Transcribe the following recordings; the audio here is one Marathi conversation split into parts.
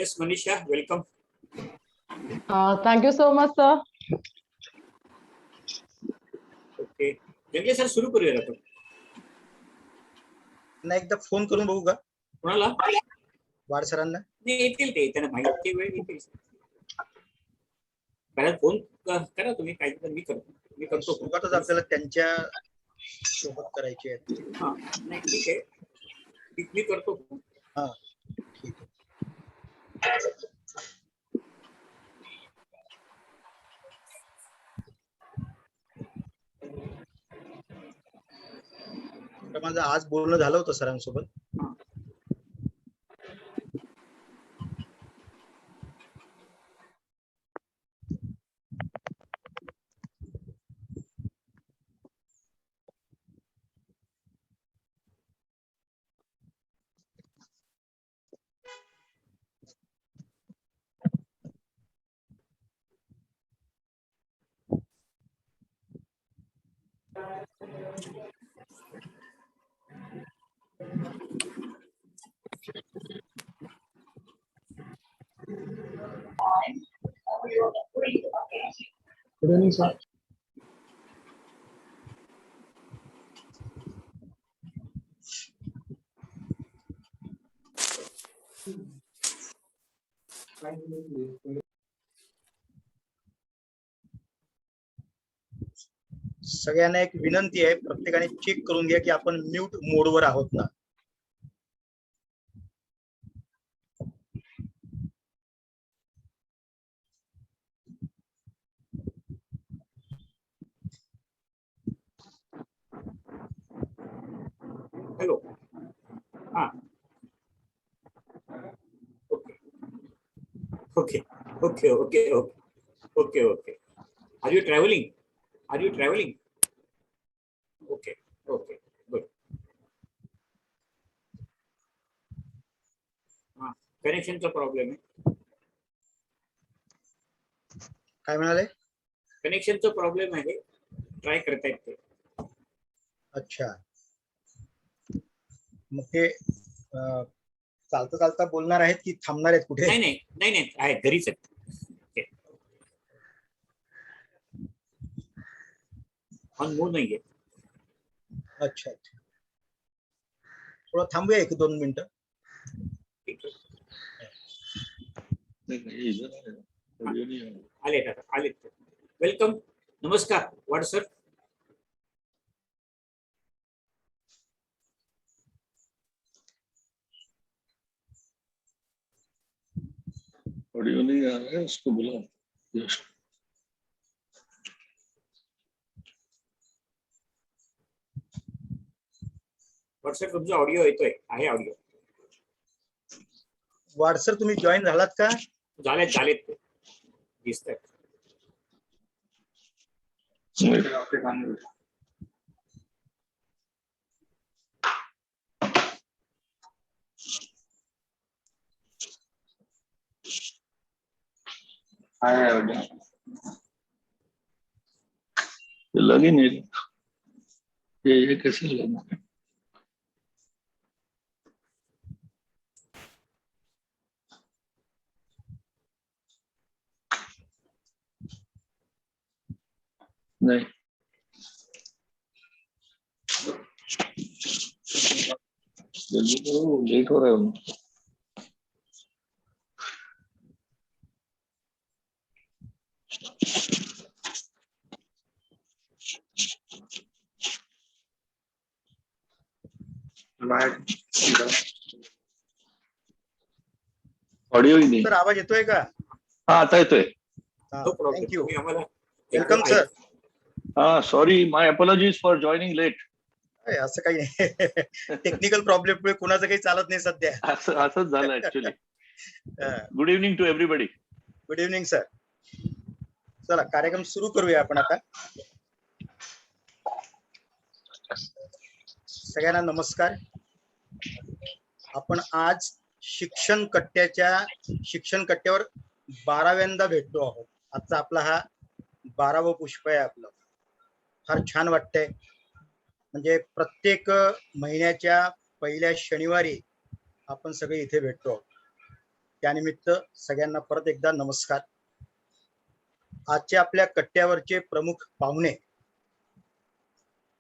Yes, Manisha, welcome. Thank you so much, sir. Okay. जंगले सर सुरू करूया आपण. ना एकदा फोन करून बघू का कोणाला? वाड सरांना. नाही येतील ते, त्यांना माहिती वेळ येतील. पहिला फोन करा तुम्ही, काय मी करतो. सुरुवातच आपल्याला त्यांच्या सोबत करायची आहे. हा नाही ठीक आहे, मी करतो. हा ठीक आहे. माझं आज बोलणं झालं होतं सरांसोबत. Good evening, sir. सगळ्यांना एक विनंती आहे, प्रत्येकाने चेक करून घ्या की आपण म्यूट मोडवर आहोत ना. हॅलो. हा okay okay okay okay okay okay. Are you travelling? Okay okay good. हा कनेक्शनचा प्रॉब्लेम आहे. काय म्हणाले? कनेक्शनचा प्रॉब्लेम आहे, ट्राय करतायत ते. अच्छा, मग ते चालता चालता बोलणार आहेत की थांबणार आहेत कुठे? नाही आहे, घरीच आहेत. ऑन मूड नाहीये. अच्छा अच्छा, थोडं थांबूया 1-2 मिनिटं. आले. वेलकम, नमस्कार वाड सर. ऑडियो नहीं आ रहा है, उसको बुलाओ. जस्ट वाड सर तुमचा ऑडिओ येतोय, आहे ऑडिओ. वाड सर तुम्ही जॉईन झालात का? झालेत ते दिसतात. लगी नहीं. ये कैसे लगा? नहीं, जल्दी करो, लेट हो रहा है. ऑडिओ ही नहीं. सर आवाज येतोय का? हाँ आता येतोय. थँक्यू. आम्हाला वेलकम सर. हाँ sorry, my apologies for joining late. असं काही नाही, टेक्निकल प्रॉब्लेम मुळे कुणाचं काही चालत नाही सध्या. असंच झालं actually. Good evening to everybody. Good evening sir. चला कार्यक्रम सुरू करूया आपण आता. सगळ्यांना नमस्कार. आपण आज शिक्षण कट्ट्यावर 12व्यांदा भेटतो आहोत. आजचा आपला हा 12वं पुष्प आहे आपलं. फार छान वाटतंय. म्हणजे प्रत्येक महिन्याच्या पहिल्या शनिवारी आपण सगळे इथे भेटतो. त्यानिमित्त सगळ्यांना परत एकदा नमस्कार. आजचे आपल्या कट्ट्यावरचे प्रमुख पाहुणे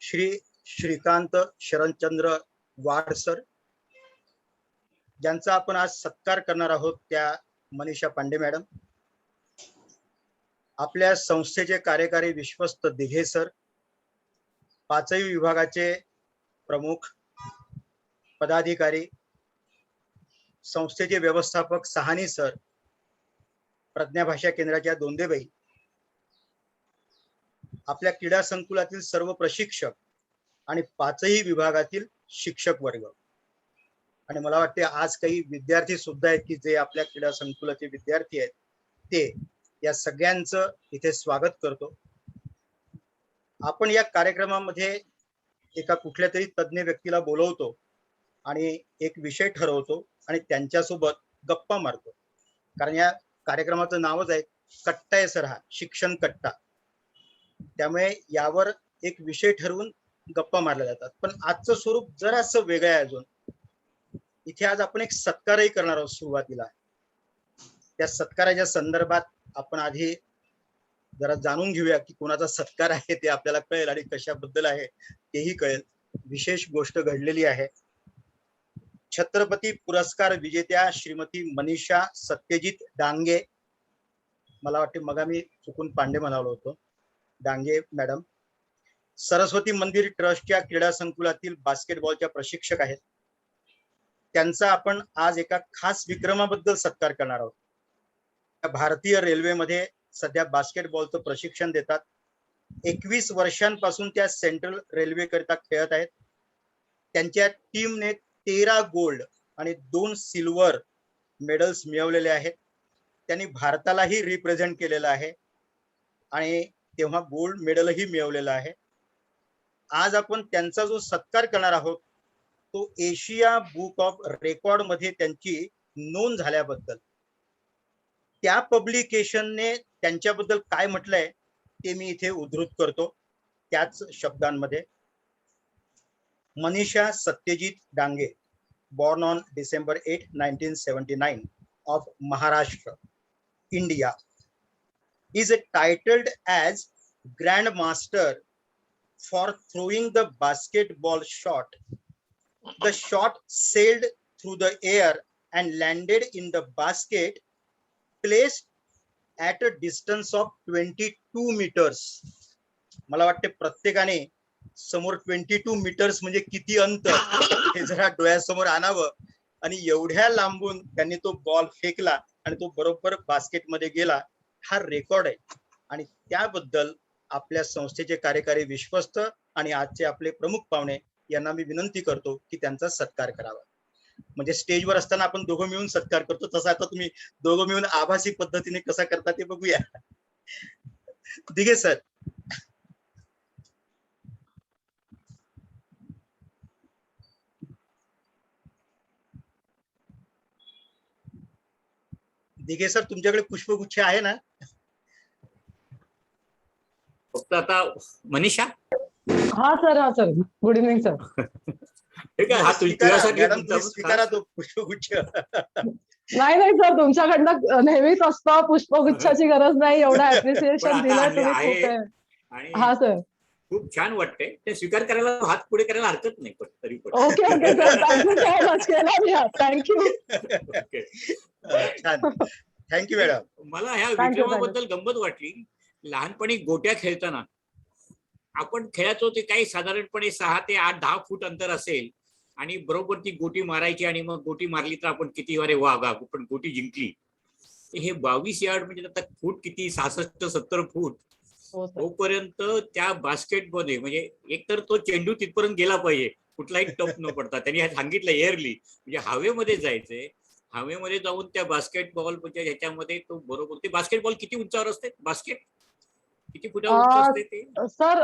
श्री श्रीकांत शरणचंद्र वाड सर, ज्यांचा आपण आज सत्कार करणार आहोत त्या मनीषा पांडे मॅडम, आपल्या संस्थेचे कार्यकारी विश्वस्त दिघे सर, पाचही विभागाचे प्रमुख पदाधिकारी, संस्थेचे व्यवस्थापक सहानी सर, प्रज्ञा भाषा केंद्राच्या दोंदेबाई, आपल्या क्रीडा संकुलातील सर्व प्रशिक्षक आणि पाचही विभागातील शिक्षक वर्ग, आणि मला वाटते आज काही विद्यार्थी सुद्धा आहेत की जे आपल्या क्रीडा संकुलाचे विद्यार्थी आहेत, ते या सगळ्यांचं इथे स्वागत करतो. आपण या कार्यक्रमामध्ये एका कुठल्या तरी तज्ञ व्यक्तीला बोलवतो आणि एक विषय ठरवतो आणि त्यांच्यासोबत गप्पा मारतो, कारण या कार्यक्रमाचं नावच आहे कट्टा आहे सर, हा शिक्षण कट्टा. त्यामुळे यावर एक विषय ठरवून गप्पा मारल्या जातात. पण आजचं स्वरूप जरासं वेगळं आहे. अजून इथे आज आपण एक सत्कारही करणार आहोत सुरुवातीला. त्या सत्काराच्या संदर्भात आपण आधी जरा जाणून घेऊया की कोणाचा सत्कार आहे ते आपल्याला कळेल आणि कशाबद्दल आहे तेही कळेल. विशेष गोष्ट घडलेली आहे. छत्रपती पुरस्कार विजेत्या श्रीमती मनीषा सत्यजित डांगे, मला वाटते मग मी चुकून पांडे म्हणालो होतो, डांगे मॅडम, सरस्वती मंदिर ट्रस्टच्या क्रीडा संकुलातील बास्केटबॉलच्या प्रशिक्षक आहेत. त्यांचा आपण आज एका खास विक्रमाबद्दल सत्कार करणार आहोत. भारतीय रेल्वेमध्ये सध्या बास्केटबॉलचं प्रशिक्षण देतात. 21 वर्षांपासून त्या सेंट्रल रेल्वे करिता खेळत आहेत. त्यांच्या टीमने 13 गोल्ड आणि 2 सिल्वर मेडल्स मिळवलेले आहेत. त्यांनी भारतालाही रिप्रेझेंट केलेलं आहे आणि तेव्हा गोल्ड मेडलही मिळवलेलं आहे. आज आपण त्यांचा जो सत्कार करणार आहोत तो एशिया बुक ऑफ रेकॉर्ड मध्ये त्यांची नोंद झाल्याबद्दल, त्या पब्लिकेशनने त्यांच्याबद्दल काय म्हटलंय ते मी इथे उद्धृत करतो त्याच शब्दांमध्ये. Manisha Satyajit Dange, born on December 8, 1979 of Maharashtra, India, is titled as Grandmaster for throwing the basketball shot. The shot sailed through the air and landed in the basket placed at a distance of 22 meters. मला वाटते प्रत्येकाने समोर 22 मीटर्स म्हणजे किती अंतर हे जरा डोळ्यासमोर आणावं. आणि एवढ्या लांबून त्यांनी तो बॉल फेकला आणि तो बरोबर बास्केटमध्ये गेला. हा रेकॉर्ड आहे आणि त्याबद्दल आपल्या संस्थेचे कार्यकारी विश्वस्त आणि आजचे आपले प्रमुख पाहुणे यांना मी विनंती करतो की त्यांचा सत्कार करावा. म्हणजे स्टेजवर असताना आपण दोघं मिळून सत्कार करतो, तसा आता तुम्ही दोघं मिळून आभासी पद्धतीने कसा करता ते बघूया. दिघे सर. दिघे सर, तुमच्याकडे पुष्पगुच्छ आहे ना? फक्त आता मनीषा. हा सर. Good evening sir. ठीक आहे, हा तुझ्यासाठी मॅडम तुम्ही स्वीकारा तो पुष्पगुच्छ. नाही सर, तुमच्याकडनं नेहमीच असतं, पुष्पगुच्छाची गरज नाही. एवढं ऍप्रिसिएशन दिलंय तुम्ही खूप. आणि हा सर, खूप छान वाटतंय ते स्वीकार करायला, हात पुढे करायला हरकत नाही. पण तरी पण okay sir, thank you so much. केला मी हात. थँक्यू. छान, थँक्यू मॅडम. मला ह्या विक्रमाबद्दल गंमत वाटली. लहानपणी गोट्या खेळताना आपण खेळायचो ते काही साधारणपणे 6 ते 8, 10 फूट अंतर असेल आणि बरोबर ती गोटी मारायची आणि मग गोटी मारली तर आपण किती वारे वा पण गोटी जिंकली. हे 22 यार्ड म्हणजे आता फूट किती, 66-70 फूट तोपर्यंत त्या बास्केटमध्ये म्हणजे एकतर तो चेंडू तिथपर्यंत गेला पाहिजे, कुठलाही टप न पडता. त्यांनी सांगितलं एअरली, म्हणजे हवेमध्ये जायचंय. हवेमध्ये जाऊन त्या बास्केटबॉल म्हणजे ह्याच्यामध्ये तो बरोबर. ते बास्केटबॉल किती उंचावर असते? बास्केट किती फुटावर उंच असते ते? सर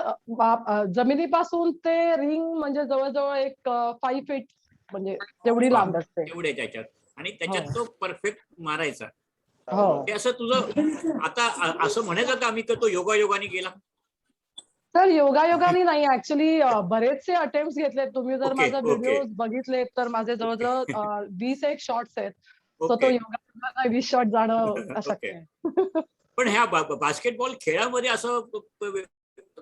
जमिनीपासून ते रिंग म्हणजे जवळजवळ एक 5 फीट म्हणजे तेवढी लांब असते. तेवढ्या त्याच्यात, आणि त्याच्यात तो परफेक्ट मारायचा. हो ते असं तुझं आता असं म्हणायचं का आम्ही तो योगायोगाने गेला? सर योगायोगाने नाही, ऍक्च्युली बरेचसे अटेम्प्ट घेतलेत. तुम्ही जर माझा व्हिडिओ बघितले तर माझे जवळजवळ 20 एक शॉट्स आहेत. तो ओके योगा 20 शॉट जाणं अशक्य आहे. पण ह्या बास्केटबॉल खेळामध्ये असं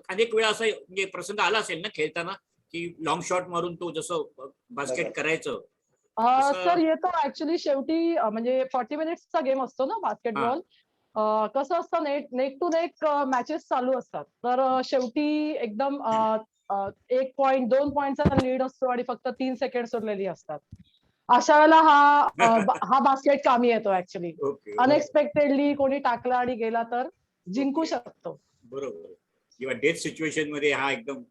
अनेक वेळा असं म्हणजे प्रसंग आला असेल ना खेळताना की लॉंग शॉट मारून तो जसं बास्केट करायचं सर येतो ऍक्च्युली शेवटी म्हणजे 40 मिनिट्सचा गेम असतो ना बास्केटबॉल. कसं असतं नेक टू नेक मॅचेस चालू असतात. तर शेवटी एकदम 1 पॉइंट 2 पॉइंटचा लीड असतो आणि फक्त 3 सेकंड उरलेली असतात. अशा वेळेला हा बास्केट कामी येतो ऍक्च्युली. ओके अनएक्सपेक्टेडली कोणी टाकला आणि गेला तर जिंकू ओके. शकतो. बरोबर किंवा डेथ सिच्युएशन मध्ये हा एकदम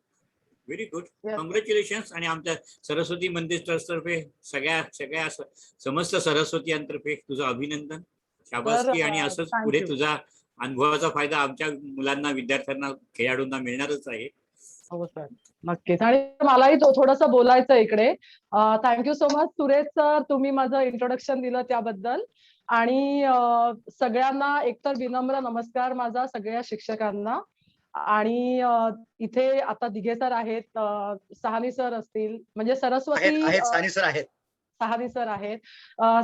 व्हेरी गुड. Yes. कॉंग्रॅच्युलेशन. आणि आमच्या सरस्वती मंदिर ट्रस्ट तर्फे सगळ्या सगळ्या समस्त सरस्वतीयांतर्फे तुझं अभिनंदन, शाबासकी. आणि असंच thank पुढे you. तुझा अनुभवाचा फायदा आमच्या मुलांना, विद्यार्थ्यांना, खेळाडूंना मिळणारच आहे. हो सर, नक्कीच. आणि मलाही थोडंसं बोलायचं इकडे. Thank you so much Suresh sir, तुम्ही माझं इंट्रोडक्शन दिलं त्याबद्दल. आणि सगळ्यांना एकतर विनम्र नमस्कार माझा सगळ्या शिक्षकांना. आणि इथे आता दिघे सर आहेत, सहानी सर असतील, म्हणजे सरस्वती आहेत सानी सर आहेत. सहानी सर आहेत.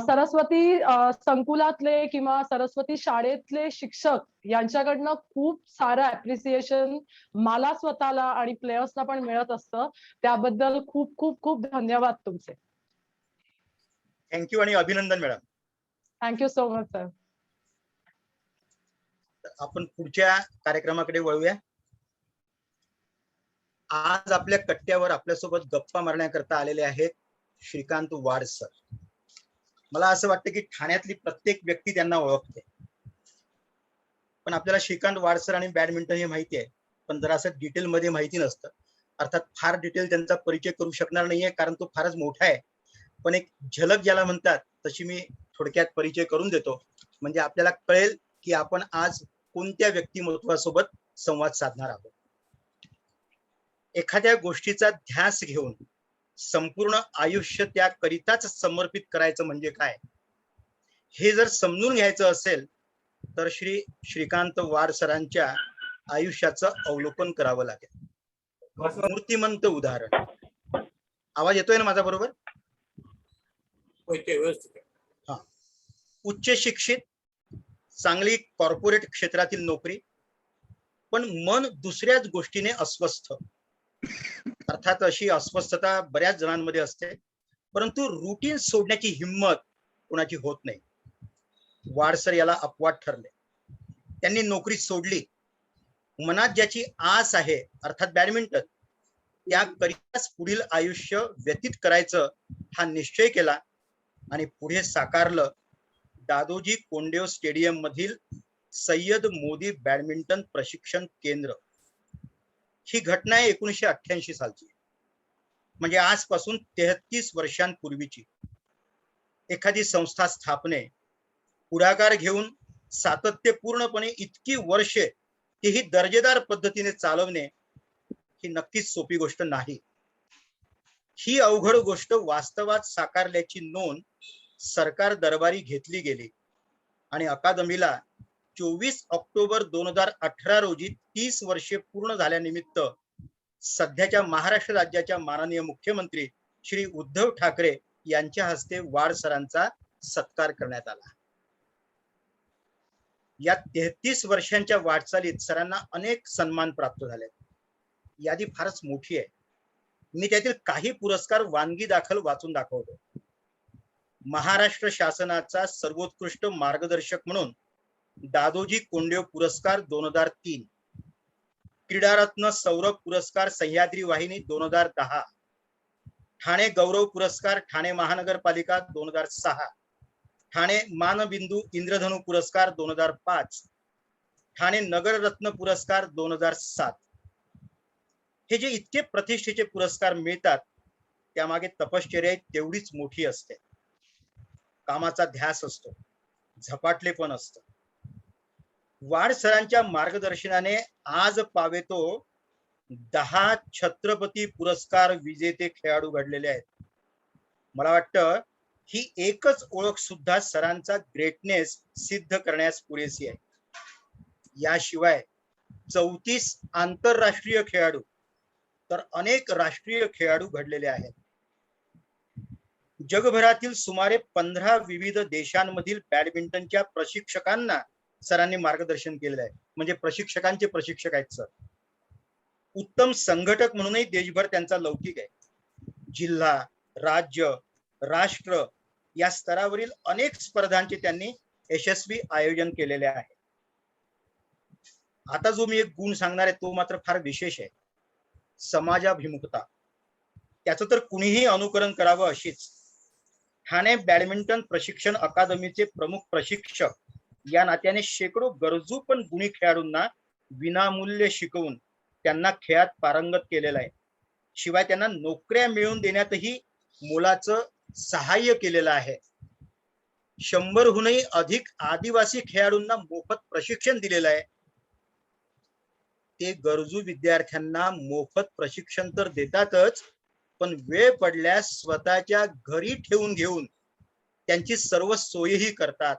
सरस्वती संकुलातले किंवा सरस्वती शाळेतले शिक्षक यांच्याकडनं खूप सारं अप्रिसिएशन मला स्वतःला आणि प्लेयर्सना पण मिळत असतं. त्याबद्दल खूप खूप खूप धन्यवाद तुमचे. थँक्यू आणि अभिनंदन madam. Thank you so much sir. आपण पुढच्या कार्यक्रमाकडे वळूया. आज आपल्या कट्ट्यावर आपल्यासोबत गप्पा मारण्याकरता आलेले आहेत श्रीकांत वाड सर. मला असं वाटतं की ठाण्यातली प्रत्येक व्यक्ती त्यांना ओळखते. पण आपल्याला श्रीकांत वाड सर आणि बॅडमिंटन हे माहिती आहे, पण जरासं डिटेल मध्ये माहिती नसतं. अर्थात फार डिटेल त्यांचा परिचय करू शकणार नाहीये कारण तो फारच मोठा आहे. पण एक झलक ज्याला म्हणतात तशी मी थोडक्यात परिचय करून देतो, म्हणजे आपल्याला कळेल की आपण आज कोणत्या व्यक्तिमत्वासोबत संवाद साधणार आहोत. एखाद्या गोष्टीचा ध्यास घेऊन संपूर्ण आयुष्य त्याकरिताच समर्पित करायचं म्हणजे काय, हे जर समजून घ्यायचं असेल तर श्रीकांत वाड सरांच्या आयुष्याचं अवलोकन करावं लागेल. मूर्तिमंत उदाहरण. आवाज येतोय ना माझा बरोबर? हा. उच्च शिक्षित, चांगली कॉर्पोरेट क्षेत्रातील नोकरी, पण मन दुसऱ्याच गोष्टीने अस्वस्थ. अर्थात अशी अस्वस्थता बऱ्याच जणांमध्ये असते, परंतु रुटीन सोडण्याची हिंमत कोणाची होत नाही. वाडसर याला अपवाद ठरले. त्यांनी नोकरी सोडली. मनात ज्याची आस आहे अर्थात बॅडमिंटन, त्याकरिताच पुढील आयुष्य व्यतीत करायचं हा निश्चय केला आणि पुढे साकारलं दादोजी कोंडदेव स्टेडियम मधील सय्यद मोदी बॅडमिंटन प्रशिक्षण केंद्र. ही घटना आहे 1988 सालची, म्हणजे आजपासून 33 वर्षांपूर्वीची. एखादी संस्था स्थापने, पुढाकार घेऊन सातत्यपूर्णपणे इतकी वर्षे तीही दर्जेदार पद्धतीने चालवणे ही नक्कीच सोपी गोष्ट नाही. ही अवघड गोष्ट वास्तवात साकारल्याची नोंद सरकार दरबारी घेतली गेली आणि अकादमीला 24 ऑक्टोबर 2018 रोजी 30 वर्षे पूर्ण झाल्यानिमित्त सध्याच्या महाराष्ट्र राज्याच्या माननीय मुख्यमंत्री श्री उद्धव ठाकरे यांच्या हस्ते वाड सरांचा सत्कार करण्यात आला. या 33 वर्षांच्या वाटचालीत सरांना अनेक सन्मान प्राप्त झाले. यादी फारच मोठी आहे. मी त्यातील काही पुरस्कार वानगी दाखल वाचून दाखवतो. महाराष्ट्र शासनाचा सर्वोत्कृष्ट मार्गदर्शक म्हणून दादोजी कोंडदेव पुरस्कार 2003, क्रीडारत्न सौरभ पुरस्कार सह्याद्री वाहिनी 2010, ठाणे गौरव पुरस्कार ठाणे महानगरपालिका 2006, ठाणे मानबिंदू इंद्रधनु पुरस्कार 2005, ठाणे नगररत्न पुरस्कार 2007. हे जे इतके प्रतिष्ठेचे पुरस्कार मिळतात त्यामागे तपश्चर्या तेवढीच मोठी असते. कामाचा ध्यास असतो, झपाटलेपण असतं. वाड सरांच्या मार्गदर्शनाने आज पावेतो 10 छत्रपती पुरस्कार विजेते खेळाडू घडलेले आहेत. मला वाटतं ही एकच ओळख सुद्धा सरांचा ग्रेटनेस सिद्ध करण्यास पुरेसी आहे. याशिवाय 34 आंतरराष्ट्रीय खेळाडू तर अनेक राष्ट्रीय खेळाडू घडलेले आहेत. जगभरातील सुमारे 15 विविध देशांमधील बॅडमिंटनच्या प्रशिक्षकांना सरांनी मार्गदर्शन केलेलं आहे. म्हणजे प्रशिक्षकांचे प्रशिक्षक आहेत सर. उत्तम संघटक म्हणूनही देशभर त्यांचा लौकिक आहे. जिल्हा, राज्य, राष्ट्र या स्तरावरील अनेक स्पर्धांचे त्यांनी यशस्वी आयोजन केलेले आहे. आता जो मी एक गुण सांगणार आहे तो मात्र फार विशेष आहे. समाजाभिमुखता. त्याचं तर कुणीही अनुकरण करावं अशीच. ठाणे बॅडमिंटन प्रशिक्षण अकादमीचे प्रमुख प्रशिक्षक या नात्याने शेकडो गरजू पण गुणी खेळाडूंना विनामूल्य शिकवून त्यांना खेळात पारंगत केलेलं आहे. शिवाय त्यांना नोकऱ्या मिळवून देण्यातही मोलाचं सहाय्य केलेलं आहे. 100हूनही अधिक आदिवासी खेळाडूंना मोफत प्रशिक्षण दिलेलं आहे. ते गरजू विद्यार्थ्यांना मोफत प्रशिक्षण तर देतातच, पण वेळ पडल्यास स्वतःच्या घरी ठेवून घेऊन त्यांची सर्व सोयही करतात.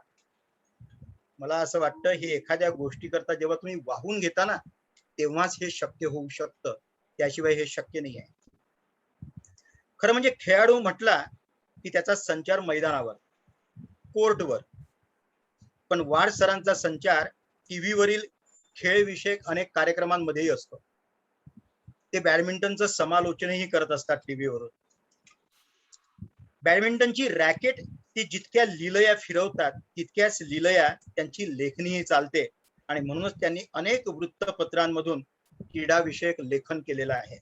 मला असं वाटतं हे एखाद्या गोष्टी करता जेव्हा तुम्ही वाहून घेता ना तेव्हाच हे शक्य होऊ शकतं, त्याशिवाय हे शक्य नाही आहे. खरं म्हणजे खेळाडू म्हटला की त्याचा संचार मैदानावर, कोर्टवर, पण वाड सरांचा संचार टीव्हीवरील खेळ विषयक अनेक कार्यक्रमांमध्येही असतो. ते बॅडमिंटनचं समालोचनही करत असतात टीव्हीवरून. बॅडमिंटनची रॅकेट ती जितक्या लीलया फिरवतात तितक्याच लीलया त्यांची लेखणीही चालते आणि म्हणूनच त्यांनी अनेक वृत्तपत्रांमधून क्रीडा विषयक लेखन केलेलं आहे.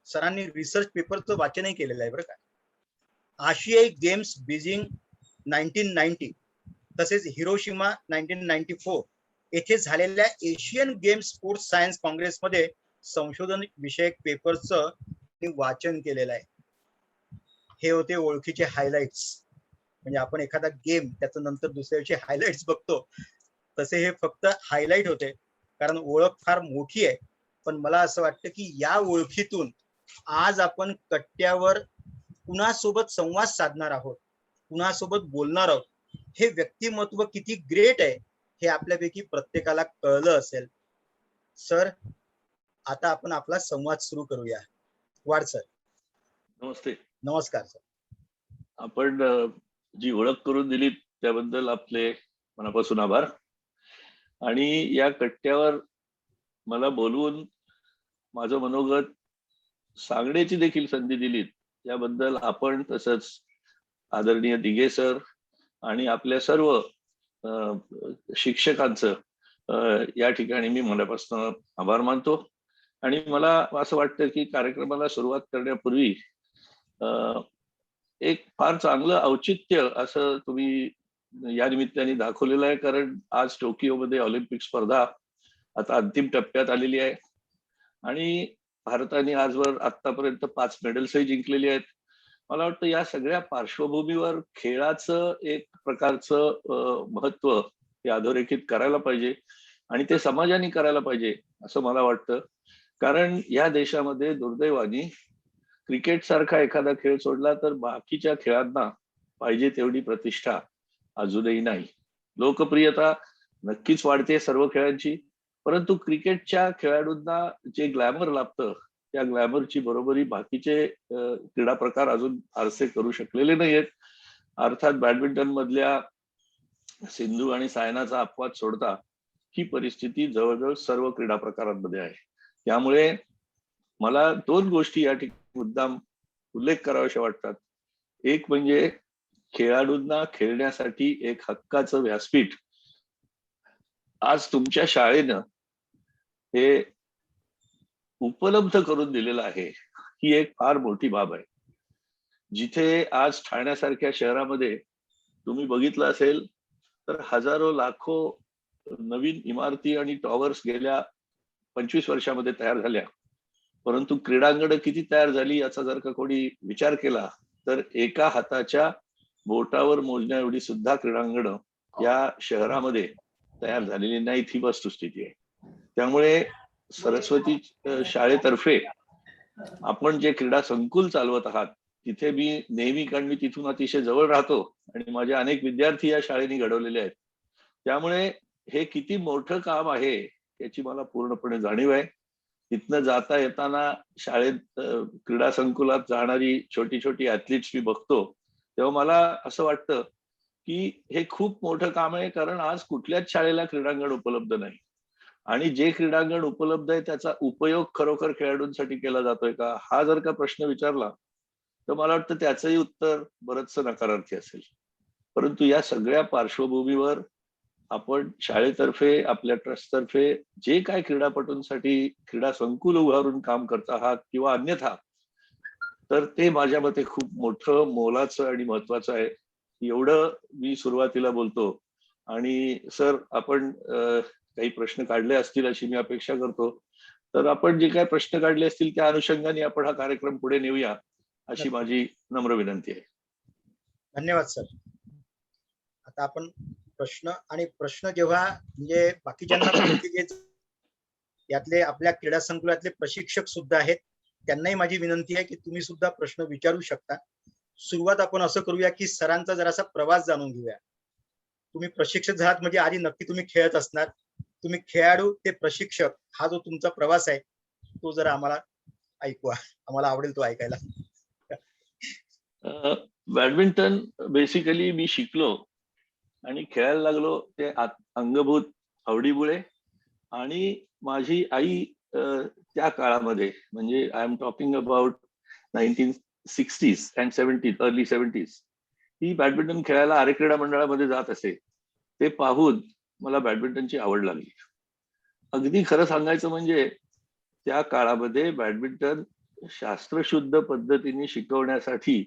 सरांनी रिसर्च पेपरचं वाचनही केलेलं आहे बरं का. आशियाई गेम्स बीजिंग 1990 तसेच हिरोशिमा 1994 येथे झालेल्या एशियन गेम्स स्पोर्ट्स सायन्स काँग्रेसमध्ये संशोधन विषयक पेपरचं वाचन केलेलं आहे. हे होते ओळखीचे हायलाइट्स. म्हणजे आपण एखादा गेम त्याचं नंतर दुसऱ्या दिवशी हायलाइट्स बघतो तसे हे फक्त हायलाइट होते, कारण ओळख फार मोठी आहे. पण मला असं वाटतं की या ओळखीतून आज आपण कट्ट्यावर कुणासोबत संवाद साधणार आहोत, कुणासोबत बोलणार आहोत, हे व्यक्तिमत्व किती ग्रेट आहे हे आपल्यापैकी प्रत्येकाला कळलं असेल. सर, आता आपण आपला संवाद सुरू करूया. वाड सर. नमस्ते. नमस्कार सर. आपण जी ओळख करून दिली त्याबद्दल आपले मनापासून आभार. आणि या कट्ट्यावर मला बोलवून माझं मनोगत सांगण्याची देखील संधी दिलीत याबद्दल आपण तसंच आदरणीय दिघे सर आणि आपल्या सर्व शिक्षकांचं या ठिकाणी मी मनापासून आभार मानतो. आणि मला असं वाटतं की कार्यक्रमाला सुरुवात करण्यापूर्वी एक फार चांगलं औचित्य असं तुम्ही या निमित्ताने दाखवलेलं आहे. कारण आज टोकियोमध्ये ऑलिम्पिक स्पर्धा आता अंतिम टप्प्यात आलेली आहे आणि भारताने आजवर आतापर्यंत 5 मेडल्सही जिंकलेली आहेत. मला वाटतं या सगळ्या पार्श्वभूमीवर खेळाचं एक प्रकारचं महत्व हे अधोरेखित करायला पाहिजे आणि ते समाजाने करायला पाहिजे असं मला वाटतं. कारण या देशामध्ये दुर्दैवाने क्रिकेट सारखा एखादा खेळ सोडला तर बाकीच्या खेळांना पाहिजे तेवढी प्रतिष्ठा अजूनही नाही. लोकप्रियता नक्कीच वाढते सर्व खेळांची, परंतु क्रिकेटच्या खेळाडूंना जे ग्लॅमर लाभतं त्या ग्लॅमरची बरोबरी बाकीचे क्रीडा प्रकार अजून फारसे करू शकलेले नाहीयेत. अर्थात बॅडमिंटन मधल्या सिंधू आणि सायनाचा अपवाद सोडता ही परिस्थिती जवळजवळ सर्व क्रीडा प्रकारांमध्ये आहे. त्यामुळे मला 2 गोष्टी या ठिकाणी मुद्दाम उल्लेख करावाशा वाटतात. एक म्हणजे खेळाडूंना खेळण्यासाठी एक हक्काचं व्यासपीठ आज तुमच्या शाळेनं हे उपलब्ध करून दिलेलं आहे. ही एक फार मोठी बाब आहे. जिथे आज ठाण्यासारख्या शहरामध्ये तुम्ही बघितलं असेल तर हजारो लाखो नवीन इमारती आणि टॉवर्स गेल्या 25 वर्षामध्ये तयार झाल्या, परंतु क्रीडांगणं किती तयार झाली याचा जर का कोणी विचार केला तर एका हाताच्या बोटावर मोजण्या एवढी सुद्धा क्रीडांगणं या शहरामध्ये तयार झालेली नाहीत, ही वस्तुस्थिती आहे. त्यामुळे सरस्वती शाळेतर्फे आपण जे क्रीडा संकुल चालवत आहात तिथे मी नेहमी, कारण मी तिथून अतिशय जवळ राहतो आणि माझे अनेक विद्यार्थी या शाळेने घडवलेले आहेत, त्यामुळे हे किती मोठं काम आहे याची मला पूर्णपणे जाणीव आहे. तिथनं जाता येताना शाळेत क्रीडा संकुलात जाणारी छोटी छोटी ऍथलीट्स मी बघतो, तेव्हा मला असं वाटतं की हे खूप मोठं काम आहे, कारण आज कुठल्याच शाळेला क्रीडांगण उपलब्ध नाही. आणि जे क्रीडांगण उपलब्ध आहे त्याचा उपयोग खरोखर खेळाडूंसाठी केला जातोय का, हा जर का प्रश्न विचारला तर मला वाटतं त्याचंही उत्तर बरंचसं नकारार्थी असेल. परंतु या सगळ्या पार्श्वभूमीवर आपण शाळेतर्फे, आपल्या ट्रस्टतर्फे जे काय क्रीडापटूंसाठी क्रीडा संकुल उभारून काम करत आहात किंवा अन्यथा, तर ते माझ्या मते खूप मोठं, मोलाचं आणि महत्वाचं आहे. एवढं मी सुरुवातीला बोलतो. आणि सर, आपण काही प्रश्न काढले असतील अशी मी अपेक्षा करतो. तर आपण जे काही प्रश्न काढले असतील त्या अनुषंगाने आपण हा कार्यक्रम पुढे नेऊया, अशी माझी नम्र विनंती आहे. धन्यवाद सर. आता आपण प्रश्न जेव्हा म्हणजे बाकीच्यांना जे यातले आपल्या क्रीडा संकुलातले प्रशिक्षक सुद्धा आहेत, त्यांनाही माझी विनंती आहे की तुम्ही सुद्धा प्रश्न विचारू शकता. सुरुवात आपण असं करूया की सरांचा जरासा प्रवास जाणून घेऊया. तुम्ही प्रशिक्षक झालात म्हणजे आधी नक्की तुम्ही खेळत असणार, तुम्ही खेळाडू ते प्रशिक्षक, हा जो तुमचा प्रवास आहे तो जरा आम्हाला ऐकवा, आम्हाला आवडेल तो ऐकायला. बॅडमिंटन बेसिकली मी शिकलो आणि खेळायला लागलो ते अंगभूत आवडीमुळे. आणि माझी आई त्या काळामध्ये, म्हणजे I am talking about 1960s and 70s, early 70s, he badminton खेळायला आरे क्रीडा मंडळामध्ये जात असे. ते पाहून मला बॅडमिंटनची आवड लागली. अगदी खरं सांगायचं म्हणजे त्या काळामध्ये बॅडमिंटन शास्त्रशुद्ध पद्धतीने शिकवण्यासाठी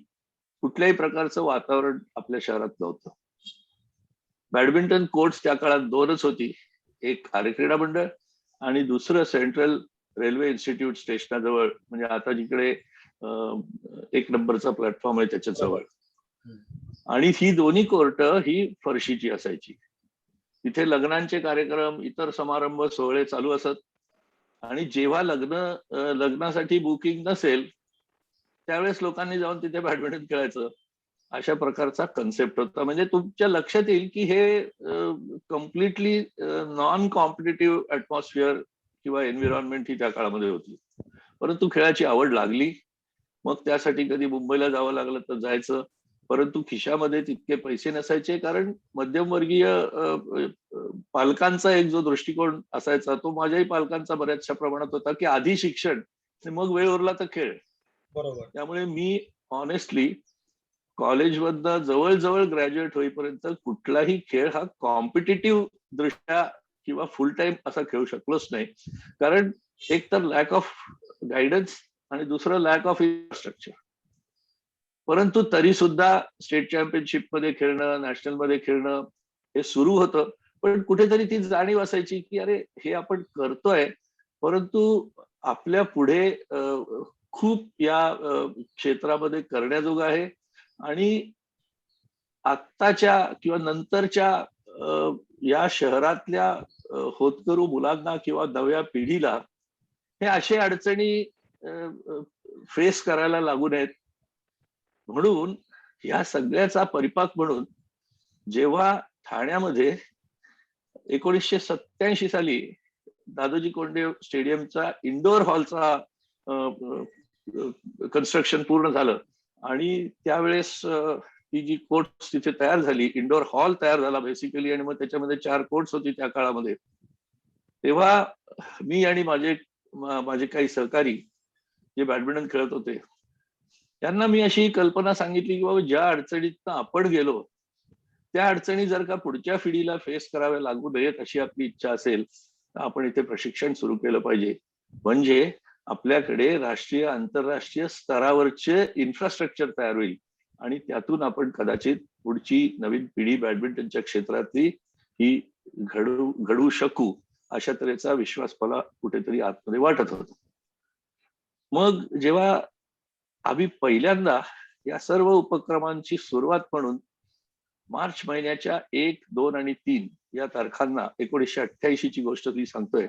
कुठल्याही प्रकारचं वातावरण आपल्या शहरात नव्हतं. बॅडमिंटन कोर्ट्स त्या काळात 2च होती, एक आरे क्रीडा मंडळ आणि दुसरं सेंट्रल रेल्वे इन्स्टिट्यूट स्टेशनाजवळ, म्हणजे आता जिकडे 1 नंबरचा प्लॅटफॉर्म आहे त्याच्या जवळ. आणि ही दोन्ही कोर्ट ही फरशीची असायची. तिथे लग्नांचे कार्यक्रम, इतर समारंभ, सोहळे चालू असत. आणि जेव्हा लग्नासाठी बुकिंग नसेल त्यावेळेस लोकांनी जाऊन तिथे बॅडमिंटन खेळायचं, अशा प्रकारचा कन्सेप्ट होता. म्हणजे तुमच्या लक्षात येईल की हे कम्प्लिटली नॉन कॉम्पिटिटिव्ह ऍटमॉस्फिअर किंवा एन्व्हायरमेंट ही त्या काळामध्ये होती. परंतु खेळाची आवड लागली. मग त्यासाठी कधी मुंबईला जावं लागलं तर जायचं. परंतु खिशामध्ये तितके पैसे नसायचे, कारण मध्यमवर्गीय पालकांचा एक जो दृष्टिकोन असायचा तो माझ्याही पालकांचा बऱ्याचशा प्रमाणात होता की आधी शिक्षण, मग वेळ उरला तर खेळ. बरोबर. त्यामुळे मी ऑनेस्टली कॉलेजमधनं जवळजवळ ग्रॅज्युएट होईपर्यंत कुठलाही खेळ हा कॉम्पिटिटिव्ह दृष्ट्या किंवा फुल टाइम असा खेळू शकलोच नाही. कारण एक तर लॅक ऑफ गायडन्स आणि दुसरं लॅक ऑफ इन्फ्रास्ट्रक्चर. परंतु तरी सुद्धा स्टेट चॅम्पियनशिप मध्ये खेळणं, नॅशनल मध्ये खेळणं हे सुरू होतं. पण कुठेतरी ती जाणीव असायची की अरे हे आपण करतोय, परंतु आपल्या पुढे खूप या क्षेत्रामध्ये करण्याजोगं आहे. आणि आत्ताच्या किंवा नंतरच्या या शहरातल्या होतकरू मुलांना किंवा नव्या पिढीला हे अशा अडचणी फेस करायला लागू नयेत, म्हणून या सगळ्याचा परिपाक म्हणून जेव्हा ठाण्यामध्ये 1987 साली दादोजी कोंडदेव स्टेडियमचा इंडोर हॉलचा कन्स्ट्रक्शन पूर्ण झालं आणि त्यावेळेस ती जी कोर्ट्स तिथे तयार झाली, इंडोर हॉल तयार झाला बेसिकली, आणि मग त्याच्यामध्ये 4 कोर्ट्स होती त्या काळामध्ये. तेव्हा मी आणि माझे काही सहकारी जे बॅडमिंटन खेळत होते त्यांना मी अशी कल्पना सांगितली की बाबा ज्या अडचणीतनं आपण गेलो त्या अडचणी जर का पुढच्या पिढीला फेस कराव्या लागू नयेत अशी आपली इच्छा असेल तर आपण इथे प्रशिक्षण सुरू केलं पाहिजे. म्हणजे आपल्याकडे राष्ट्रीय आंतरराष्ट्रीय स्तरावरचे इन्फ्रास्ट्रक्चर तयार होईल आणि त्यातून आपण कदाचित पुढची नवीन पिढी बॅडमिंटनच्या क्षेत्रातली ही घडवू शकू, अशा तऱ्हेचा विश्वास मला कुठेतरी आतमध्ये वाटत होता. मग जेव्हा आम्ही पहिल्यांदा या सर्व उपक्रमांची सुरुवात म्हणून मार्च महिन्याच्या 1, 2 आणि 3 या तारखांना 1988 ची गोष्ट ती सांगतोय,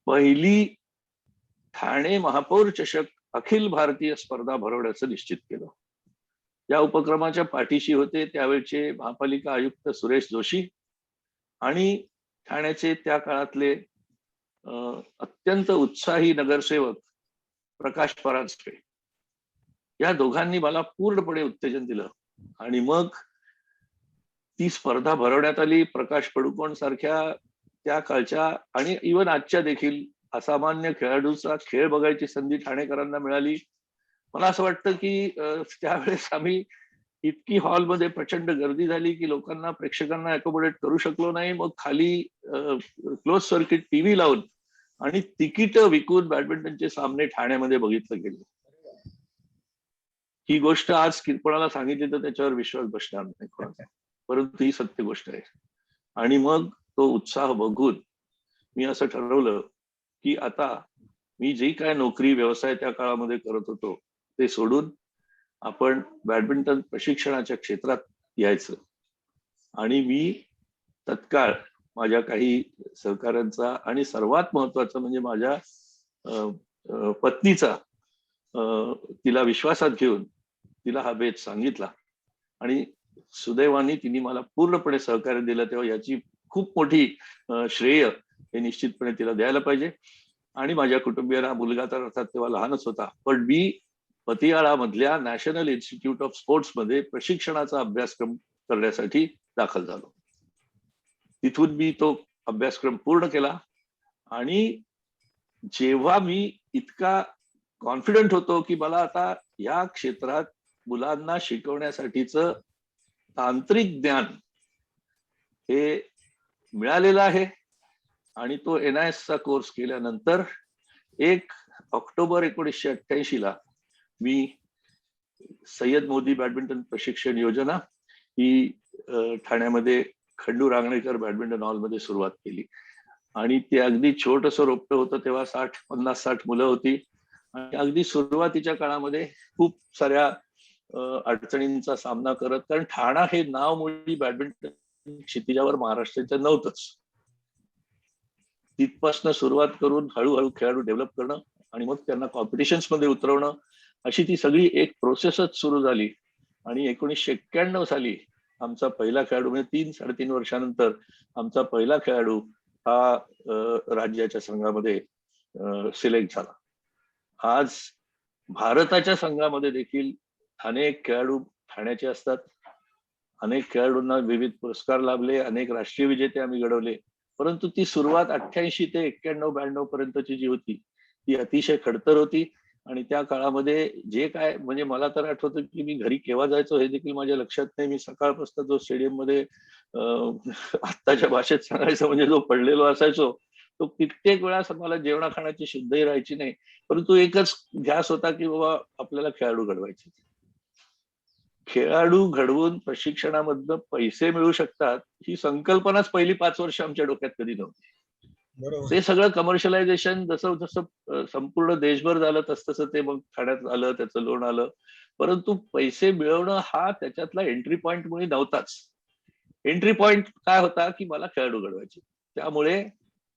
पहिली ठाणे महापौर चषक अखिल भारतीय स्पर्धा भरवण्याचं निश्चित केलं. या उपक्रमाच्या पाठीशी होते त्यावेळचे महापालिका आयुक्त सुरेश जोशी आणि ठाण्याचे त्या काळातले अत्यंत उत्साही नगरसेवक प्रकाश परांजपे या दोघांनी मला पूर्णपणे उत्तेजन दिलं. आणि मग ती स्पर्धा भरवण्यात आली. प्रकाश पडुकोण सारख्या त्या काळच्या आणि इव्हन आजच्या देखील असामान्य खेळाडूचा खेळ बघायची संधी ठाणेकरांना मिळाली. मला असं वाटतं की त्यावेळेस आम्ही इतकी हॉलमध्ये प्रचंड गर्दी झाली की लोकांना, प्रेक्षकांना अकोमोडेट करू शकलो नाही. मग खाली क्लोज सर्किट टीव्ही लावून आणि तिकीट विकून बॅडमिंटनचे सामने ठाण्यामध्ये बघितले गेले. ही गोष्ट आज कोणाला सांगितली तर त्याच्यावर विश्वास बसणार नाही कोणाचा, परंतु ही सत्य गोष्ट आहे. आणि मग तो उत्साह बघून मी असं ठरवलं की आता मी जी काय नोकरी व्यवसाय त्या काळामध्ये करत होतो ते सोडून आपण बॅडमिंटन प्रशिक्षणाच्या क्षेत्रात यायचं. आणि मी तत्काळ माझ्या काही सहकाऱ्यांचा आणि सर्वात महत्वाचं म्हणजे माझ्या पत्नीचा तिला विश्वासात घेऊन तिला हा बेत सांगितला. आणि सुदैवाने तिने मला पूर्णपणे सहकार्य दिलं. तेव्हा याची खूप मोठी श्रेय हे निश्चितपणे तिला द्यायला पाहिजे. आणि माझ्या कुटुंबियांना, मुलगा तर अर्थात तेव्हा लहानच होता, पण मी पतियाळा मधल्या नॅशनल इन्स्टिट्यूट ऑफ स्पोर्ट्स मध्ये प्रशिक्षणाचा अभ्यासक्रम करण्यासाठी दाखल झालो. तिथून मी तो अभ्यासक्रम पूर्ण केला. आणि जेव्हा मी इतका कॉन्फिडंट होतो की मला आता या क्षेत्रात मुलांना शिकवण्यासाठीच तांत्रिक ज्ञान हे मिळालेलं आहे आणि तो NIS चा कोर्स केल्यानंतर 1 ऑक्टोबर 1988 ला मी सय्यद मोदी बॅडमिंटन प्रशिक्षण योजना ही ठाण्यामध्ये खंडू रांगणेकर बॅडमिंटन हॉलमध्ये सुरुवात केली. आणि ते अगदी छोटंसं रोपटं होतं. तेव्हा 50-60 मुलं होती. आणि अगदी सुरुवातीच्या काळामध्ये खूप साऱ्या अडचणींचा सामना करत, कारण ठाणा हे नाव मुळी बॅडमिंटन क्षितिजावर महाराष्ट्राच्या नव्हतंच. तिथपासून सुरुवात करून हळूहळू खेळाडू डेव्हलप करणं आणि मग त्यांना कॉम्पिटिशन्स मध्ये उतरवणं, अशी ती सगळी एक प्रोसेसच सुरू झाली. आणि 1991 साली आमचा पहिला खेळाडू, म्हणजे 3-3.5 वर्षानंतर आमचा पहिला खेळाडू हा राज्याच्या संघामध्ये सिलेक्ट झाला. आज भारताच्या संघामध्ये देखील अनेक खेळाडू ठाण्याचे असतात. अनेक खेळाडूंना विविध पुरस्कार लाभले, अनेक राष्ट्रीय विजेते आम्ही घडवले. परंतु ती सुरुवात 88 ते 91-92 पर्यंतची जी होती ती अतिशय खडतर होती. आणि त्या काळामध्ये जे काय, म्हणजे मला तर आठवतं की मी घरी केव्हा जायचो हे देखील माझ्या लक्षात नाही. मी सकाळपासून जो स्टेडियम मध्ये आत्ताच्या भाषेत सांगायचं म्हणजे जो पडलेलो असायचो, तो कित्येक वेळा मला जेवणा खाण्याची शुद्धही राहायची नाही. परंतु एकच ध्यास होता की बाबा आपल्याला खेळाडू घडवायचे. खेळाडू घडवून प्रशिक्षणामधनं पैसे मिळू शकतात ही संकल्पनाच पहिली 5 वर्ष आमच्या डोक्यात कधी नव्हती. ते सगळं कमर्शियलायझेशन जसं जसं संपूर्ण देशभर झालं तसं ते मग ठाण्यात आलं, त्याचं लोन आलं. परंतु पैसे मिळवणं हा त्याच्यातला एंट्री पॉइंट मुळे नव्हताच. एंट्री पॉइंट काय होता की मला खेळाडू घडवायचे. त्यामुळे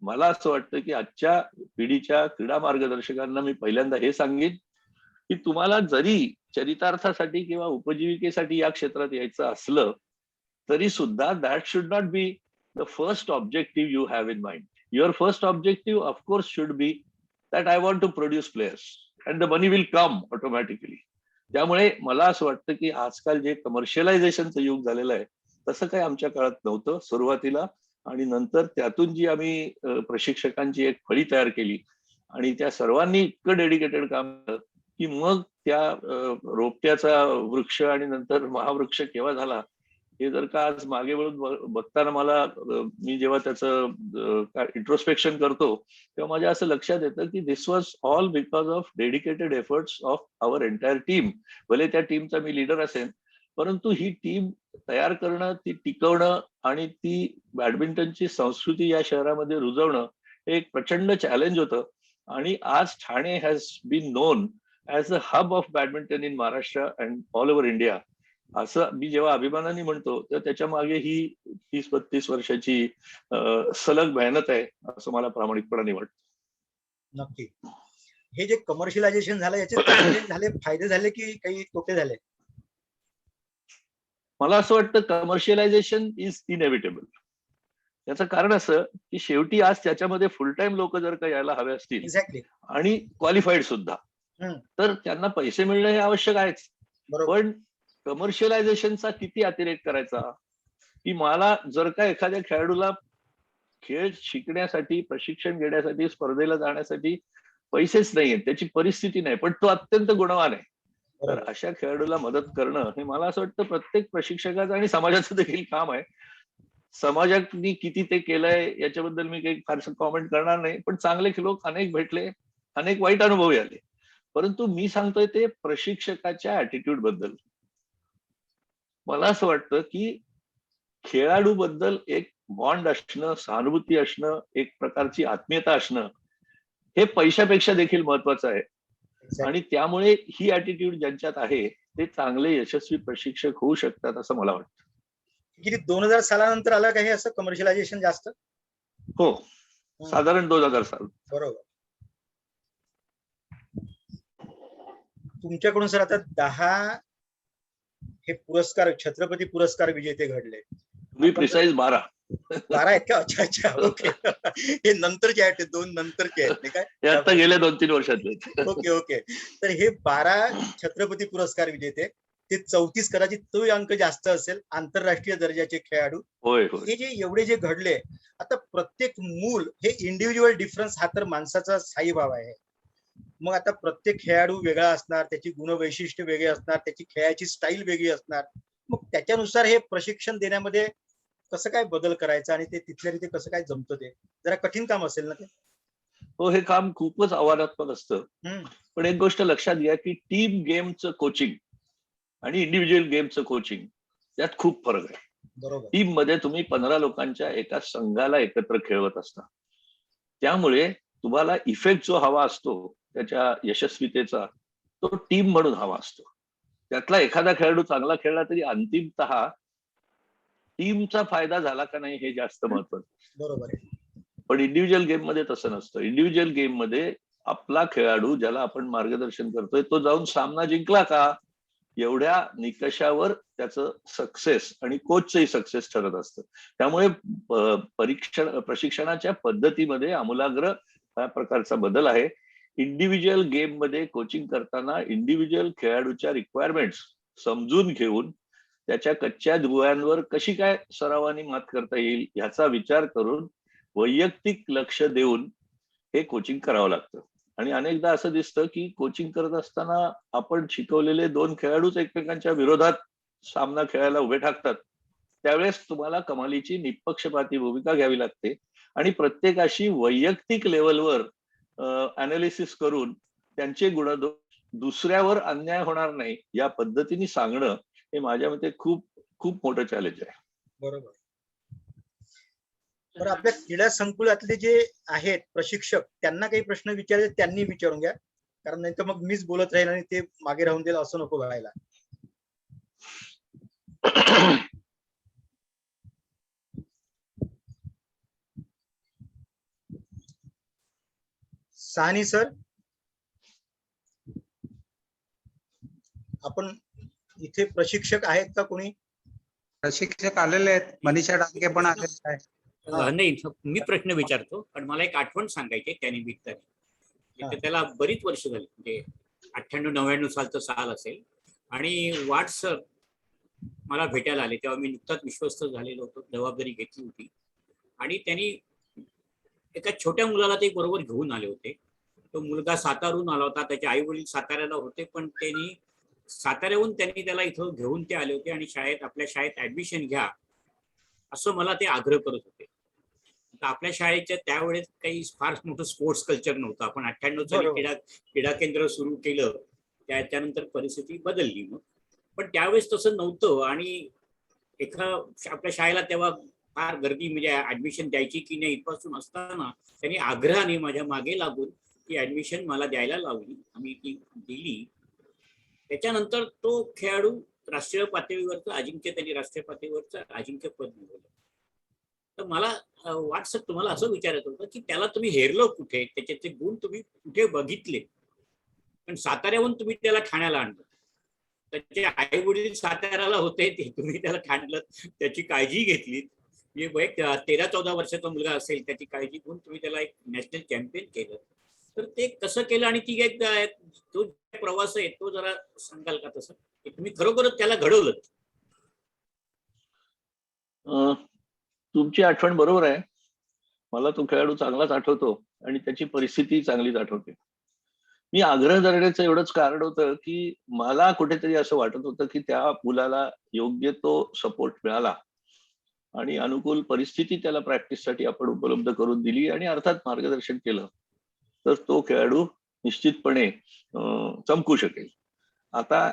मला असं वाटतं की आजच्या पिढीच्या क्रीडा मार्गदर्शकांना मी पहिल्यांदा हे सांगेन की तुम्हाला जरी चरितार्थासाठी किंवा उपजीविकेसाठी या क्षेत्रात यायचं असलं तरी सुद्धा that should not be the first objective you have in mind. Your first objective of course should be that I want to produce players and the money will come automatically. त्यामुळे मला असं वाटतं की आजकाल जे कमर्शियलायझेशनचं युग झालेलं आहे तसं काही आमच्या काळात नव्हतं सुरुवातीला. आणि नंतर त्यातून जी आम्ही प्रशिक्षकांची एक फळी तयार केली आणि त्या सर्वांनी इतकं डेडिकेटेड काम केलं की मग त्या रोपट्याचा वृक्ष आणि नंतर महावृक्ष केव्हा झाला हे जर का आज मागे वळून बघताना मला, मी जेव्हा त्याचं इंट्रोस्पेक्शन करतो तेव्हा माझ्या असं लक्षात येतं की this was all because of dedicated efforts of our entire team. भले त्या टीमचा मी लीडर असेल, परंतु ही टीम तयार करणं, ती टिकवणं आणि ती बॅडमिंटनची संस्कृती या शहरामध्ये रुजवणं हे एक प्रचंड चॅलेंज होतं. आणि आज Thane has been known as a hub of badminton in Maharashtra and all over India. असं मी जेव्हा अभिमानाने म्हणतो तर त्याच्या मागे ही 30-32 वर्षाची सलग मेहनत आहे असं मला प्रामाणिकपणाने वाटतं. नक्की. हे जे कमर्शियलायझेशन झालं याचे चांगले झाले, फायदे झाले की काही तोटे झाले? मला असं वाटतं कमर्शियलायझेशन इज इनएव्हिटेबल. याचं कारण असं की शेवटी आज त्याच्यामध्ये फुल टाइम लोक जर का यायला हवे असतील एक्झॅक्टली. आणि क्वालिफाईड सुद्धा, हम्म. तर त्यांना पैसे मिळणं हे आवश्यक आहेच. बरोबर. पण कमर्शियलायझेशनचा किती अतिरेक करायचा, की मला जर का एखाद्या खेळाडूला खेळ शिकण्यासाठी, प्रशिक्षण घेण्यासाठी, स्पर्धेला जाण्यासाठी पैसेच नाहीयेत, त्याची परिस्थिती नाही, पण तो अत्यंत गुणवान आहे, तर बरोबर. अशा खेळाडूला मदत करणं हे मला असं वाटतं प्रत्येक प्रशिक्षकाचं आणि समाजाचं देखील काम आहे. समाजाने किती ते केलंय याच्याबद्दल मी काही फारसं कॉमेंट करणार नाही, पण चांगले लोक अनेक भेटले, अनेक वाईट अनुभवही आले. परंतु मी सांगतोय ते प्रशिक्षकाच्या ऍटिट्यूड बद्दल. मला असं वाटतं की खेळाडू बद्दल एक बॉन्ड असणं, सहानुभूती असणं, एक प्रकारची आत्मीयता असणं हे पैशापेक्षा देखील महत्वाचं आहे. आणि त्यामुळे ही ऍटिट्यूड ज्यांच्यात आहे ते चांगले यशस्वी प्रशिक्षक होऊ शकतात असं मला वाटतं. किती 2000 सालानंतर आलं का हे असं कमर्शियलायझेशन जास्त? हो, साधारण 2000 साल. बरोबर. तुमच्याकडून सर आता 10 हे पुरस्कार, छत्रपती पुरस्कार विजेते घडले. तुम्ही प्रिसाइज 12. 12 आहेत का? अच्छा अच्छा, ओके. हे नंतरचे आहेत, ते 2 नंतरचे आहेत, नाही काय? हे आता गेल्या 2-3 वर्षातले. Okay okay. तर हे 12 छत्रपती पुरस्कार विजेते, ते 34 कदाचित तो अंक जास्त असेल, आंतरराष्ट्रीय दर्जाचे खेळाडू. होय होय. हे जे एवढे जे घडले, आता प्रत्येक मूल हे इंडिव्हिज्युअल डिफरन्स हा तर माणसाचा स्थायी भाव आहे. मग आता प्रत्येक खेळाडू वेगळा असणार, त्याची गुणवैशिष्ट्य वेगळी असणार, त्याची खेळाची स्टाईल वेगळी असणार. मग त्याच्यानुसार हे प्रशिक्षण देण्यामध्ये कसं काय बदल करायचा आणि ते तिथल्या तिथे कसं काय जमतं, ते जरा कठीण काम असेल ना ते? हो, हे काम खूपच आव्हानात्मक असतं. पण एक गोष्ट लक्षात घ्या की टीम गेमचं कोचिंग आणि इंडिव्हिज्युअल गेमचं कोचिंग यात खूप फरक आहे. बरोबर. टीम मध्ये तुम्ही 15 लोकांच्या एका संघाला एकत्र खेळवत असता, त्यामुळे तुम्हाला इफेक्ट जो हवा असतो त्याच्या यशस्वीतेचा, तो टीम म्हणून हवा असतो. त्यातला एखादा खेळाडू चांगला खेळला तरी अंतिमतः टीमचा फायदा झाला का नाही हे जास्त महत्वाचं. बरोबर आहे. पण इंडिव्हिज्युअल गेम मध्ये तसं नसतं. इंडिव्हिज्युअल गेम मध्ये आपला खेळाडू ज्याला आपण मार्गदर्शन करतोय तो जाऊन सामना जिंकला का, एवढ्या निकषावर त्याचं सक्सेस आणि कोचचंही सक्सेस ठरत असतं. त्यामुळे प्रशिक्षणाच्या पद्धतीमध्ये आमूलाग्र हा प्रकारचा बदल आहे. इंडिव्हिज्युअल गेम मध्ये कोचिंग करताना इंडिव्हिज्युअल खेळाडूच्या रिक्वायरमेंट्स समजून घेऊन त्याच्या कच्च्या दुव्यांवर कशी काय सरावानी मात करता येईल ह्याचा विचार करून वैयक्तिक लक्ष देऊन हे कोचिंग करावं लागतं. आणि अनेकदा असं दिसतं की कोचिंग करत असताना आपण शिकवलेले 2 खेळाडूच एकमेकांच्या विरोधात सामना खेळायला उभे ठाकतात. त्यावेळेस तुम्हाला कमालीची निष्पक्षपाती भूमिका घ्यावी लागते आणि प्रत्येकाशी वैयक्तिक लेवलवर अनालिसिस करून त्यांचे गुणदोष दुसऱ्यावर अन्याय होणार नाही या पद्धतीने सांगणं हे माझ्या मते खूप खूप मोठं चॅलेंज आहे. बरोबर. तर आपल्या क्रीडा संकुलातले जे आहेत प्रशिक्षक, त्यांना काही प्रश्न विचारायचे त्यांनी विचारून घ्या, कारण नाही तर मग मीच बोलत राहील आणि ते मागे राहून देईल, असं नको व्हायला. साहनी सर, आपण इथे प्रशिक्षक आहेत का कोणी? प्रशिक्षक आलेले आहेत, मनीषा डांगे पण आलेले आहेत. नाही, मी प्रश्न विचारतो, पण मला एक आठवण सांगायची त्या निमित्ताने. त्याला बरीच वर्ष झाली, म्हणजे 98-99 सालचं साल असेल, आणि वाट सर मला भेटायला आले. तेव्हा मी नुकताच विश्वस्त झालेलो होतो, जबाबदारी घेतली होती, आणि त्यांनी एका छोट्या मुलाला ते बरोबर घेऊन आले होते. तो मुलगा सातारून आला होता, त्याचे आई वडील साताऱ्याला होते, पण त्यांनी साताऱ्याहून त्याला इथं घेऊन ते आले होते आणि आपल्या शाळेत ऍडमिशन घ्या असं मला ते आग्रह करत होते. आपल्या शाळेच्या त्यावेळेस काही फार मोठं स्पोर्ट्स कल्चर नव्हतं. आपण 98 साली क्रीडा केंद्र सुरू केलं, त्याच्यानंतर परिस्थिती बदलली. मग पण त्यावेळेस तसं नव्हतं, आणि आपल्या शाळेला तेव्हा फार गर्दी, म्हणजे ऍडमिशन द्यायची की नाही इथपासून असताना त्यांनी आग्रहाने माझ्या मागे लागून ती ऍडमिशन मला द्यायला लावली. आम्ही ती दिली. त्याच्यानंतर तो खेळाडू राष्ट्रीय पातळीवरचं अजिंक्य, त्यांनी राष्ट्रीय पातळीवरचं अजिंक्यपद मिळवलं. तर मला वाटसं तुम्हाला असं विचारायचं होतं की त्याला तुम्ही हेरलं कुठे, त्याचे गुण तुम्ही कुठे बघितले? पण साताऱ्याहून तुम्ही त्याला ठाण्याला आणलं, त्याचे आई वडील साताऱ्याला होते, ते तुम्ही त्याला ठाणलं, त्याची काळजी घेतली, म्हणजे एक 13-14 वर्षाचा मुलगा असेल त्याची काळजी घेऊन तुम्ही त्याला एक नॅशनल चॅम्पियन केलं. तर ते कसं केलं आणि ती एक तो प्रवास आहे तो जरा सांगाल का तसं, की तुम्ही खरोखरच त्याला घडवलं? तुमची आठवण बरोबर आहे. मला तो खेळाडू चांगलाच आठवतो आणि त्याची परिस्थिती चांगलीच आठवते. मी आग्रह धरण्याचं एवढंच कारण होतं की मला कुठेतरी असं वाटत होतं की त्या मुलाला योग्य तो सपोर्ट मिळाला आणि अनुकूल परिस्थिती त्याला प्रॅक्टिससाठी आपण उपलब्ध करून दिली आणि अर्थात मार्गदर्शन केलं तर तो खेळाडू निश्चितपणे चमकू शकेल. आता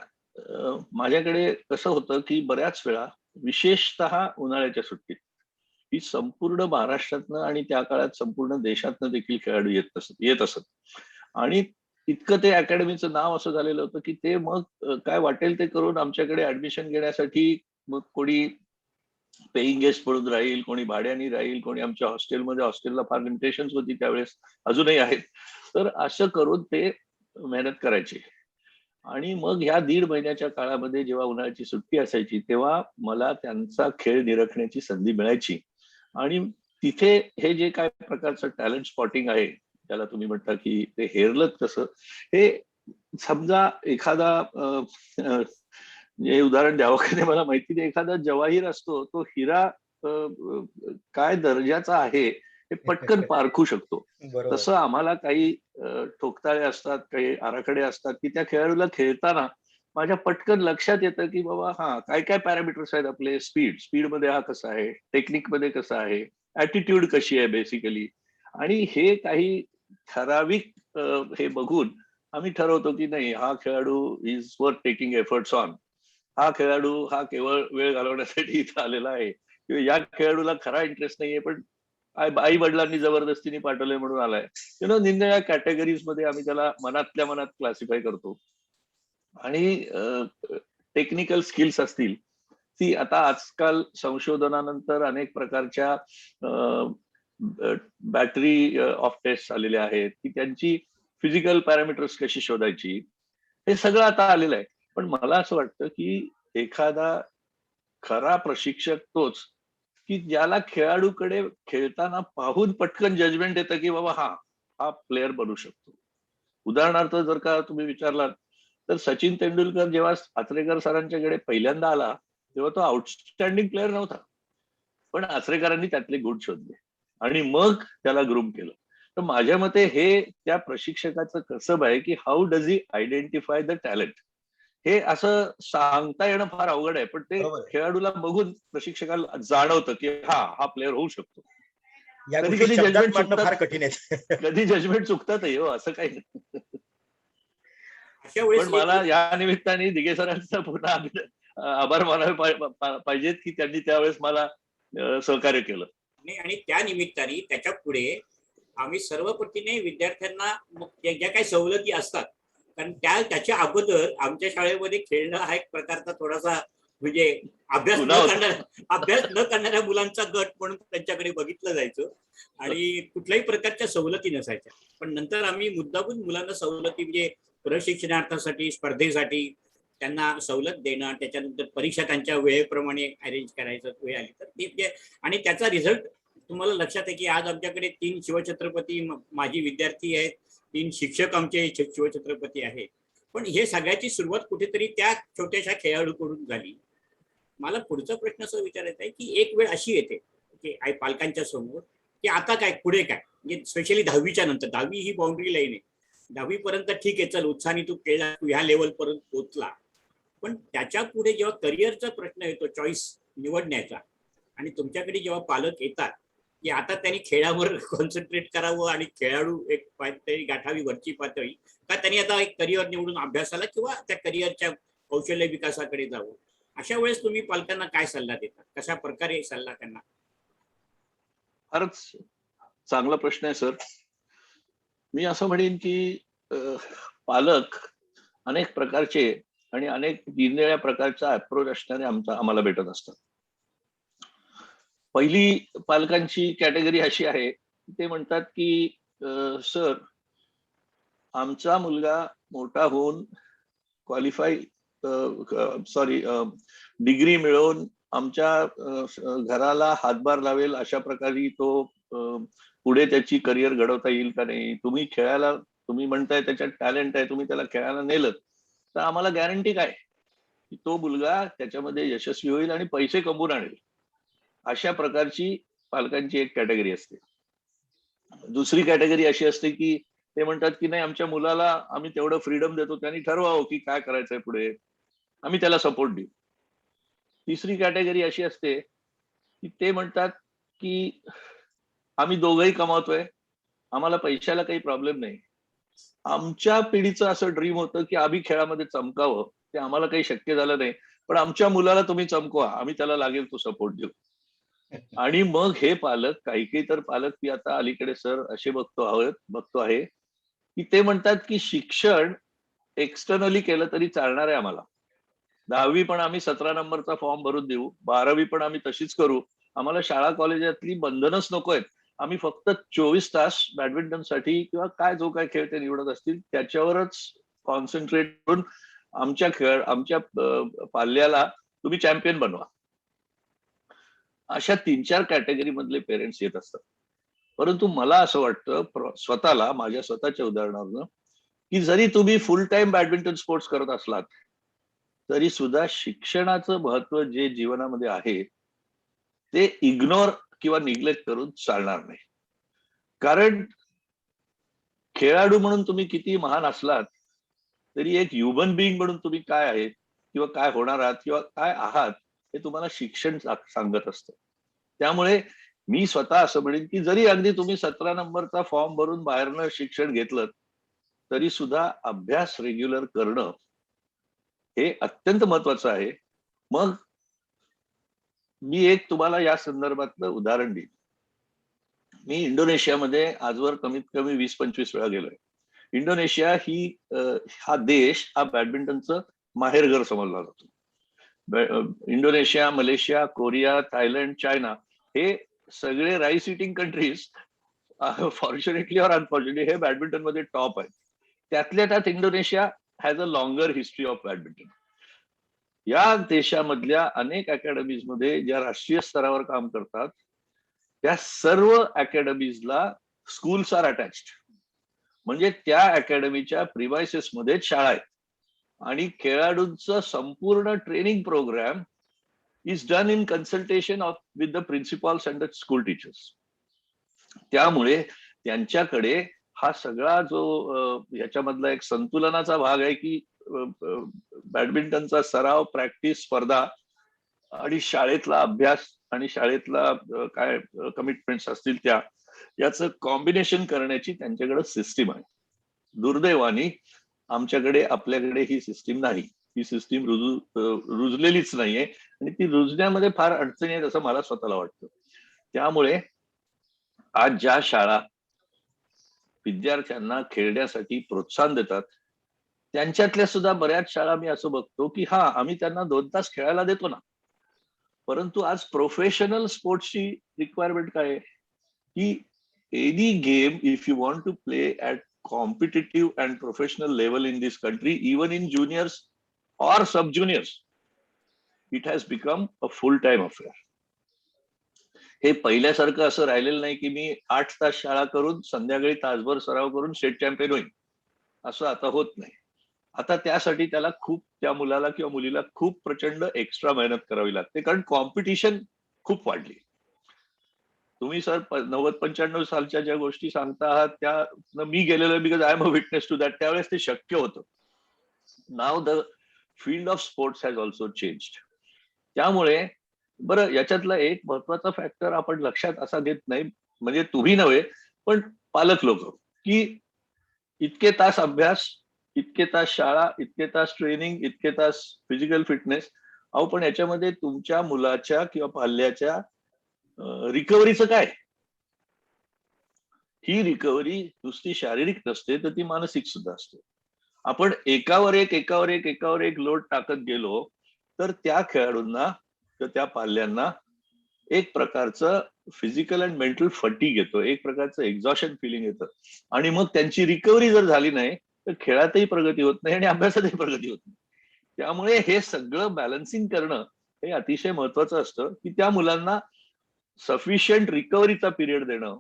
माझ्याकडे कसं होतं की बऱ्याच वेळा विशेषतः उन्हाळ्याच्या सुट्टीत ही संपूर्ण महाराष्ट्रातनं आणि त्या काळात संपूर्ण देशातनं देखील खेळाडू येत असत आणि इतकं ते अकॅडमीचं नाव असं झालेलं होतं की ते मग काय वाटेल ते करून आमच्याकडे ऍडमिशन घेण्यासाठी मग कोणी पेईंग गेस्ट म्हणून राहील, कोणी भाड्याने राहील, कोणी आमच्या हॉस्टेलला फार लिमिटेशन्स होती त्यावेळेस, अजूनही आहेत. तर असं करून ते मेहनत करायचे आणि मग ह्या 1.5 महिन्याच्या काळामध्ये जेव्हा उन्हाळ्याची सुट्टी असायची तेव्हा मला त्यांचा खेळ निरखण्याची संधी मिळायची आणि तिथे हे जे काय प्रकारचं टॅलेंट स्पॉटिंग आहे त्याला तुम्ही म्हणता की ते हेरलं कसं, हे समजा एखादा हे उदाहरण द्यावं की नाही मला माहिती नाही, एखादा जवाहीर असतो तो हिरा काय दर्जाचा आहे हे पटकन पारखू शकतो. बरोबर. तसं आम्हाला काही ठोकताळे असतात, काही आराखडे असतात की त्या खेळाडूला खेळताना माझ्या पटकन लक्षात येतं की बाबा हा काय काय पॅरामीटर्स आहेत आपले, स्पीड मध्ये हा कसा आहे, टेक्निक मध्ये कसा आहे, ऍटिट्यूड कशी आहे बेसिकली, आणि हे काही ठराविक हे बघून आम्ही ठरवतो की नाही हा खेळाडू is worth taking efforts on. हा खेळाडू हा केवळ वेळ घालवण्यासाठी इथं आलेला आहे किंवा या खेळाडूला खरा इंटरेस्ट नाहीये पण आई वडिलांनी जबरदस्तीने पाठवलंय म्हणून आलाय. निरनिराळ्या कॅटेगरीज मध्ये आम्ही त्याला मनातल्या मनात क्लासिफाय करतो. आणि टेक्निकल स्किल्स असतील ती आता आजकाल संशोधनानंतर अनेक प्रकारच्या बॅटरी ऑफ टेस्ट आलेल्या आहेत की त्यांची फिजिकल पॅरामीटर्स कशी शोधायची हे सगळं आता आलेलं आहे. पण मला असं वाटतं की एखादा खरा प्रशिक्षक तोच की ज्याला खेळाडूकडे खेळताना पाहून पटकन जजमेंट येतं की बाबा हा प्लेअर बनू शकतो. उदाहरणार्थ जर का तुम्ही विचारलात तर सचिन तेंडुलकर जेव्हा आचरेकर सरांच्याकडे पहिल्यांदा आला तेव्हा तो आउटस्टँडिंग प्लेअर नव्हता, पण आचरेकरांनी त्यातले गुण शोधले आणि मग त्याला ग्रूम केलं. तर माझ्या मते हे त्या प्रशिक्षकाचं कसब आहे की how does he identify the talent. हे असं सांगता येणं फार अवघड आहे पण ते बरोबर आहे. खेळाडूला बघून प्रशिक्षकाला जाणवतं की हा प्लेअर होऊ शकतो. या कधी गोष्टी कधी शब्दात जजमेंट मांडणं फार चुकतात, कठीण आहे. कधी जजमेंट चुकतातही हो, असं काही नाही. अशा पण वेळेस मला या निमित्ताने दिघे सरांचा पुन्हा आभार मानावे पाहिजेत की त्यांनी त्यावेळेस मला सहकार्य केलं. आणि त्या निमित्ताने त्याच्या पुढे आम्ही सर्व पटीने विद्यार्थ्यांना ज्या काही सवलती असतात, कारण त्याच्या अगोदर आमच्या शाळेमध्ये खेळणं हा एक प्रकारचा थोडासा म्हणजे अभ्यास न करणाऱ्या मुलांचा गट म्हणून त्यांच्याकडे बघितलं जायचं आणि कुठल्याही प्रकारच्या सवलती नसायच्या. पण नंतर आम्ही मुद्दामून मुलांना सवलती म्हणजे प्रशिक्षणार्थासाठी, स्पर्धेसाठी त्यांना सवलत देणं, त्याच्यानंतर परीक्षा त्यांच्या वेळेप्रमाणे अरेंज करायचं, वेळ आली तर ते, आणि त्याचा रिझल्ट तुम्हाला लक्षात आहे की आज आमच्याकडे 3 शिवछत्रपती माजी विद्यार्थी आहेत, 3 शिक्षक आमचे शिवछत्रपती आहेत. पण हे सगळ्याची सुरुवात कुठेतरी त्या छोट्याशा खेळाडूकडून झाली. मला पुढचा प्रश्न असं विचारायचा आहे की एक वेळ अशी येते की पालकांच्या समोर की आता काय पुढे काय, म्हणजे स्पेशली 10वीच्या नंतर. 10वी ही बाउंड्री लाईन आहे. 10वी पर्यंत ठीक आहे, चल उत्साहाने तू खेळला, तू ह्या लेवल पर्यंत पोहोचला. पण त्याच्या पुढे जेव्हा करिअरचा प्रश्न येतो, चॉईस निवडण्याचा, आणि तुमच्याकडे जेव्हा पालक येतात की आता त्यांनी खेळावर कॉन्सन्ट्रेट करावं आणि खेळाडू एक पातळी गाठावी, वरची पातळी, का त्यांनी आता एक करिअर निवडून अभ्यासाला किंवा त्या करिअरच्या कौशल्य विकासाकडे जावं, अशा वेळेस तुम्ही पालकांना काय सल्ला देता, कशा प्रकारे सल्ला त्यांना? फारच चांगला प्रश्न आहे सर. मी असं म्हणेन की पालक अनेक प्रकारचे आणि अनेक निरनिराळ्या प्रकारचा अप्रोच असणारे आम्हाला भेटत असतात. पहिली पालकांची कॅटेगरी अशी आहे, ते म्हणतात की सर आमचा मुलगा मोठा होऊन क्वालिफाय डिग्री मिळवून आमच्या घराला हातभार लावेल अशा प्रकारे तो पुढे त्याची करिअर घडवता येईल का नाही. तुम्ही खेळायला, तुम्ही म्हणताय त्याच्यात टॅलेंट आहे, तुम्ही त्याला खेळायला नेलं तर आम्हाला गॅरंटी काय की तो मुलगा त्याच्यामध्ये यशस्वी होईल आणि पैसे कमवून आणेल. अशा प्रकारची पालकांची एक कॅटेगरी असते. दुसरी कॅटेगरी अशी असते की ते म्हणतात की नाही, आमच्या मुलाला आम्ही तेवढं फ्रीडम देतो, त्यांनी ठरवावं की काय करायचंय पुढे, आम्ही त्याला सपोर्ट देऊ. तिसरी कॅटेगरी अशी असते की ते म्हणतात की आम्ही दोघंही कमावतोय, आम्हाला पैशाला काही प्रॉब्लेम नाही, आमच्या पिढीचं असं ड्रीम होतं की आम्ही खेळामध्ये चमकावं, ते आम्हाला काही शक्य झालं नाही, पण आमच्या मुलाला तुम्ही चमकवा, आम्ही त्याला लागेल तो सपोर्ट देऊ. आणि मग हे पालक, काही तर पालक मी आता अलीकडे सर असे बघतो आहे की ते म्हणतात की शिक्षण एक्सटर्नली केलं तरी चालणार आहे आम्हाला. 10वी पण आम्ही 17 नंबरचा फॉर्म भरून देऊ, 12वी पण आम्ही तशीच करू, आम्हाला शाळा कॉलेजातली बंधनच नको आहेत, आम्ही फक्त 24 तास बॅडमिंटनसाठी किंवा काय जो काय खेळ ते निवडत असतील त्याच्यावरच कॉन्सन्ट्रेट करून आमच्या पाल्याला तुम्ही चॅम्पियन बनवा. अशा 3-4 कॅटेगरी मधले पेरेंट्स येत असतात. परंतु मला असं वाटतं स्वतःला, माझ्या स्वतःच्या उदाहरणावरून, की जरी तुम्ही फुल टाइम बॅडमिंटन स्पोर्ट्स करत असलात तरी सुद्धा शिक्षणाचं महत्व जे जीवनामध्ये आहे ते इग्नोर किंवा निग्लेक्ट करून चालणार नाही. कारण खेळाडू म्हणून तुम्ही किती महान असलात तरी एक ह्युमन बिईंग म्हणून तुम्ही काय आहेत किंवा काय होणार आहात किंवा काय आहात हे तुम्हाला शिक्षण सांगत असतं. त्यामुळे मी स्वतः असं म्हणेन की जरी अगदी तुम्ही 17 नंबरचा फॉर्म भरून बाहेरनं शिक्षण घेतलं तरी सुद्धा अभ्यास रेग्युलर करणं हे अत्यंत महत्वाचं आहे. मग मी एक तुम्हाला या संदर्भातलं उदाहरण देईन. मी इंडोनेशियामध्ये आजवर कमीत कमी 20-25 वेळा गेलोय. इंडोनेशिया हा देश हा बॅडमिंटनचं माहेरघर समजला जातो. Indonesia, Malaysia, Korea, Thailand, China हे सगळे राईस इटिंग कंट्रीज फॉर्च्युनेटली और अनफॉर्च्युनेटली हे बॅडमिंटन मध्ये टॉप आहेत. त्यातल्या त्यात Indonesia has a longer history of badminton. या देशामधल्या अनेक अकॅडमीज मध्ये ज्या राष्ट्रीय स्तरावर काम करतात त्या सर्व अकॅडमीजला स्कूल्स आर अटॅच्ड. म्हणजे त्या अकॅडमीच्या प्रिमायसेस मध्येच शाळा आहेत आणि खेळाडूंचं संपूर्ण training program is done in consultation with the principals and the school teachers. त्यामुळे त्यांच्याकडे हा सगळा जो याच्यामधला एक संतुलनाचा भाग आहे की बॅडमिंटनचा सराव, प्रॅक्टिस, स्पर्धा आणि शाळेतला अभ्यास आणि शाळेतला काय कमिटमेंट्स असतील याचं कॉम्बिनेशन करण्याची त्यांच्याकडे सिस्टीम आहे. दुर्दैवाने आमच्याकडे, आपल्याकडे ही सिस्टीम नाही. ही सिस्टीम रुजलेलीच नाहीये आणि ती रुजण्यामध्ये फार अडचणी आहेत असं मला स्वतःला वाटतं. त्यामुळे आज ज्या शाळा विद्यार्थ्यांना खेळण्यासाठी प्रोत्साहन देतात त्यांच्यातल्या सुद्धा बऱ्याच शाळा मी असं बघतो की आम्ही त्यांना 2 तास खेळायला देतो ना, परंतु आज प्रोफेशनल स्पोर्ट्सची रिक्वायरमेंट काय आहे की any game if you want to play at competitive and professional level in this country, even in juniors और sub juniors, it has become a full time affair. हे पहिल्यासारखं असं राहिलेलं नाही की मी 8 तास शाळा करून संध्याकाळी तासभर सराव करून स्टेट चॅम्पियन होईल, असं आता होत नाही. आता त्यासाठी त्या मुलाला किंवा मुलीला खूप प्रचंड एक्स्ट्रा मेहनत करावी लागते कारण कॉम्पिटिशन खूप वाढली. तुम्ही सर 90-95 सालच्या ज्या गोष्टी सांगता आहात त्या मी गेलेलो because I am a witness to that. त्यावेळेस ते शक्य होतं. Now the field of sports has also changed. त्यामुळे बरं, याच्यातला एक महत्वाचा फॅक्टर आपण लक्षात असा घेत नाही, म्हणजे तुम्ही नव्हे पण पालक लोक, की इतके तास अभ्यास, इतके तास शाळा, इतके तास ट्रेनिंग, इतके तास फिजिकल फिटनेस, पण याच्यामध्ये तुमच्या मुलाच्या किंवा पाल्याच्या रिकव्हरीचं काय? ही रिकव्हरी नुसती शारीरिक नसते तर ती मानसिक सुद्धा असते. आपण एकावर एक लोड टाकत गेलो तर त्या खेळाडूंना, तर त्या पाल्यांना एक प्रकारचं फिजिकल अँड मेंटल फटीग येतो, एक प्रकारचं एक्झॉशन फिलिंग येतं आणि मग त्यांची रिकव्हरी जर झाली नाही तर खेळातही प्रगती होत नाही आणि अभ्यासातही प्रगती होत नाही. त्यामुळे हे सगळं बॅलन्सिंग करणं हे अतिशय महत्वाचं असतं की त्या मुलांना सफिशियंट रिकव्हरीचा पिरियड देणं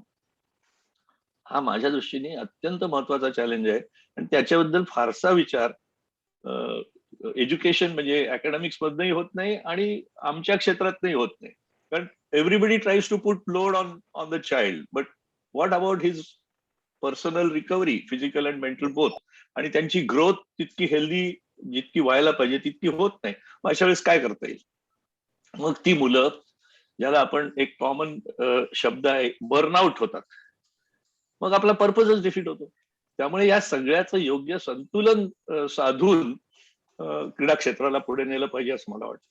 हा माझ्या दृष्टीने अत्यंत महत्वाचा चॅलेंज आहे. आणि त्याच्याबद्दल फारसा विचार एज्युकेशन म्हणजे अकॅडमिक्स मधनही होत नाही आणि आमच्या क्षेत्रातही होत नाही. कारण everybody tries to put load on the child, but what about his personal recovery, physical and mental both. आणि त्यांची ग्रोथ तितकी हेल्दी जितकी व्हायला पाहिजे तितकी होत नाही. मग अशा वेळेस काय करता येईल? मग ती मुलं ज्याला आपण एक कॉमन शब्द आहे बर्नआउट होतात, मग आपला पर्पजच डिफीट होतो. त्यामुळे या सगळ्याचं योग्य संतुलन साधून क्रीडा क्षेत्राला पुढे नेलं पाहिजे असं मला वाटतं.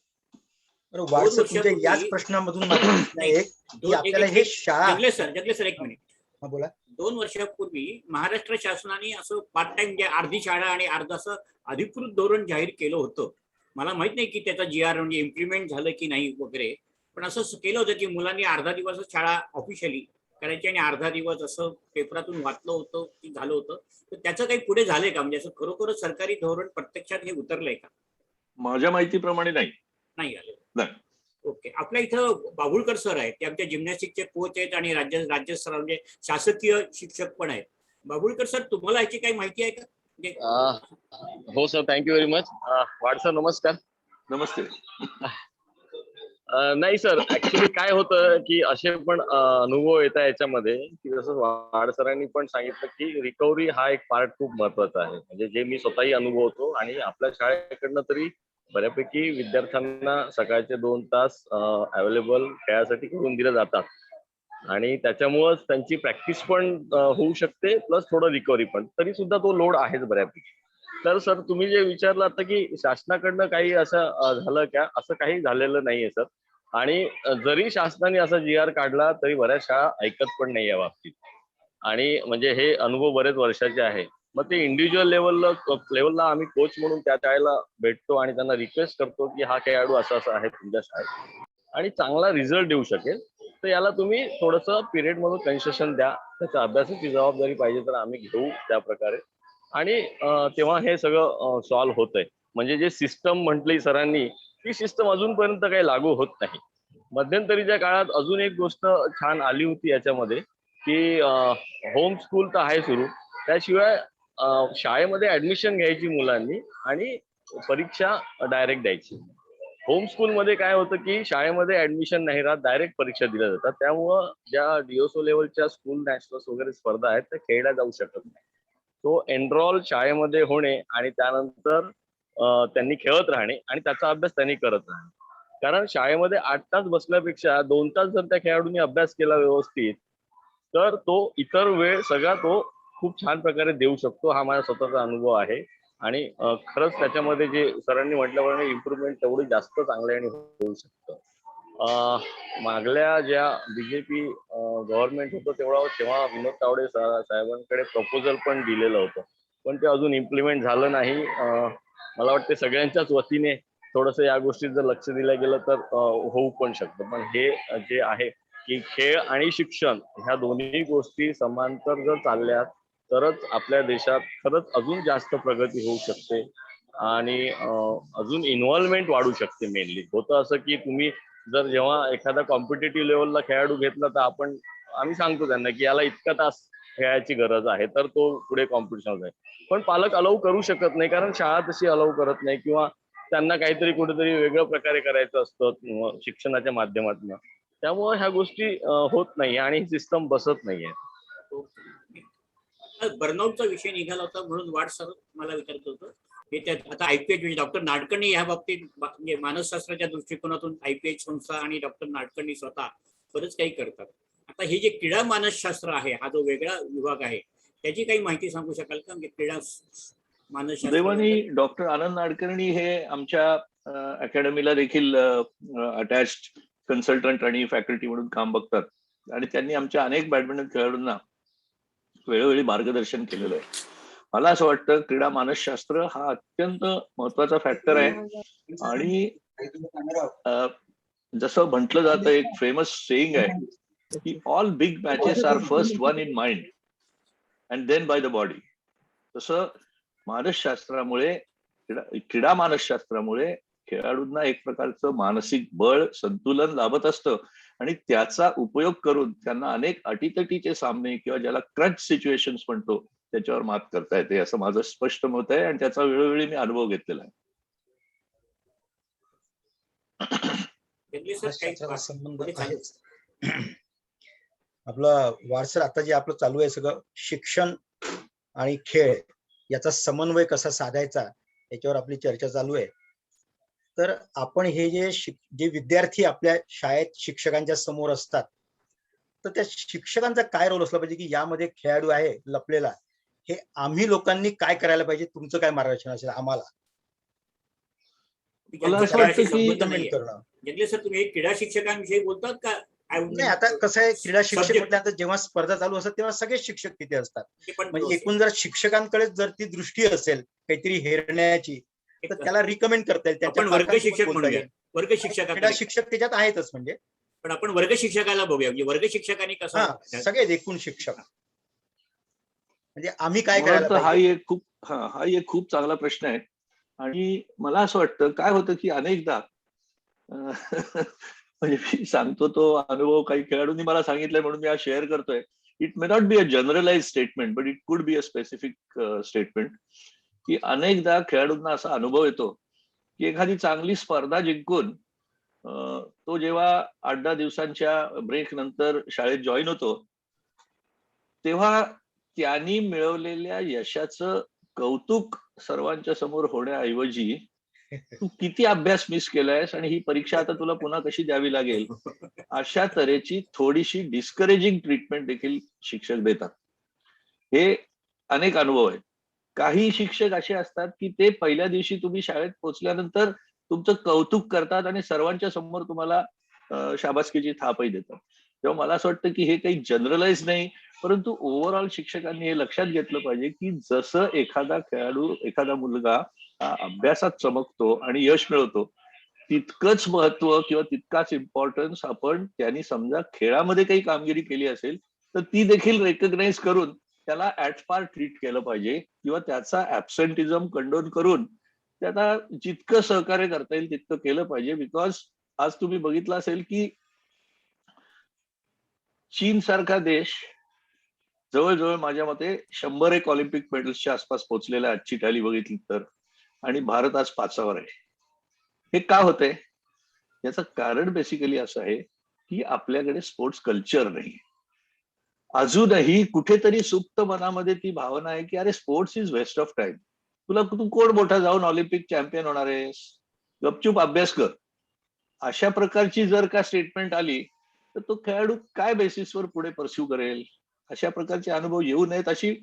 बरं, वाड सर, तुमच्या वर्षापूर्वी- याच प्रश्नामधून माझा प्रश्न आहे की आपल्याला हे शाळा जगले सर एक मिनिट. हा, बोला. 2 वर्षापूर्वी महाराष्ट्र शासनाने असं पार्ट टाइम म्हणजे अर्धी शाळा आणि अर्ध असं अधिकृत धोरण जाहीर केलं होतं. मला माहित नाही की त्याचा GR म्हणजे इम्प्लिमेंट झालं की नाही वगैरे, पण असं केलं होतं की मुलांनी अर्धा दिवस शाळा ऑफिशियली करायची आणि अर्धा दिवस असं पेपरातून वाचलं होतं की झालं होतं. तर त्याचं काही पुढे झालंय का? म्हणजे असं खरोखरच सरकारी धोरण प्रत्यक्षात हे उतरलंय का? माझ्या माहितीप्रमाणे नाही. नाही आलं. नाही. ओके. आपल्या इथं बाभुळकर सर आहेत, ते आमच्या जिम्नॅस्टिकचे कोच आहेत आणि राज्यस्तरावर म्हणजे शासकीय शिक्षक पण आहेत. बाभुळकर सर, तुम्हाला याची काही माहिती आहे का? म्हणजे हो सर, थँक्यू व्हेरी मच. वाड सर नमस्कार. नमस्ते. नाही सर, ऍक्च्युली काय होतं की असे पण अनुभव येतात याच्यामध्ये की जसं वाड सरांनी पण सांगितलं की रिकव्हरी हा एक पार्ट खूप महत्वाचा आहे. म्हणजे जे मी स्वतःही अनुभवतो आणि आपल्या शाळेकडनं तरी बऱ्यापैकी विद्यार्थ्यांना सकाळचे 2 तास अवेलेबल खेळासाठी करून दिले जातात आणि त्याच्यामुळेच त्यांची प्रॅक्टिस पण होऊ शकते, प्लस थोडं रिकव्हरी पण. तरी सुद्धा तो लोड आहेच बऱ्यापैकी. तर सर, तुम्ही जे विचारलं आता की शासनाकडनं काही असं झालं का, असं काही झालेलं नाहीये सर. आणि जरी शासनाने असा GR काढला तरी बऱ्याच शाळा ऐकत पण नाही या बाबतीत. आणि म्हणजे हे अनुभव बरेच वर्षाचे आहे. मग ते इंडिव्हिज्युअल लेवलला आम्ही कोच म्हणून त्या शाळेला भेटतो आणि त्यांना रिक्वेस्ट करतो की हा खेळाडू असा असा आहे तुमच्या शाळेत आणि चांगला रिझल्ट देऊ शकेल, तर याला तुम्ही थोडंसं पिरियड मधून कन्सेशन द्या. त्याच्या अभ्यासाची जबाबदारी पाहिजे तर आम्ही घेऊ त्या प्रकारे. आणि तेव्हा हे सगळं सॉल्व्ह होतंय. म्हणजे जे सिस्टम म्हटली सरांनी, ती सिस्टम अजूनपर्यंत काही लागू होत नाही. मध्यंतरीच्या काळात अजून एक गोष्ट छान आली होती याच्यामध्ये की होम स्कूल तर आहे सुरू, त्याशिवाय शाळेमध्ये ऍडमिशन घ्यायची मुलांनी आणि परीक्षा डायरेक्ट द्यायची. होम स्कूलमध्ये काय होतं की शाळेमध्ये ऍडमिशन नाही राहत, डायरेक्ट परीक्षा दिल्या जातात. त्यामुळं ज्या DSO लेवलच्या स्कूल नॅशनल्स वगैरे स्पर्धा आहेत त्या खेळल्या जाऊ शकत नाही. तो एनरोल शाळेमध्ये होणे आणि त्यानंतर त्यांनी खेळत राहणे आणि त्याचा अभ्यास त्यांनी करत राहणे. कारण शाळेमध्ये 8 तास बसल्यापेक्षा 2 तास जर त्या खेळाडूंनी अभ्यास केला व्यवस्थित, तर तो इतर वेळ सगळा तो खूप छान प्रकारे देऊ शकतो. हा माझा स्वतःचा अनुभव आहे. आणि खरंच त्याच्यामध्ये जे सरांनी म्हटल्याप्रमाणे इम्प्रुव्हमेंट तेवढी जास्त चांगल्याने होऊ शकतं. मागल्या ज्या BJP गव्हर्नमेंट होतं तेव्हा विनोद तावडे साहेबांकडे प्रपोजल पण दिलेलं होतं, पण ते अजून इम्प्लिमेंट झालं नाही. मला वाटतं सगळ्यांच्याच वतीने थोडंसं या गोष्टीत जर लक्ष दिलं गेलं तर होऊ पण शकतं. पण हे जे आहे की खेळ आणि शिक्षण ह्या दोन्ही गोष्टी समांतर जर चालल्या तरच आपल्या देशात खरंच अजून जास्त प्रगती होऊ शकते आणि अजून इन्व्हॉल्वमेंट वाढू शकते. मेनली होतं असं की तुम्ही जर जेव्हा एखादा कॉम्पिटेटिव्ह लेवलला खेळाडू घेतला तर आम्ही सांगतो त्यांना की याला इतका तास खेळायची गरज आहे तर तो पुढे कॉम्पिटिशन आहे. पण पालक अलाउ करू शकत नाही कारण शाळा तशी अलाउ करत नाही किंवा त्यांना काहीतरी कुठेतरी वेगळ्या प्रकारे करायचं असतं शिक्षणाच्या माध्यमातून. त्यामुळे ह्या गोष्टी होत नाही आणि सिस्टम बसत नाहीये. बर्नआउटचा विषय निघाला होता म्हणून वाट सर मला विचारत होतं हे त्यात आता IPH म्हणजे डॉक्टर नाडकर्णी या बाबतीत म्हणजे मानसशास्त्राच्या दृष्टिकोनातून IPH संस्था आणि डॉक्टर नाडकर्णी स्वतः बरंच काही करतात. आता हे जे क्रीडा मानसशास्त्र आहे हा जो वेगळा विभाग आहे त्याची काही माहिती सांगू शकाल का? म्हणजे क्रीडा मानसशास्त्र. देवानी डॉक्टर आनंद नाडकर्णी हे आमच्या अकॅडमीला देखील अटॅच्ड कन्सल्टंट आणि फॅकल्टी म्हणून काम बघतात आणि त्यांनी आमच्या अनेक बॅडमिंटन खेळाडूंना वेळोवेळी मार्गदर्शन केलेलं आहे. मला असं वाटतं क्रीडा मानसशास्त्र हा अत्यंत महत्वाचा फॅक्टर आहे. आणि जसं म्हटलं जातं एक फेमस सेइंग आहे की all big matches are first won in mind and then by the body. तसं मानसशास्त्रामुळे क्रीडा मानसशास्त्रामुळे खेळाडूंना एक प्रकारचं मानसिक बळ संतुलन लाभत असतं आणि त्याचा उपयोग करून त्यांना अनेक अटीतटीचे सामने किंवा ज्याला क्रच सिच्युएशन्स म्हणतो त्याच्यावर मात करता येते, असं माझं स्पष्ट मत आहे आणि त्याचा वेळोवेळी मी अनुभव घेतलेला आहे. जंगले सर, काही शास्त्राचा संबंध पुढे चालू. आहेच. आपलं वारसर आता जे आपलं चालू आहे सगळं शिक्षण आणि खेळ याचा समन्वय कसा साधायचा याच्यावर आपली चर्चा चालू आहे. तर आपण हे जे विद्यार्थी आपल्या शाळेत शिक्षकांच्या समोर असतात, तर त्या शिक्षकांचा काय रोल असला पाहिजे की यामध्ये खेळाडू आहे लपलेला, हे आम्ही लोकांनी काय करायला पाहिजे? तुमचं काय मार्गदर्शन असेल आम्हाला? मला असं खेळाशी वाटतं की संबंध Implement नाहीये. करणं. जंगले सर, तुम्ही हे क्रीडा शिक्षकांविषयी बोलतात का? नाही, आता कसं आहे, क्रीडा शिक्षक Subject. म्हटल्यानंतर जेव्हा स्पर्धा चालू असतात तेव्हा सगळे शिक्षक तिथे असतात. ते पण म्हणजे एकूण जर शिक्षकांकडे जर ती दृष्टी असेल काहीतरी हेरण्याची, तर त्याला रिकमेंड करता येईल. आपण वर्ग शिक्षक म्हणूया. वर्ग क्रीडा शिक्षकाकडे शिक्षक त्याच्यात आहेतच म्हणजे. पण आपण वर्ग शिक्षकाला बघूया. म्हणजे वर्ग शिक्षकांनी कसं हा, सगळे एकूण शिक्षक म्हणजे आम्ही काय मला करायला वाटतं पाहिजे? हा एक खूप चांगला प्रश्न आहे. आणि मला असं वाटतं काय होतं की अनेकदा म्हणजे मी सांगतो तो अनुभव काही खेळाडूंनी मला सांगितलंय म्हणून मी आज शेअर करतोय. It may not be a generalize statement but it could be a specific statement, की अनेकदा खेळाडूंना असा अनुभव येतो की एखादी चांगली स्पर्धा जिंकून तो जेव्हा 8-10 दिवसांच्या ब्रेक नंतर शाळेत जॉईन होतो, तेव्हा त्यांनी मिळवलेल्या यशाचं कौतुक सर्वांच्या समोर होण्याऐवजी तू किती अभ्यास मिस केलायस आणि ही परीक्षा आता तुला पुन्हा कशी द्यावी लागेल, अशा तऱ्हेची थोडीशी डिस्करेजिंग ट्रीटमेंट देखील शिक्षक देतात. हे अनेक अनुभव आहेत. काही शिक्षक असे असतात की ते पहिल्या दिवशी तुम्ही शाळेत पोहोचल्यानंतर तुमचं कौतुक करतात आणि सर्वांच्या समोर तुम्हाला शाबासकीची थापही देतात. तेव्हा मला असं वाटतं की हे काही जनरलाइज नाही, परंतु ओव्हरऑल शिक्षकांनी हे लक्षात घेतलं पाहिजे की जसं एखादा खेळाडू, एखादा मुलगा हा अभ्यासात चमकतो आणि यश मिळवतो, तितकंच महत्व किंवा तितकाच इम्पॉर्टन्स आपण त्यांनी समजा खेळामध्ये काही कामगिरी केली असेल तर ती देखील रेकग्नाइज करून त्याला ऍट पार ट्रीट केलं पाहिजे किंवा त्याचा ऍब्सेंटिझम कंडोन करून त्याला जितकं सहकार्य करता येईल तितकं केलं पाहिजे. बिकॉज आज तुम्ही बघितलं असेल की चीन सारखा देश जवळजवळ माझ्या मते 101 ऑलिम्पिक मेडल्सच्या आसपास पोहोचलेला आजची टॅली बघितली तर, आणि भारत आज 5वर आहे. हे का होतंय? याचं कारण बेसिकली असं आहे की आपल्याकडे स्पोर्ट्स कल्चर नाही. अजूनही कुठेतरी सुप्त मनामध्ये ती भावना आहे की अरे sports is waste of time. तू कोण मोठा जाऊन ऑलिम्पिक चॅम्पियन होणार आहेस? गपचूप अभ्यास कर. अशा प्रकारची जर का स्टेटमेंट आली तर तो खेळाडू काय बेसिसवर पुढे परस्यू करेल? अशा प्रकारचे अनुभव येऊ नयेत अशी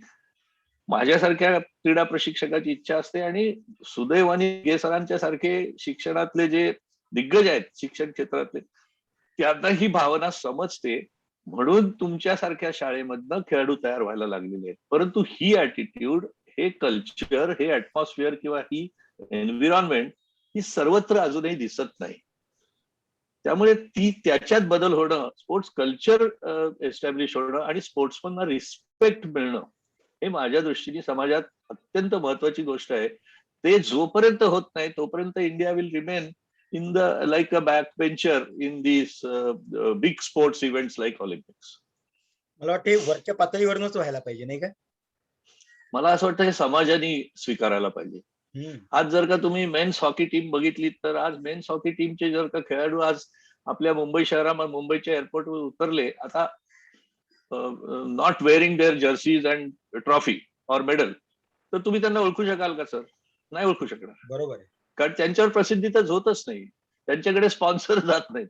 माझ्यासारख्या क्रीडा प्रशिक्षकाची इच्छा असते. आणि सुदैवाने गे सरांच्या सारखे शिक्षणातले जे दिग्गज आहेत शिक्षण क्षेत्रातले, त्यांना ही भावना समजते, म्हणून तुमच्यासारख्या शाळेमधनं खेळाडू तयार व्हायला लागलेले आहेत. परंतु ही ऍटिट्यूड, हे कल्चर, हे ऍटमॉस्फिअर किंवा ही एन्व्हिरॉन्मेंट ही सर्वत्र अजूनही दिसत नाही. त्यामुळे त्याच्यात बदल होणं, स्पोर्ट्स कल्चर एस्टॅब्लिश होणं आणि स्पोर्ट्समनना रिस्पेक्ट मिळणं, हे माझ्या दृष्टीने समाजात अत्यंत महत्वाची गोष्ट आहे. ते जोपर्यंत होत नाही तोपर्यंत India will remain in the like a back bencher in this big sports events like Olympics. मला वाटतं हे वरच्या पातळीवरूनच व्हायला पाहिजे, नाही का? मला असं वाटतं हे समाजाने स्वीकारायला पाहिजे. आज जर का तुम्ही मेन्स हॉकी टीम बघितली तर आज मेन्स हॉकी टीमचे जर का खेळाडू आज आपल्या मुंबई शहरामध्ये मुंबईच्या एअरपोर्टवर उतरले, आता not wearing their jerseys and trophy or medal, तर तुम्ही त्यांना ओळखू शकाल का सर? नाही ओळखू शकणार. बरोबर आहे. कारण त्यांच्यावर प्रसिद्धी तर होतच नाही, त्यांच्याकडे स्पॉन्सर जात नाही.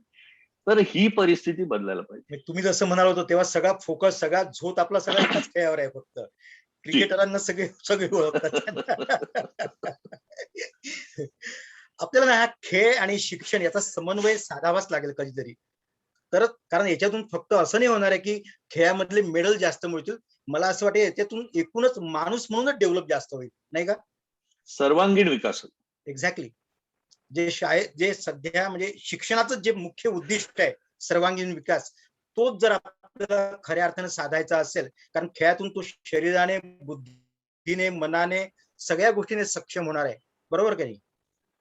तर ही परिस्थिती बदलायला पाहिजे. तुम्ही जसं म्हणाल होतो तेव्हा सगळा फोकस, सगळा झोत आपला सगळा एकाच खेळावर आहे. फक्त क्रिकेटरांना सगळे ओळखतात. आपल्याला हा खेळ आणि शिक्षण याचा समन्वय साधावाच लागेल कधीतरी. तर कारण याच्यातून फक्त असं नाही होणार आहे की खेळामधले मेडल जास्त मिळतील. मला असं वाटतं याच्यातून एकूणच माणूस म्हणूनच डेव्हलप जास्त होईल, नाही का? सर्वांगीण विकास. एक्झॅक्टली. जे सध्या म्हणजे शिक्षणाचं जे मुख्य उद्दिष्ट आहे सर्वांगीण विकास, तोच जर आपल्याला खऱ्या अर्थाने साधायचा असेल, कारण खेळातून तो शरीराने, बुद्धीने, मनाने, सगळ्या गोष्टीने सक्षम होणार आहे. बरोबर का नाही?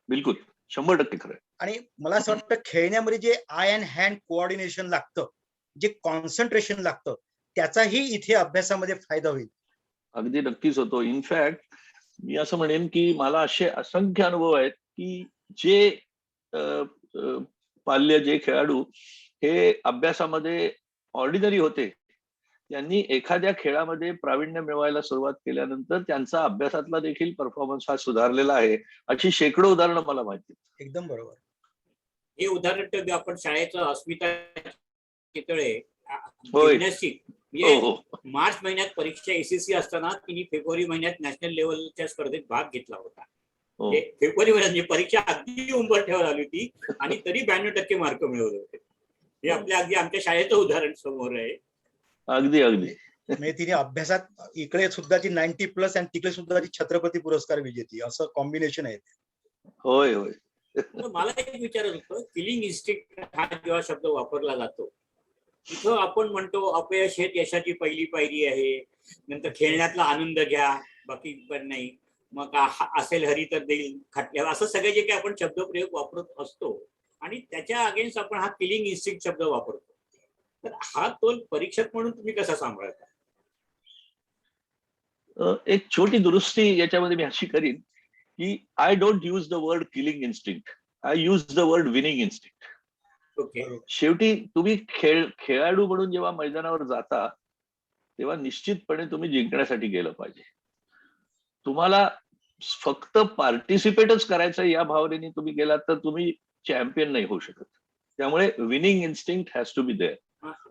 बिलकुल. 100% खरं आहे. आणि मला असं वाटतं खेळण्यामध्ये जे आय अँड हँड कोऑर्डिनेशन लागतं, जे कॉन्सन्ट्रेशन लागतं, त्याचाही इथे अभ्यासामध्ये फायदा होईल. अगदी नक्कीच होतो. इनफॅक्ट मी असं म्हणेन की मला असे असंख्य अनुभव आहेत की जे अ, अ, पाल्य जे खेळाडू हे अभ्यासामध्ये ऑर्डिनरी होते, त्यांनी एखाद्या खेळामध्ये प्रावीण्य मिळवायला सुरुवात केल्यानंतर त्यांचा अभ्यासातला देखील परफॉर्मन्स हा सुधारलेला आहे. अशी शेकडो उदाहरणं मला माहिती आहेत. एकदम बरोबर. हे उदाहरण तर आपण शाळेचं अस्मिता चितळे होय. जिम्नॅस्टिक हो म्हणजे हो मार्च महिन्यात परीक्षा एसएससी असताना तिने फेब्रुवारी महिन्यात नॅशनल लेवलच्या स्पर्धेत भाग घेतला होता. हो म्हणजे फेब्रुवारी महिन्यात म्हणजे परीक्षा अगदी उंबरठ्यावर आली होती आणि तरी 92% मार्क मिळवले होते. हे आपल्या अगदी आमच्या शाळेचं उदाहरण समोर आहे. अगदी अगदी म्हणजे तिने अभ्यासात इकडे सुद्धा ती 90+ आणि तिकडे सुद्धा ती छत्रपती पुरस्कार विजेती, असं कॉम्बिनेशन आहे. होय होय तर मला एक विचारत होतं, किलिंग इन्स्टिंक्ट हा जेव्हा शब्द वापरला जातो, तिथं आपण म्हणतो अपयश हे यशाची पहिली पायरी आहे, नंतर खेळण्यातला आनंद घ्या, बाकी पण नाही, मग असेल हरी तर देईल खाटल्या, असं सगळे जे काही आपण शब्दप्रयोग वापरत असतो आणि त्याच्या अगेन्स्ट आपण हा किलिंग इन्स्टिंक्ट शब्द वापरतो. तर हा तोल परीक्षक म्हणून तुम्ही कसा सांभाळता? एक छोटी दुरुस्ती याच्यामध्ये मी अशी करीन की I don't use the word killing instinct, I use the word winning instinct. Okay. शेवटी तुम्ही खेळाडू म्हणून जेव्हा मैदानावर जाता तेव्हा निश्चितपणे तुम्ही जिंकण्यासाठी गेलं पाहिजे. तुम्हाला फक्त पार्टिसिपेटच करायचं या भावनेने तुम्ही गेलात तर तुम्ही चॅम्पियन नाही होऊ शकत. त्यामुळे winning instinct has to be there.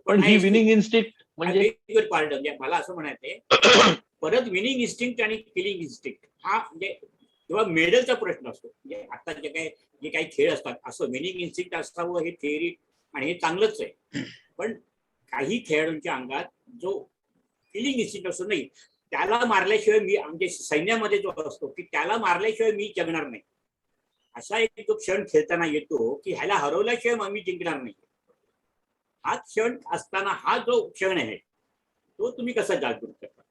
पण ही विनिंग इन्स्टिंक्ट म्हणजे मला असं म्हणायचंय, परत विनिंग इन्स्टिंक्ट आणि किलिंग इन्स्टिंक्ट हा म्हणजे जेव्हा मेडलचा प्रश्न असतो, म्हणजे आता जे काही खेळ असतात असं विनिंग इन्स्टिंक्ट असावं हे थिअरी आणि हे चांगलंच आहे. पण काही खेळाडूंच्या अंगात जो किलिंग इन्स्टिंक्ट असतो, नाही त्याला मारल्याशिवाय मी, म्हणजे सैन्यामध्ये जो असतो की त्याला मारल्याशिवाय मी जगणार नाही, असा एक जो क्षण खेळताना येतो की ह्याला हरवल्याशिवाय मग मी जिंकणार नाही, हा क्षण असताना हा जो क्षण आहे तो तुम्ही कसा जागृत करता?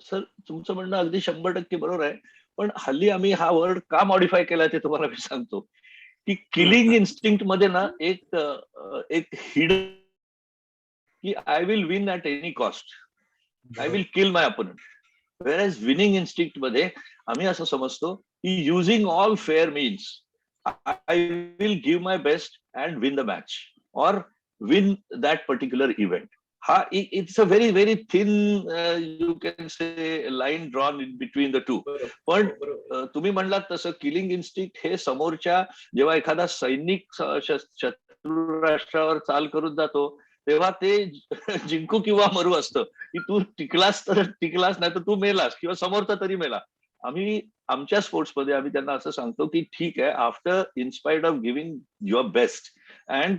सर तुमचं म्हणणं अगदी 100% बरोबर आहे. पण हल्ली आम्ही हा वर्ड का मॉडिफाय केला ते तुम्हाला मी सांगतो की किलिंग इन्स्टिंक्ट मध्ये ना एक हिडन की I will win at any cost, I will kill my opponent. Whereas winning instinct मध्ये आम्ही असं समजतो की using all fair means I will give my best and win the match or win that particular event. हा it's a very very thin you can say line drawn in between the two. पण तुम्ही म्हणलात तसं किलिंग इन्स्टिंक्ट हे समोरच्या जेव्हा एखादा सैनिक शत्रू राष्ट्रावर चाल करून जातो तेव्हा ते जिंकू किंवा मरू असतं की तू टिकलास तर टिकलास, नाही तर तू मेलास किंवा समोरचा तरी मेला. आम्ही आमच्या स्पोर्ट्समध्ये आम्ही त्यांना असं सांगतो की ठीक आहे, after inspired of giving your best and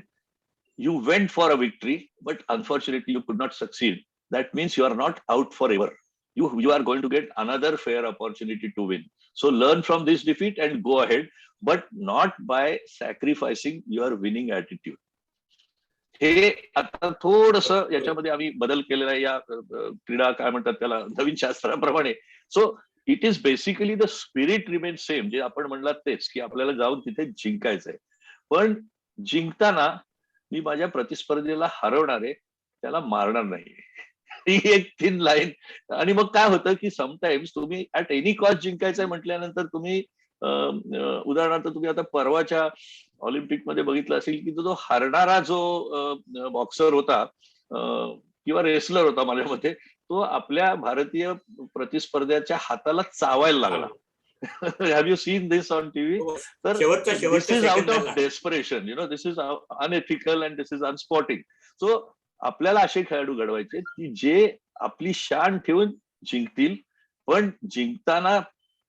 you went for a victory but unfortunately you could not succeed, that means you are not out forever. You are going to get another fair opportunity to win. So learn from this defeat and go ahead, but not by sacrificing your winning attitude. हे आता थोडस याच्यामध्ये आम्ही बदल केलेला आहे या क्रीडा काय म्हणतात त्याला नवीन शास्त्राप्रमाणे. So it is basically the spirit remain same, जे आपण म्हणलात तेच की आपल्याला जाऊन तिथे जिंकायचंय. पण जिंकताना मी माझ्या प्रतिस्पर्धीला हरवणार आहे, त्याला मारणार नाही. ही एक थिन लाईन. आणि मग काय होतं की समटाईम्स तुम्ही ऍट एनी कॉस्ट जिंकायचंय म्हटल्यानंतर तुम्ही उदाहरणार्थ तुम्ही आता परवाच्या ऑलिम्पिक मध्ये बघितलं असेल की जो हरणारा जो बॉक्सर होता किंवा रेसलर होता माझ्या मते, तो आपल्या भारतीय प्रतिस्पर्ध्याच्या हाताला चावायला लागला. Have you seen this on TV? तर this is out of desperation, you know, this is unethical and this is unsporting. So आपल्याला असे खेळाडू घडवायचे की जे आपली शान ठेवून जिंकतील, पण जिंकताना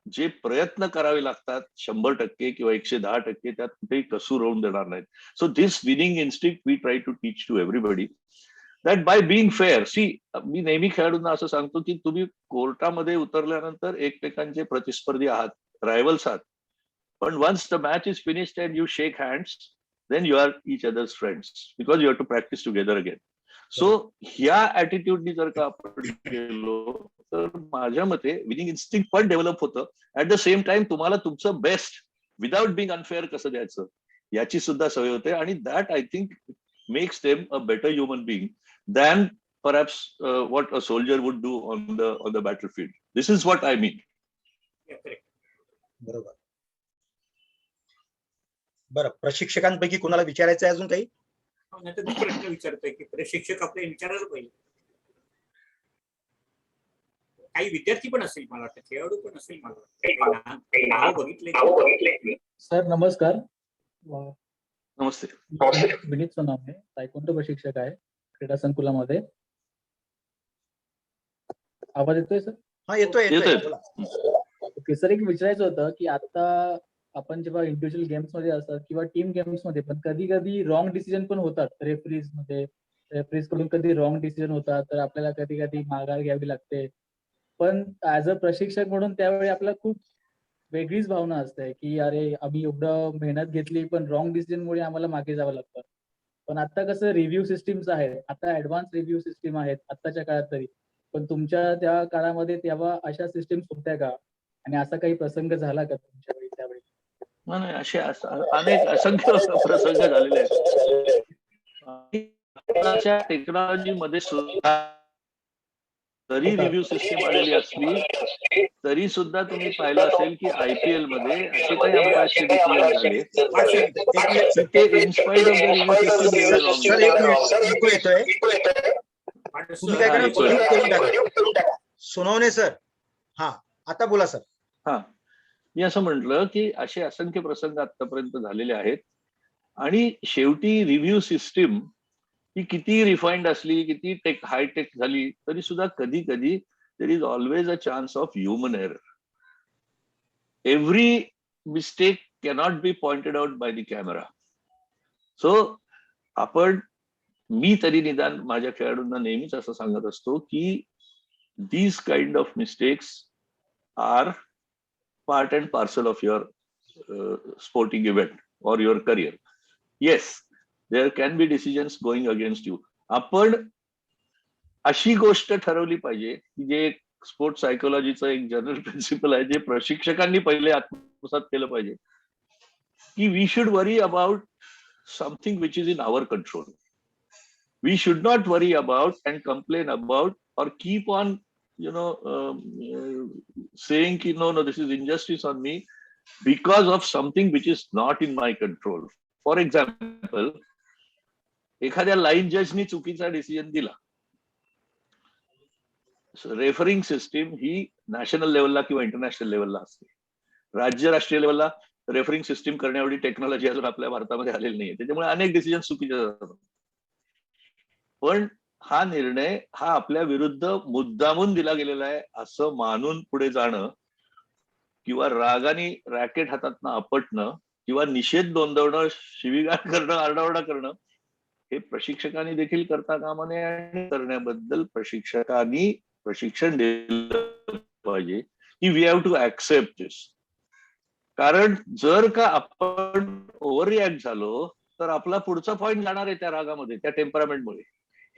जे प्रयत्न करावे लागतात 100% किंवा 110% त्यात कुठेही कसूर होऊन देणार नाहीत. So this winning instinct we try to teach to everybody that by being fair. See, मी नेहमी खेळाडूंना असं सांगतो की तुम्ही कोर्टामध्ये उतरल्यानंतर एकमेकांचे प्रतिस्पर्धी आहात, रायव्हल्स आहात, पण once the match is finished and you shake hands, then you are each other's friends because you have to practice together again. So ह्या ऍटिट्यूडनी जर का आपण गेलो तर माझ्या मते विनिंग इन्स्टिंक्ट पण डेव्हलप होतं. ऍट द सेम टाइम तुम्हाला तुमचं बेस्ट विदाउट बिंग अनफेअर कसं द्यायचं याची सुद्धा सवय होते, आणि that I think makes them a better human being than perhaps what a soldier would do on the battlefield. This is what I mean. Yeah, correct. बरोबर. बरं, प्रशिक्षकांपैकी कोणाला विचारायचं आहे अजून काही? नाही तर मी प्रश्न विचारतोय की प्रशिक्षक आपले विचारायला पाहिजे. काही विद्यार्थी पण असेल मला वाटतं, खेळाडू पण असेल मला वाटतं, काही नावं बघितले. सर नमस्कार. नमस्ते. विनीत सोनावणे, तायक्वांडो प्रशिक्षक आहे क्रीडा संकुलामध्ये. आवाज येतोय सर? हा येतोय. बोला. ओके सर, एक विचारायचं होतं की आता आपण जेव्हा इंडिव्हिज्युअल गेम्स मध्ये असतात किंवा टीम गेम्स मध्ये पण कधी कधी रॉंग डिसिजन पण होतात रेफरीज मध्ये. रेफरीज कडून कधी रॉंग डिसिजन होतात तर आपल्याला कधी कधी माघार घ्यावी लागते. पण ऍज अ प्रशिक्षक म्हणून त्यावेळी आपल्याला खूप वेगळीच भावना असते की अरे आम्ही एवढं मेहनत घेतली पण रॉंग डिसिजनमुळे आम्हाला मागे जावं लागतं. पण आता कसं रिव्ह्यू सिस्टीम्स आहेत, आता ऍडव्हान्स रिव्ह्यू सिस्टीम आहेत आत्ताच्या काळात तरी. पण तुमच्या त्या काळामध्ये तेव्हा अशा सिस्टीम्स होत्या का, आणि असा काही प्रसंग झाला का तुमच्या वेळी त्यावेळी? नाही, असे अनेक असंख्य प्रसंग झालेले आहेत. टेक्नॉलॉजी मध्ये सुद्धा जरी रिव्ह्यू सिस्टीम आलेली असली तरी सुद्धा तुम्ही पाहिलं असेल की IPL मध्ये असे काही अंपायरचे डिसिजन झाले ते inspired of the review system. Sir एक मिनिट, इको येतोय. तुम्ही काय करा, म्यूट करून टाका. सोनवणे सर, हा आता बोला सर. हा, मी असं म्हटलं की असे असंख्य प्रसंग आतापर्यंत झालेले आहेत, आणि शेवटी रिव्ह्यू सिस्टीम ही किती रिफाईंड असली, किती हायटेक झाली तरी सुद्धा कधी कधी there is always a chance of human error. Every mistake cannot be pointed out by the camera. So मी तरी निदान माझ्या खेळाडूंना नेहमीच असं सांगत असतो की these kind of mistakes are part and parcel of your sporting event or your career. Yes, there can be decisions going against you. आपण अशी गोष्ट ठरवली पाहिजे की जे स्पोर्ट्स सायकोलॉजीचं एक जनरल प्रिन्सिपल आहे, जे प्रशिक्षकांनी पहिले आत्मसात केलं पाहिजे, की we should worry about something which is in our control. We should not worry about and complain about or keep on saying no, this is injustice on me because of something which is not in my control. For example, एखाद्या लाईन जजनी चुकीचा डिसिजन दिला. रेफरिंग सिस्टीम ही नॅशनल लेवलला किंवा इंटरनॅशनल लेवलला असते. राज्य राष्ट्रीय लेवलला रेफरिंग सिस्टीम करण्याएवढी टेक्नॉलॉजी अजून आपल्या भारतामध्ये आलेली नाहीये, त्याच्यामुळे अनेक डिसिजन चुकीचे जातात. पण हा निर्णय हा आपल्या विरुद्ध मुद्दामून दिला गेलेला आहे असं मानून पुढे जाणं, किंवा रागाने रॅकेट हातातनं आपटणं, किंवा निषेध नोंदवणं, शिवीगाळ करणं, आरडाओरडा करणं, हे प्रशिक्षकांनी देखील करता कामा नये. आणि करण्याबद्दल प्रशिक्षकांनी प्रशिक्षण दिलं पाहिजे की वी हॅव टू ऍक्सेप्ट दिस. कारण जर का आपण ओव्हर रिॲक्ट झालो तर आपला पुढचा पॉइंट जाणार आहे त्या रागामध्ये, त्या टेम्परामेंटमुळे.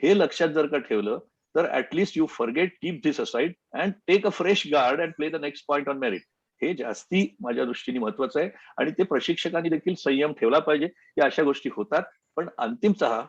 हे लक्षात जर का ठेवलं तर at least you forget, keep this aside and take a fresh guard and play the next point on merit. हे जास्ती माझ्या दृष्टीने महत्वाचं आहे, आणि ते प्रशिक्षकांनी देखील संयम ठेवला पाहिजे की अशा गोष्टी होतात. पण अंतिमतः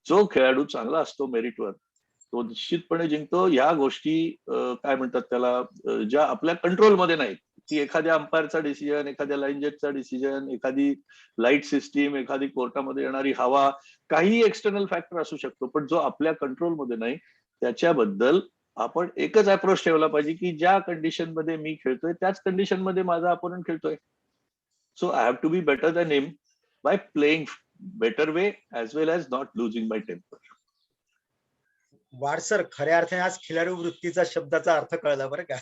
जो खेळाडू चांगला असतो मेरिटवर तो निश्चितपणे जिंकतो. या गोष्टी काय म्हणतात त्याला, ज्या आपल्या कंट्रोलमध्ये नाहीत, की एखाद्या अंपायरचा डिसिजन, एखाद्या लाईन जजचा डिसिजन, एखादी लाईट सिस्टीम, एखादी कोर्टामध्ये येणारी हवा, काही एक्सटर्नल फॅक्टर असू शकतो, पण जो आपल्या कंट्रोलमध्ये नाही त्याच्याबद्दल आपण एकच अप्रोच ठेवला पाहिजे की ज्या कंडिशन मध्ये मी खेळतोय त्याच कंडिशन मध्ये माझा अपोनंट खेळतोय. So I have to be better than him by playing better way as well as not losing my temper. Wad sir, खऱ्या अर्थाने आज खिलाडू वृत्तीचा शब्दाचा अर्थ कळला बरं का.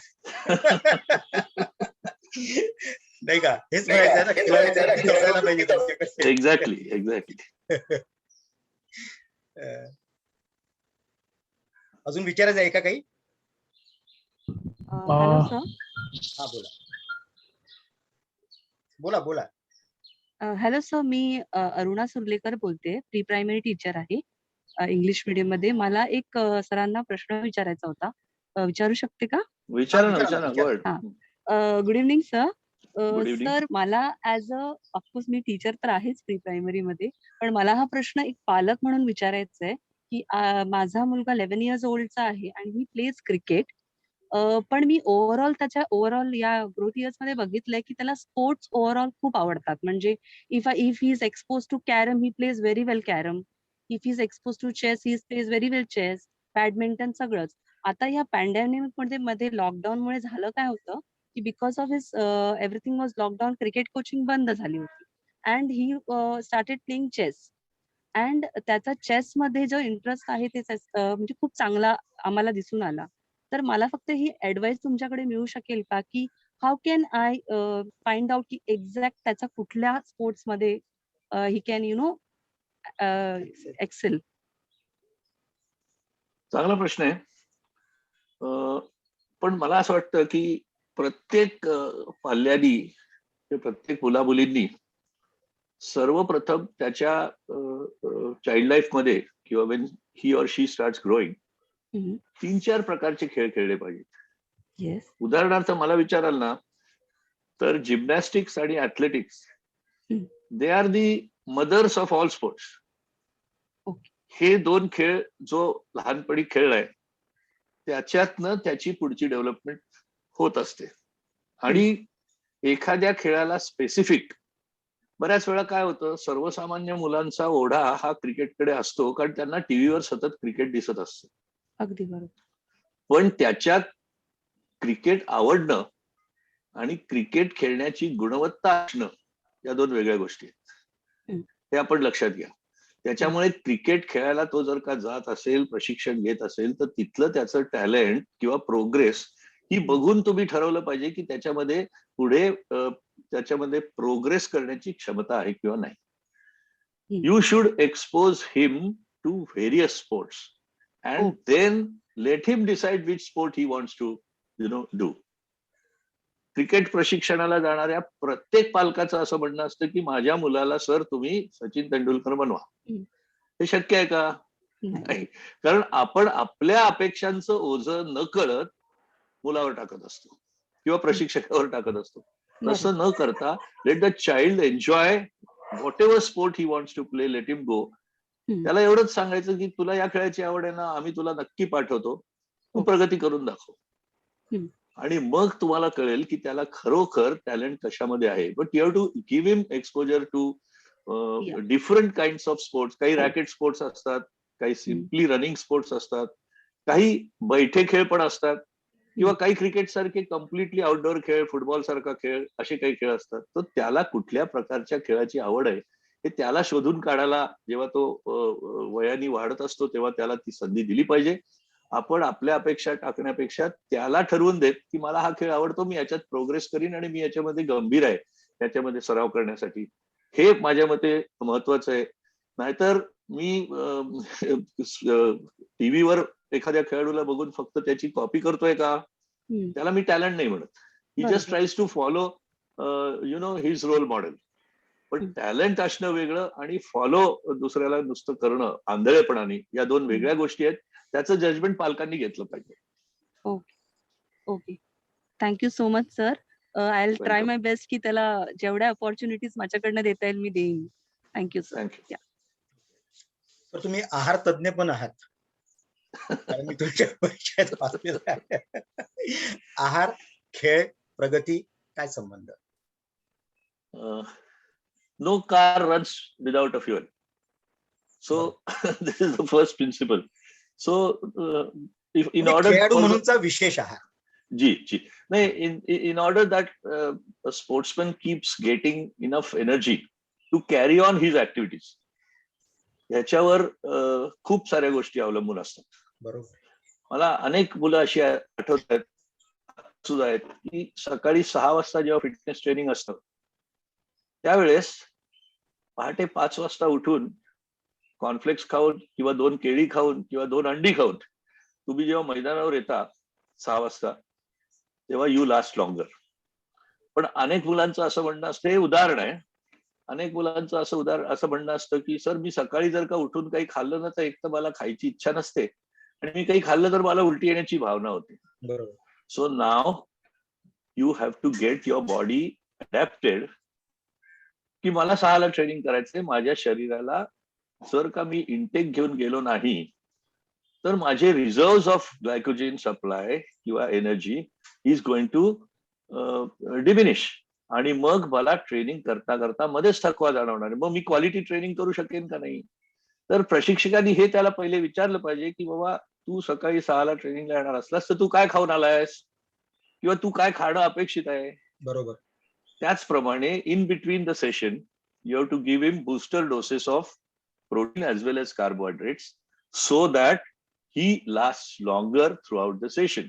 नाही का, हेच म्हणायचं ना, खिलाडू असायला पाहिजे तुमच्याकडे. एक्झॅक्टली. अजून विचारायचं आहे का काही? Hello sir. हा बोला बोला. हॅलो सर, मी अरुणा सुर्लेकर बोलते, प्री प्रायमरी टीचर आहे इंग्लिश मीडियम मध्ये. मला एक सरांना प्रश्न विचारायचा होता, विचारू शकते का? विचारा ना. Good evening sir. Good evening. Sir मला ऍज अ ऑफकोर्स मी टीचर तर आहेच प्री प्रायमरी मध्ये, पण मला हा प्रश्न एक पालक म्हणून विचारायचा आहे की माझा मुलगा 11 इयर्स ओल्डचा आहे आणि ही प्लेज क्रिकेट, पण मी ओव्हरऑल या ग्रोथ इयर्स मध्ये बघितलंय की त्याला स्पोर्ट्स ओव्हरऑल खूप आवडतात. म्हणजे if he is expose to carrom, he plays very well carrom. If he is expose to chess, he plays very well chess, badminton, सगळंच. आता या पॅन्डेमिक मध्ये लॉकडाऊन मुळे झालं काय होतं की because of his everything was lockdown, cricket coaching बंद झाली होती and he started playing chess. And त्याचा चेस मध्ये जो इंटरेस्ट आहे ते म्हणजे खूप चांगला आम्हाला दिसून आला. तर मला फक्त ही ऍडवाइस तुमच्याकडे मिळू शकेल का की how can I find out की एक्झॅक्ट त्याचा कुठल्या स्पोर्ट्स मध्ये ही कॅन एक्सेल. चांगला प्रश्न आहे. पण मला असं वाटतं की प्रत्येक पाल्यानी, प्रत्येक मुलामुलींनी सर्वप्रथम त्याच्या चाइल्ड लाईफ मध्ये किंवा when he or she start growing 3-4 प्रकारचे खेळ खेळले पाहिजेत. येस. उदाहरणार्थ मला विचाराल ना, तर जिम्नॅस्टिक्स आणि athletics they are the mothers of all sports. हे 2 खेळ जो लहानपणी खेळलाय त्याच्यातनं त्याची पुढची डेव्हलपमेंट होत असते. आणि एखाद्या खेळाला स्पेसिफिक, बऱ्याच वेळा काय होतं, सर्वसामान्य मुलांचा ओढा हा क्रिकेटकडे असतो कारण त्यांना टीव्हीवर सतत क्रिकेट दिसत असतं. अगदी बरोबर. पण त्याच्यात क्रिकेट आवडणं आणि क्रिकेट खेळण्याची गुणवत्ता असणं या 2 वेगळ्या गोष्टी आहेत. हे आपण लक्षात घ्या. त्याच्यामुळे क्रिकेट खेळायला तो जर का जात असेल, प्रशिक्षण घेत असेल, तर तिथलं त्याचं टॅलेंट किंवा प्रोग्रेस ही बघून तुम्ही ठरवलं पाहिजे की त्याच्यामध्ये पुढे त्याच्यामध्ये प्रोग्रेस करण्याची क्षमता आहे किंवा नाही. You should expose him to various sports and then let him decide which sport he wants to do. Cricket प्रशिक्षणाला जाणाऱ्या प्रत्येक पालकाचं असं म्हणणं असतं की माझ्या मुलाला सर तुम्ही सचिन तेंडुलकर बनवा. हे शक्य आहे का? नाही. कारण आपण आपल्या अपेक्षांचं ओझं न कळत मुलावर टाकत असतो किंवा प्रशिक्षकावर टाकत असतो. तसं न करता let the child enjoy whatever sport he wants to play, let him go. त्याला एवढंच सांगायचं की तुला या खेळाची आवड आहे ना, आम्ही तुला नक्की पाठवतो, तू प्रगती करून दाखव. आणि मग तुम्हाला कळेल की त्याला खरोखर टॅलेंट कशामध्ये आहे. But you have to give him exposure to different kinds of sports. काही रॅकेट स्पोर्ट्स असतात, काही सिम्पली रनिंग स्पोर्ट्स असतात, काही बैठे खेळ पण असतात, किंवा काही क्रिकेट सारखे कम्प्लिटली आउटडोअर खेळ, फुटबॉल सारखा खेळ, असे काही खेळ असतात. तर त्याला कुठल्या प्रकारच्या खेळाची आवड आहे हे त्याला शोधून काढायला जेव्हा तो वयाने वाढत असतो तेव्हा त्याला ती संधी दिली पाहिजे. आपण आपल्या अपेक्षा टाकण्यापेक्षा त्याला ठरवून देत की मला हा खेळ आवडतो, मी याच्यात प्रोग्रेस करीन आणि मी याच्यामध्ये गंभीर आहे याच्यामध्ये सराव करण्यासाठी, हे माझ्या मते महत्वाचं आहे. नाहीतर मी टीव्हीवर एखाद्या खेळाडूला बघून फक्त त्याची कॉपी करतोय का, त्याला मी टॅलेंट नाही म्हणत. He just tries to follow his role model. पण टॅलेंट असणं वेगळं आणि फॉलो दुसऱ्याला नुसतं करणं आंधळेपणाने, या 2 वेगळ्या गोष्टी आहेत. त्याचं जजमेंट पालकांनी घेतलं पाहिजे. Okay. Thank you so much sir. I will try my best की त्याला जेवढ्या अपॉर्च्युनिटीज माझ्याकडनं देता येईल मी देईन. Thank you sir. थँक्यू. तर तुम्ही आहार तज्ञ पण आहात, कारण मी तुमच्या परिचयात वाचलेलं आहे. आहार, खेळ, प्रगती काय संबंध? No car runs without a fuel. So this is the first principle. So if in order खेळाडू म्हणूनचा विशेष आहार. जी नाही, in order that a sportsman keeps getting enough energy to carry on his activities, याच्यावर खूप साऱ्या गोष्टी अवलंबून असतात. बरोबर. मला अनेक मुलं अशी आठवत आहेत की सकाळी 6 वाजता जेव्हा फिटनेस ट्रेनिंग असतं त्यावेळेस पहाटे 5 वाजता उठून कॉर्नफ्लेक्स खाऊन किंवा 2 केळी खाऊन किंवा 2 अंडी खाऊन तुम्ही जेव्हा मैदानावर येता 6 वाजता तेव्हा यू लास्ट लॉंगर. पण अनेक मुलांचं असं म्हणणं असतं, हे उदाहरण आहे, अनेक मुलांचं असं म्हणणं असतं की सर मी सकाळी जर का उठून काही खाल्लं ना तर एक तर मला खायची इच्छा नसते आणि मी काही खाल्लं तर मला उलटी येण्याची भावना होते. बरोबर. So now you have to get your body adapted की मला 6 ट्रेनिंग करायचंय. माझ्या शरीराला जर का मी इंटेक घेऊन गेलो नाही तर माझे रिझर्व्ह ऑफ ग्लायकोजेन सप्लाय किंवा energy is going to diminish, आणि मग मला ट्रेनिंग करता करता मध्येच थकवा जाणवणार. मग मी क्वालिटी ट्रेनिंग करू शकेन का नाही? तर प्रशिक्षकांनी हे त्याला पहिले विचारलं पाहिजे की बाबा तू सकाळी 6 ट्रेनिंगला येणार असलास तर तू काय खाऊन आलायस किंवा तू काय खाणं अपेक्षित आहे. बरोबर. त्याचप्रमाणे in between the session you have to give him booster doses of protein as well as carbohydrates so that he last longer throughout the session.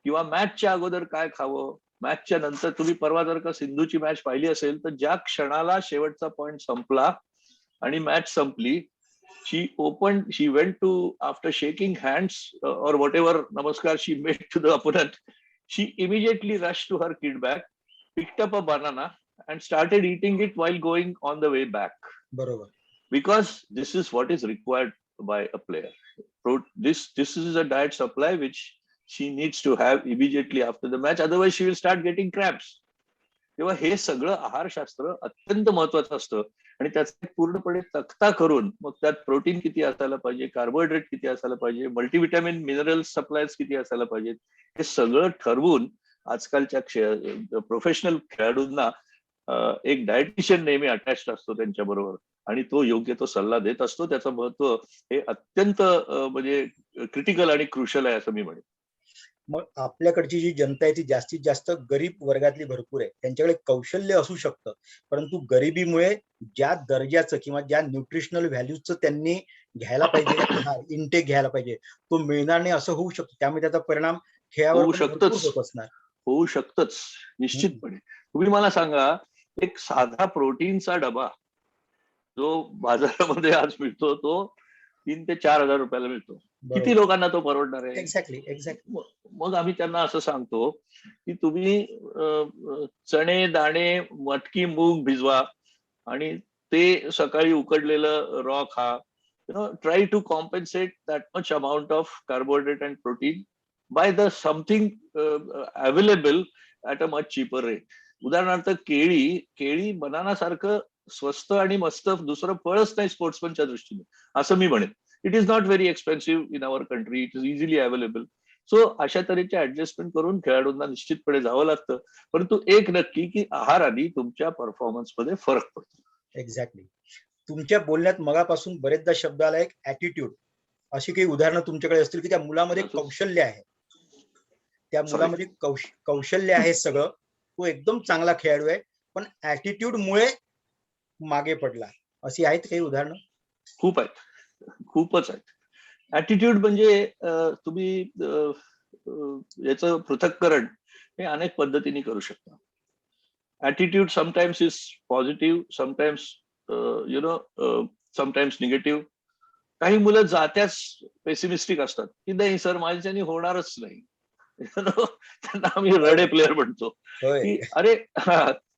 किंवा मॅचच्या अगोदर काय खावं, मॅचच्या नंतर. तुम्ही परवा जर का सिंधूची मॅच पाहिली असेल तर ज्या क्षणाला शेवटचा पॉइंट संपला आणि मॅच संपली, she went to, after shaking hands or whatever namaskar she made to the opponent, she immediately rushed to her kit bag, picked up a banana and started eating it while going on the way back. बरोबर. Because this is what is required by a player. This is a diet supply which she needs to have immediately after the match, otherwise she will start getting cramps. तेव्हा हे सगळं आहारशास्त्र अत्यंत महत्वाचं असतं आणि त्याचा पूर्णपणे तक्ता करून मग त्यात प्रोटीन किती असायला पाहिजे, कार्बोहायड्रेट किती असायला पाहिजे, मल्टीव्हिटॅमिन मिनरल सप्लायज किती असायला पाहिजेत, हे सगळं ठरवून आजकालच्या प्रोफेशनल खेळाडूंना एक डायटिशियन नेहमी अटॅच्ड असतो त्यांच्या बरोबर आणि तो योग्य तो सल्ला देत असतो. त्याचं महत्व हे अत्यंत म्हणजे क्रिटिकल आणि क्रुशल आहे असं मी म्हणेन. मग आपल्याकडची जी जनता आहे ती जास्तीत जास्त गरीब वर्गातली भरपूर आहे. त्यांच्याकडे कौशल्य असू शकतं, परंतु गरिबीमुळे ज्या दर्जाचं किंवा ज्या न्यूट्रिशनल व्हॅल्यूजचं त्यांनी घ्यायला पाहिजे, इनटेक घ्यायला पाहिजे, तो मिळणार नाही असं होऊ शकतं. त्यामुळे त्याचा परिणाम खेळावर होऊ पण भरपूर होत असणार. होऊ शकतच निश्चितपणे. तुम्ही मला सांगा, एक साधा प्रोटीनचा डबा जो बाजारामध्ये आज मिळतो तो 3,000 ते 4,000 रुपयाला मिळतो. किती लोकांना तो परवडणार आहे? एक्झॅक्टली. मग आम्ही त्यांना असं सांगतो की तुम्ही चणे, दाणे, मटकी, मूग भिजवा आणि ते सकाळी उकडलेलं रॉ खा. Try to compensate that much amount of carbohydrate and protein by the something available at a much cheaper rate. उदाहरणार्थ केळी बनाना सारखं स्वस्त आणि मस्त दुसरं फळच नाही स्पोर्ट्समनच्या दृष्टीने, असं मी म्हणेन. It is not very expensive in our country, it is easily available. So अशा तऱ्हेचे ऍडजस्टमेंट करून खेळाडूंना निश्चितपणे जावं लागतं. परंतु एक नक्की की आहाराने तुमच्या परफॉर्मन्स मध्ये फरक पडतो. एक्झॅक्टली. तुमच्या बोलण्यात मगापासून बरेचदा शब्द आला एक ऍटिट्यूड. अशी काही उदाहरणं तुमच्याकडे असतील की त्या मुलामध्ये कौशल्य आहे, त्या मुलामध्ये कौशल्य आहे सगळं, तो एकदम चांगला खेळाडू आहे, पण ऍटिट्यूड मुळे मागे पडला, अशी आहेत काही उदाहरणं? खूप आहेत, खूपच आहेत. ऍटिट्यूड म्हणजे तुम्ही याचं पृथक्करण हे अनेक पद्धतीने करू शकता. Attitude sometimes is positive, sometimes sometimes negative. काही मुलं जात्याच पेसिमिस्टिक असतात की नाही सर माझ्याने होणारच नाही. त्यांना आम्ही रडे प्लेअर म्हणतो की अरे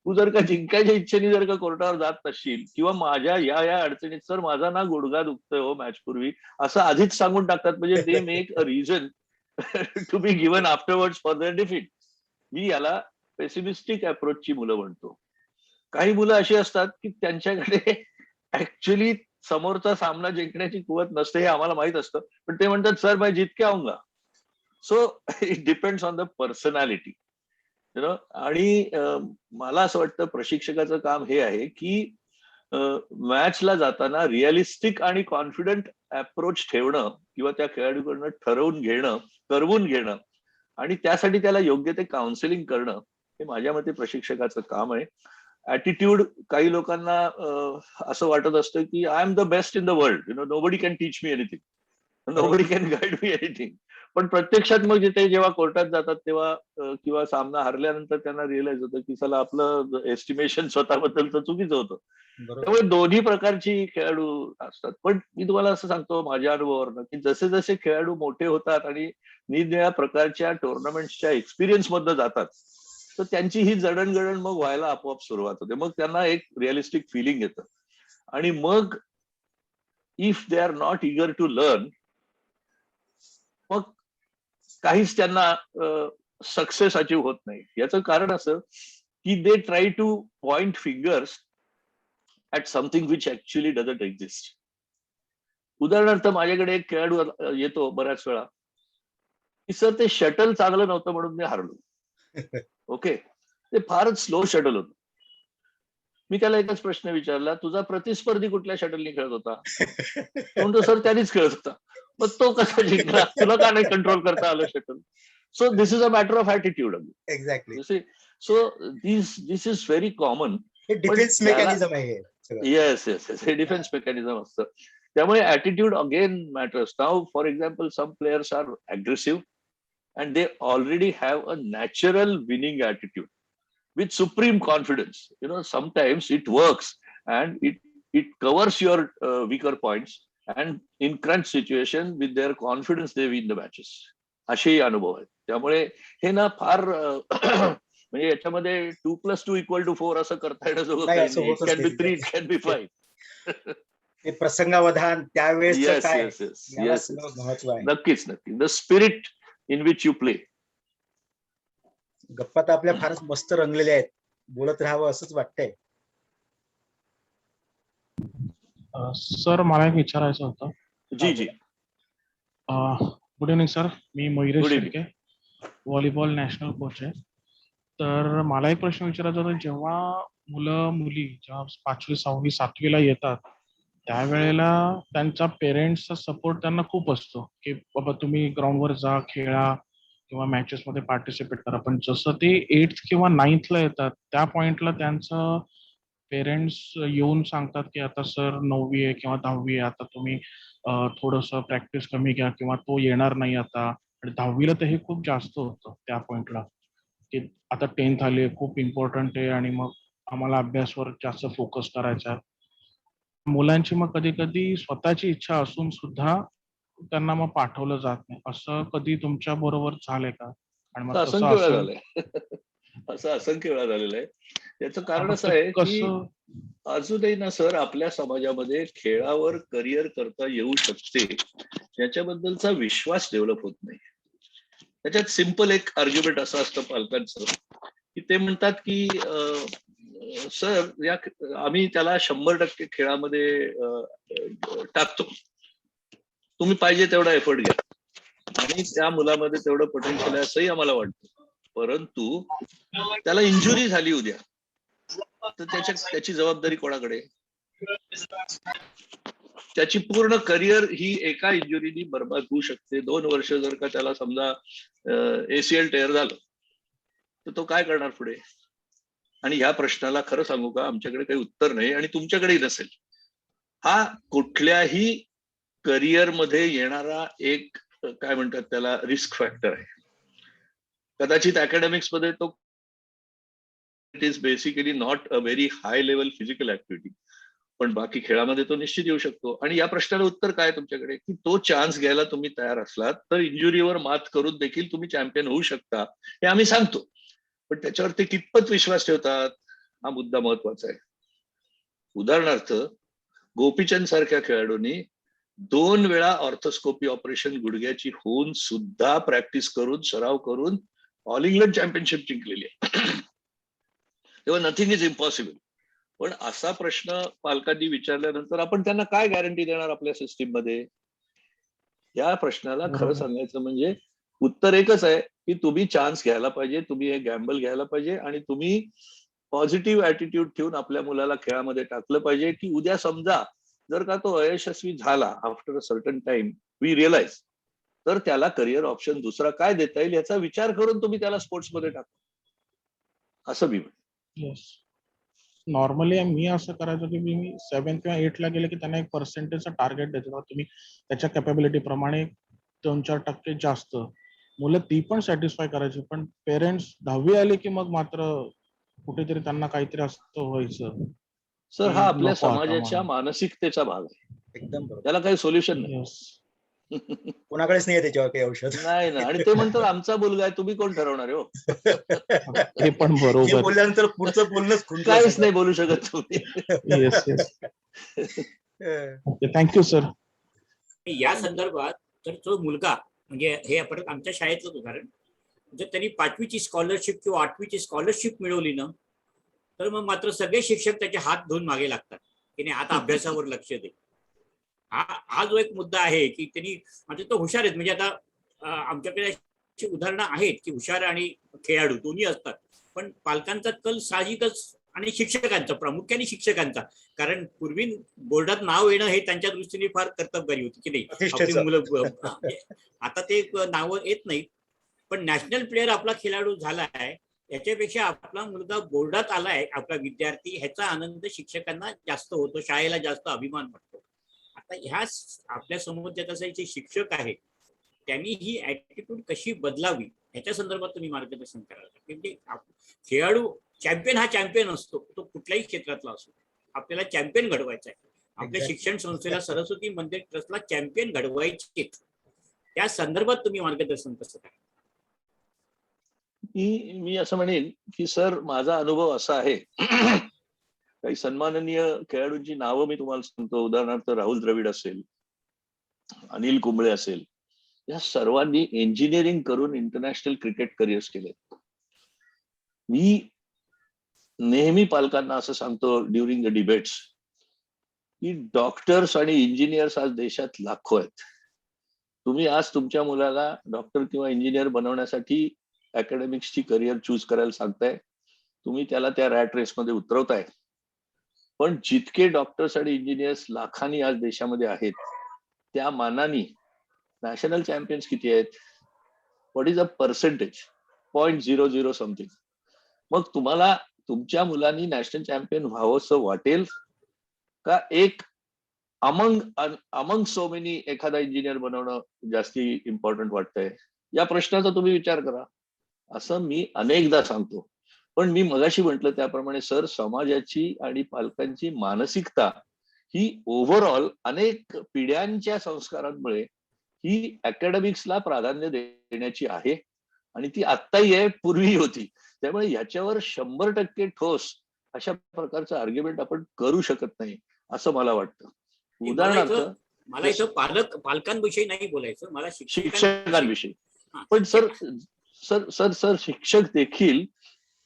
तू जर का जिंकायच्या इच्छेने जर का कोर्टावर जात नसशील किंवा माझ्या या अडचणीत सर माझा ना गुडघा दुखतोय हो मॅच पूर्वी असं आधीच सांगून टाकतात. म्हणजे they make a reason to be given afterwards for their defeat. मी याला पेसिमिस्टिक अप्रोचची मुलं म्हणतो. काही मुलं अशी असतात की त्यांच्याकडे ऍक्च्युली समोरचा सामना जिंकण्याची कुवत नसते हे आम्हाला माहित असतं, पण ते म्हणतात सर मैं जीत के आऊंगा. So it depends on the personality. आणि मला असं वाटतं प्रशिक्षकाचं काम हे आहे की मॅचला जाताना रिअलिस्टिक आणि कॉन्फिडंट अप्रोच ठेवणं किंवा त्या खेळाडूकडनं ठरवून घेणं, करवून घेणं आणि त्यासाठी त्याला योग्य ते काउन्सिलिंग करणं हे माझ्या मते प्रशिक्षकाचं काम आहे. ऍटिट्यूड काही लोकांना असं वाटत असतं की I am the best in the world, nobody can teach me anything, nobody can guide me anything. पण प्रत्यक्षात मग ते जेव्हा कोर्टात जातात तेव्हा किंवा सामना हरल्यानंतर त्यांना रिअलाइज होतं की चला आपलं एस्टिमेशन स्वतःबद्दल तर चुकीचं होतं. त्यामुळे दोन्ही प्रकारची खेळाडू असतात. पण मी तुम्हाला असं सांगतो माझ्या अनुभवावरनं की जसे जसे खेळाडू मोठे होतात आणि निरनिराळ्या प्रकारच्या टुर्नामेंटच्या एक्सपिरियन्स मधनं जातात तर त्यांची ही जडणघडण मग व्हायला आपोआप सुरुवात होते. मग त्यांना एक रिअलिस्टिक फिलिंग येतं आणि मग if they are not eager to learn मग काहीच त्यांना सक्सेस अचीव्ह होत नाही. याचं कारण असं की they try two point fingers at something which actually doesn't exist. उदाहरणार्थ माझ्याकडे एक खेळाडू येतो बऱ्याच वेळा की सर ते शटल चांगलं नव्हतं म्हणून मी हारलो. ओके, ते फारच स्लो शटल होतं. मी त्याला एकच प्रश्न विचारला, तुझा प्रतिस्पर्धी कुठल्या शटलने खेळत होता? म्हणतो सर त्यानेच खेळत होता. मग तो कसा जिंकला? तुला का नाही कंट्रोल करता आलं shuttle? So this is a matter of attitude. Exactly. So this is very common. हे डिफेन्स मेकॅनिझम आहे हे सगळं. येस येस येस, हे डिफेन्स मेकॅनिझम असतं. त्यामुळे attitude again matters. Now for example some players are aggressive and they already have a natural winning attitude with supreme confidence. Sometimes it works and it covers your weaker points, and in crunch situation with their confidence they win the matches. असेही अनुभव आहेत. त्यामुळे हे ना फार म्हणजे याच्यामध्ये 2+2=4 असं करता येणं नाही, असं होतच कॅन बी नाही. 3, कॅन बी 5. ते प्रसंगावधान त्यावेळेस येस काय येस येस याला येस, सगळं महत्व आहे. नक्कीच नक्की. The spirit in which you play. गप्पा तर आपल्या फारच मस्त रंगलेल्या आहेत. बोलत राहावं असंच वाटतंय. सर मला एक विचारायचं होतं. जी जी. गुड इव्हनिंग सर, मी Mayuresh Good evening. Shirke, volleyball national coach आहे. तर मला एक प्रश्न विचारायचा होता, जेव्हा मुलं मुली जेव्हा 5वी 6वी 7वीला येतात त्यावेळेला त्यांचा पेरेंट्सचा सपोर्ट त्यांना खूप असतो की बाबा तुम्ही ग्राउंडवर जा, खेळा किंवा मॅचेस मध्ये पार्टिसिपेट करा. पण जसं ते 8th किंवा 9thला येतात त्या पॉइंटला त्यांचं पेरेंट्स येऊन सांगतात की आता सर 9वी आहे किंवा 10वी आहे, आता तुम्ही थोडंसं प्रॅक्टिस कमी घ्या किंवा तो येणार नाही आता. आणि 10वीला तर हे खूप जास्त होतं त्या पॉइंटला की आता 10th आली खूप इम्पॉर्टंट आहे आणि मग आम्हाला अभ्यासावर जास्त फोकस करायचा आहे. मुलांची मग कधी कधी स्वतःची इच्छा असून सुद्धा त्यांना मग पाठवलं जात नाही. असं कधी तुमच्या बरोबर झालंय का? आणि मग तसं असंख्य वेळा असेल झालंय. असं असंख्य वेळा झालेलं आहे. याचं कारण मग असं ते आहे की कसं? अजूनही ना सर आपल्या समाजामध्ये खेळावर करिअर करता येऊ शकते याच्याबद्दलचा विश्वास डेव्हलप होत नाही. त्याच्यात सिंपल एक आर्ग्युमेंट असं असतं पालकांचं की ते म्हणतात की सर आम्ही त्याला 100% खेळामध्ये टाकतो, तुम्ही पाहिजे तेवढा एफर्ट घ्या आणि त्या मुलामध्ये तेवढं पोटेन्शियल आहे असंही आम्हाला वाटतं. परंतु त्याला इंजुरी झाली उद्या तर त्याची जबाबदारी कोणाकडे? त्याची पूर्ण करिअर ही एका इंजुरीनी बरबाद होऊ शकते. 2 वर्ष जर का त्याला समजा ACL टेअर झालं तर तो काय करणार पुढे? आणि ह्या प्रश्नाला खरं सांगू का आमच्याकडे काही उत्तर नाही आणि तुमच्याकडेही नसेल. हा कुठल्याही करिअर मध्ये येणारा एक काय म्हणतात त्याला रिस्क फॅक्टर आहे. कदाचित अकॅडमिक्स मध्ये तो it is basically not a very high level physical activity, पण बाकी खेळामध्ये तो निश्चित येऊ शकतो. आणि या प्रश्नाला उत्तर काय तुमच्याकडे की तो चान्स घ्यायला तुम्ही तयार असलात तर इंजुरीवर मात करून देखील तुम्ही चॅम्पियन होऊ शकता हे आम्ही सांगतो. पण त्याच्यावर ते कितपत विश्वास ठेवतात हा मुद्दा महत्वाचा आहे. उदाहरणार्थ गोपीचंद सारख्या खेळाडूंनी 2 वेळा ऑर्थोस्कोपी ऑपरेशन गुडघ्याची होऊन सुद्धा प्रॅक्टिस करून सराव करून ऑल इंग्लंड चॅम्पियनशिप जिंकलेली आहे. तेव्हा नथिंग इज इम्पॉसिबल. पण असा प्रश्न पालकांनी विचारल्यानंतर आपण त्यांना काय गॅरंटी देणार आपल्या सिस्टीम मध्ये? या प्रश्नाला खरं सांगायचं म्हणजे उत्तर एकच आहे की तुम्ही चान्स घ्यायला पाहिजे, तुम्ही हे गॅम्बल घ्यायला पाहिजे आणि तुम्ही पॉझिटिव्ह ऍटिट्यूड ठेवून आपल्या मुलाला खेळामध्ये टाकलं पाहिजे की उद्या समजा जर का तो अयशस्वी झाला after a certain time we realize तर त्याला करिअर ऑप्शन दुसरा काय देता येईल याचा विचार करून तुम्ही त्याला स्पोर्ट्समध्ये टाका असं मी म्हणतो. येस, नॉर्मली मी असं करायचो की मी 7 किंवा 8ला गेले की त्यांना एक पर्सेंटेजचा टार्गेट द्यायचं. तुम्ही त्याच्या कॅपेबिलिटी प्रमाणे 2-4% जास्त मुलं ती पण सॅटिस्फाय करायची. पण पेरेंट्स 10वी आले की मग मात्र कुठेतरी त्यांना काहीतरी असं व्हायचं. सर हा आपल्या नको आता समाजाच्या म्हणून. मानसिकतेचा भाग आहे. एकदम बरोबर. त्याला काही सोल्युशन नाही. Yes. कोणाकडेच नाही त्याच्यावर काही औषध. नाही ना. आणि ते म्हणतात आमचा मुलगा आहे तुम्ही कोण ठरवणार आहे हो? हे पण हे बरोबर. बोलल्यानंतर पुढचं बोलणंच खुंटलं काहीच सगळं. नाही बोलू शकत तुम्ही. Yes yes. Okay, thank you sir. या संदर्भात तर तो मुलगा म्हणजे हे आपण आमच्या शाळेतलं उदाहरण, जर त्यांनी 5वीची स्कॉलरशिप किंवा 8वीची स्कॉलरशिप मिळवली ना तर मग मात्र सगळे शिक्षक त्याचे हात धुवून मागे लागतात की नाही आता अभ्यासावर लक्ष दे. हा जो एक मुद्दा आहे की त्यांनी म्हणजे तो हुशार आहेत. म्हणजे आता आमच्याकडे अशी उदाहरणं आहेत की हुशार आणि खेळाडू दोन्ही असतात, पण पालकांचा कल साहजिकच आणि शिक्षकांचा, प्रामुख्याने शिक्षकांचा, कारण पूर्वी बोर्डात नाव येणं हे त्यांच्या दृष्टीने फार कर्तबगारी होती की नाही आपली प्रतिष्ठेचं. मुलं. आता ते नावं येत नाहीत, पण नॅशनल प्लेअर आपला खेळाडू झाला आहे याच्यापेक्षा आपला मुलगा बोर्डात आलाय, आपला विद्यार्थी, ह्याचा आनंद शिक्षकांना जास्त होतो, शाळेला जास्त अभिमान वाटतो. आता ह्या आपल्या समोर ज्या असायचे शिक्षक आहेत त्यांनी ही ऍटिट्यूड कशी बदलावी ह्याच्या संदर्भात तुम्ही मार्गदर्शन कराल. म्हणजे खेळाडू चॅम्पियन हा चॅम्पियन असतो, तो कुठल्याही क्षेत्रातला असो. आपल्याला चॅम्पियन घडवायचा आहे. आपल्या Exactly. शिक्षण संस्थेला, सरस्वती मंदिर ट्रस्टला चॅम्पियन घडवायचे. त्या संदर्भात तुम्ही मार्गदर्शन कसं करा? मी असं म्हणेन की सर, माझा अनुभव असा आहे काही सन्माननीय खेळाडूंची नावं मी तुम्हाला सांगतो. उदाहरणार्थ राहुल द्रविड असेल, अनिल कुंबळे असेल, या सर्वांनी इंजिनिअरिंग करून इंटरनॅशनल क्रिकेट करिअर्स केले. मी नेहमी पालकांना असं सांगतो ड्युरिंग द डिबेट्स की डॉक्टर्स आणि इंजिनियर्स आज देशात लाखो आहेत. तुम्ही आज तुमच्या मुलाला डॉक्टर किंवा इंजिनियर बनवण्यासाठी अकॅडमिक्सची करिअर चूज करायला सांगताय, तुम्ही त्याला त्या रॅट रेसमध्ये उतरवताय. पण जितके डॉक्टर्स आणि इंजिनियर्स लाखांनी आज देशामध्ये आहेत, त्या मानाने नॅशनल चॅम्पियन्स किती आहेत? What is a percentage? 0.00 something. मग तुम्हाला तुमच्या मुलांनी नॅशनल चॅम्पियन व्हावं असं वाटेल का एक अमंग सो मेनी एखादा इंजिनियर बनवणं जास्ती इम्पॉर्टंट वाटतंय? या प्रश्नाचा तुम्ही विचार करा, असं मी अनेकदा सांगतो. पण मी मगाशी म्हटलं त्याप्रमाणे सर, समाजाची आणि पालकांची मानसिकता ही ओव्हरऑल अनेक पिढ्यांच्या संस्कारांमुळे ही अकॅडमिक्सला प्राधान्य देण्याची आहे आणि ती आत्ताही आहे, पूर्वी होती. त्यामुळे ह्याच्यावर 100% ठोस अशा प्रकारचं आर्ग्युमेंट आपण करू शकत नाही असं मला वाटतं. उदाहरणार्थ मला इथं पालकांविषयी नाही बोलायचं, मला शिक्षकांविषयी. पण सर सर सर सर शिक्षक देखील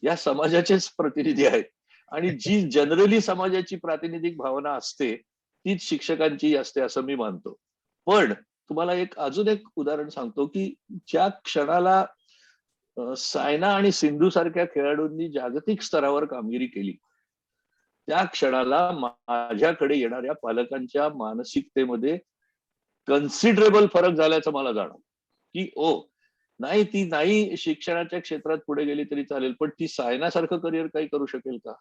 या समाजाचेच प्रतिनिधी आहेत आणि जी जनरली समाजाची प्रातिनिधिक भावना असते तीच शिक्षकांची असते असं मी मानतो. पण तुम्हाला अजून एक उदाहरण सांगतो की ज्या क्षणाला सायना आणि सिंधू सारख्या खेळाडूंनी जागतिक स्तरावर कामगिरी केली, त्या क्षणाला माझ्याकडे येणाऱ्या पालकांच्या मानसिकतेमध्ये कन्सिडरेबल फरक झाल्याचं मला जाणवलं की नाही, ती नाही शिक्षणाच्या क्षेत्रात पुढे गेली तरी चालेल, पण ती सायनासारखं करिअर काही करू शकेल का?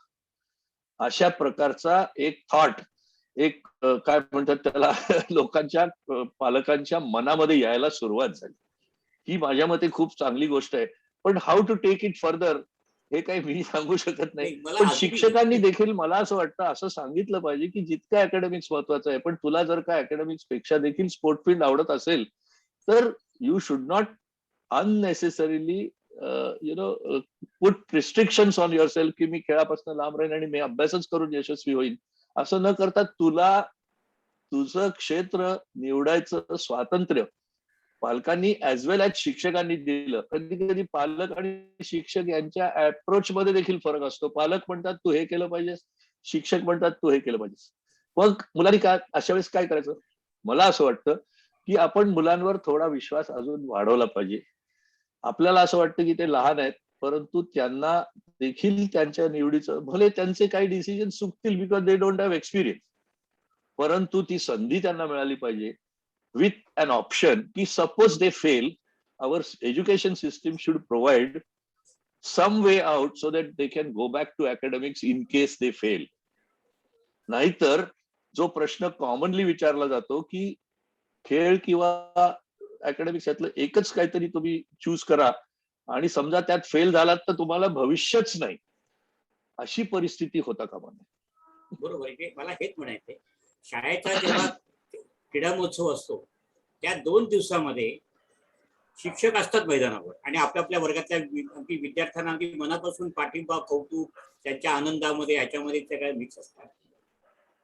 अशा प्रकारचा एक थॉट, एक काय म्हणतात त्याला, लोकांच्या पालकांच्या मनामध्ये यायला सुरुवात झाली. ही माझ्या मते खूप चांगली गोष्ट आहे. पण how to take it further हे काही मी सांगू शकत नाही. पण शिक्षकांनी देखील मला असं वाटतं असं सांगितलं पाहिजे की जितकं अकॅडमिक्स महत्वाचं आहे, पण तुला जर का अकॅडमिक्स पेक्षा देखील स्पोर्ट फील्ड आवडत असेल तर you should not unnecessarily put restrictions on yourself की मी खेळापासून लांब राहीन आणि मी अभ्यासच करून यशस्वी होईल, असं न करता तुला तुझं क्षेत्र निवडायचं स्वातंत्र्य पालकांनी ऍज वेल ऍज शिक्षकांनी दिलं. कधी कधी पालक आणि शिक्षक यांच्या अप्रोच मध्ये देखील फरक असतो. पालक म्हणतात तू हे केलं पाहिजेस, शिक्षक म्हणतात तू हे केलं पाहिजेस. मग मुलांनी अशा वेळेस काय करायचं? मला असं वाटतं की आपण मुलांवर थोडा विश्वास अजून वाढवला पाहिजे. आपल्याला असं वाटतं की ते लहान आहेत, परंतु त्यांना देखील त्यांच्या निवडीचं, भले त्यांचे काही डिसिजन चुकतील because they don't have experience, परंतु ती संधी त्यांना मिळाली पाहिजे विथ अन ऑप्शन की suppose they fail, our education system should provide some way out so that they can go back to academics in case they fail. नाहीतर जो प्रश्न कॉमनली विचारला जातो की खेळ किंवा अकॅडमिक्स यातलं एकच काहीतरी तुम्ही चूज करा आणि समजा त्यात फेल झालात तर तुम्हाला भविष्यच नाही, अशी परिस्थिती होता कामा नये. बरोबर आहे. मला हेच म्हणायचंय, शाळेचा जेव्हा क्रीडा महोत्सव असतो त्या 2 दिवसामध्ये शिक्षक असतात मैदानावर आणि आपल्या वर्गातल्या विद्यार्थ्यांना अगदी मनापासून पाठिंबा, कौतुक, त्यांच्या आनंदामध्ये ह्याच्यामध्ये सगळ्या मिक्स असतात.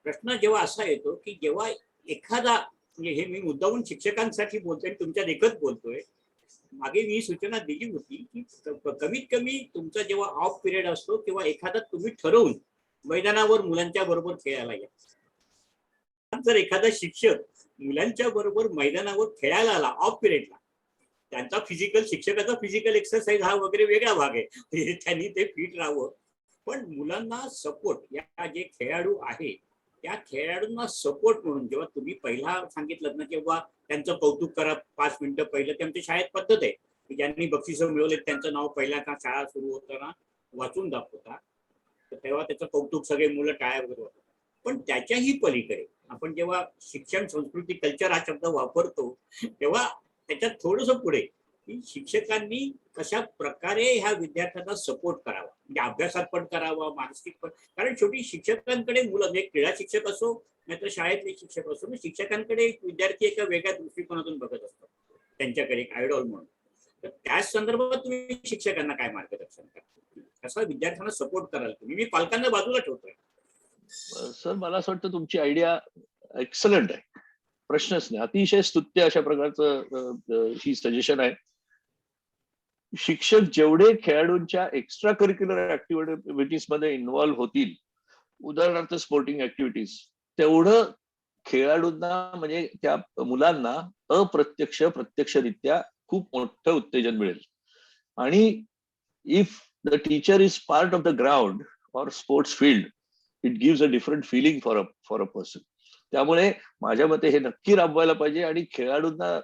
प्रश्न जेव्हा असा येतो की जेव्हा एखादा, म्हणजे हे मी मुद्दामून शिक्षकांसाठी बोलतोय, तुमच्या देखत बोलतोय, मागे मी सूचना दिली होती की कमीत कमी तुमचा जेव्हा ऑफ पिरियड असतो तेव्हा एखादा तुम्ही ठरवून मैदानावर मुलांच्या बरोबर खेळायला या. जर एखादा शिक्षक मुलांच्या बरोबर मैदानावर खेळायला आला ऑफ पिरियडला, त्यांचा शिक्षकाचा फिजिकल एक्सरसाइज हा वगैरे वेगळा भाग आहे, त्यांनी ते फिट राहावं. पण मुलांना सपोर्ट, या जे खेळाडू आहे त्या खेळाडूंना सपोर्ट म्हणून जेव्हा तुम्ही पहिला सांगितलं ना तेव्हा त्यांचं कौतुक करा 5 मिनिटं पहिलं, ते आमच्या शाळेत पद्धत आहे की ज्यांनी बक्षिसं मिळवले त्यांचं नाव पहिल्यांदा शाळा सुरू होताना वाचून दाखवता, तर तेव्हा त्याचं कौतुक सगळे मुलं टाळ्या वगैरे होतात. पण त्याच्याही पलीकडे आपण जेव्हा शिक्षण संस्कृती कल्चर हा शब्द वापरतो तेव्हा त्याच्यात थोडंसं पुढे की शिक्षकांनी कशा प्रकारे ह्या विद्यार्थ्यांना सपोर्ट करावा, म्हणजे अभ्यासात पण करावा, मानसिक पण. कारण शेवटी शिक्षकांकडे मुलं, म्हणजे क्रीडा शिक्षक असो नाहीतर शाळेतले शिक्षक असो, शिक्षकांकडे एक विद्यार्थी एका वेगळ्या दृष्टिकोनातून बघत असतो, त्यांच्याकडे एक आयडॉल म्हणून. तर त्याच संदर्भात तुम्ही शिक्षकांना काय मार्गदर्शन करता, कसा विद्यार्थ्यांना सपोर्ट कराल तुम्ही? मी पालकांना बाजूला ठेवतोय. सर मला असं वाटतं तुमची आयडिया एक्सलंट आहे, प्रश्नच नाही. अतिशय स्तुत्य अशा प्रकारचं ही सजेशन आहे. शिक्षक जेवढे खेळाडूंच्या एक्स्ट्रा करिक्युलर ऍक्टिव्हिटीज मध्ये इन्व्हॉल्व्ह होतील, उदाहरणार्थ स्पोर्टिंग ऍक्टिव्हिटीज, तेवढं खेळाडूंना म्हणजे त्या मुलांना प्रत्यक्षरित्या खूप मोठं उत्तेजन मिळेल. आणि if the teacher is part of the ground और sports field, it gives a different feeling for a person. त्यामुळे माझ्या मते हे नक्की राबवायला पाहिजे. आणि खेळाडूंना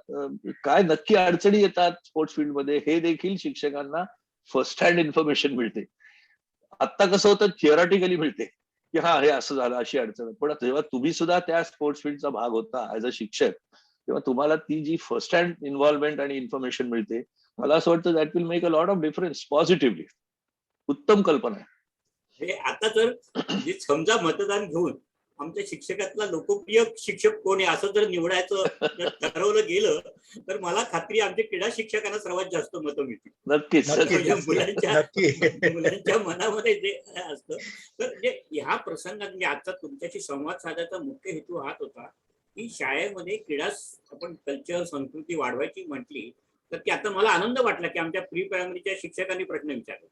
काय नक्की अडचणी येतात स्पोर्ट्स फील्डमध्ये हे देखील शिक्षकांना फर्स्ट हँड इन्फॉर्मेशन मिळते. आता कसं होतं, थिअरॉटिकली मिळते की हा हे असं झालं, अशी अडचण. पण जेव्हा तुम्ही सुद्धा त्या स्पोर्ट्स फील्डचा भाग होता ऍज अ शिक्षक, तेव्हा तुम्हाला ती जी फर्स्ट हँड इन्व्हॉल्वमेंट आणि इन्फॉर्मेशन मिळते, मला असं वाटतं that will make a lot of difference positively. उत्तम कल्पना आहे. हे आता जर म्हणजे समजा मतदान घेऊन आमच्या शिक्षकातला लोकप्रिय शिक्षक कोण आहे असं जर निवडायचं जर ठरवलं गेलं तर मला खात्री आमच्या क्रीडा शिक्षकांना सर्वात जास्त मतं मिळतील. नक्कीच. मुलांच्या मनामध्ये जे असतं. तर जे ह्या प्रसंगात म्हणजे आजचा तुमच्याशी संवाद साधायचा मुख्य हेतू हाच होता की शाळेमध्ये क्रीडा आपण कल्चर संस्कृती वाढवायची म्हटली तर ती आता मला आनंद वाटला की आमच्या प्री प्रायमरीच्या शिक्षकांनी प्रश्न विचारला.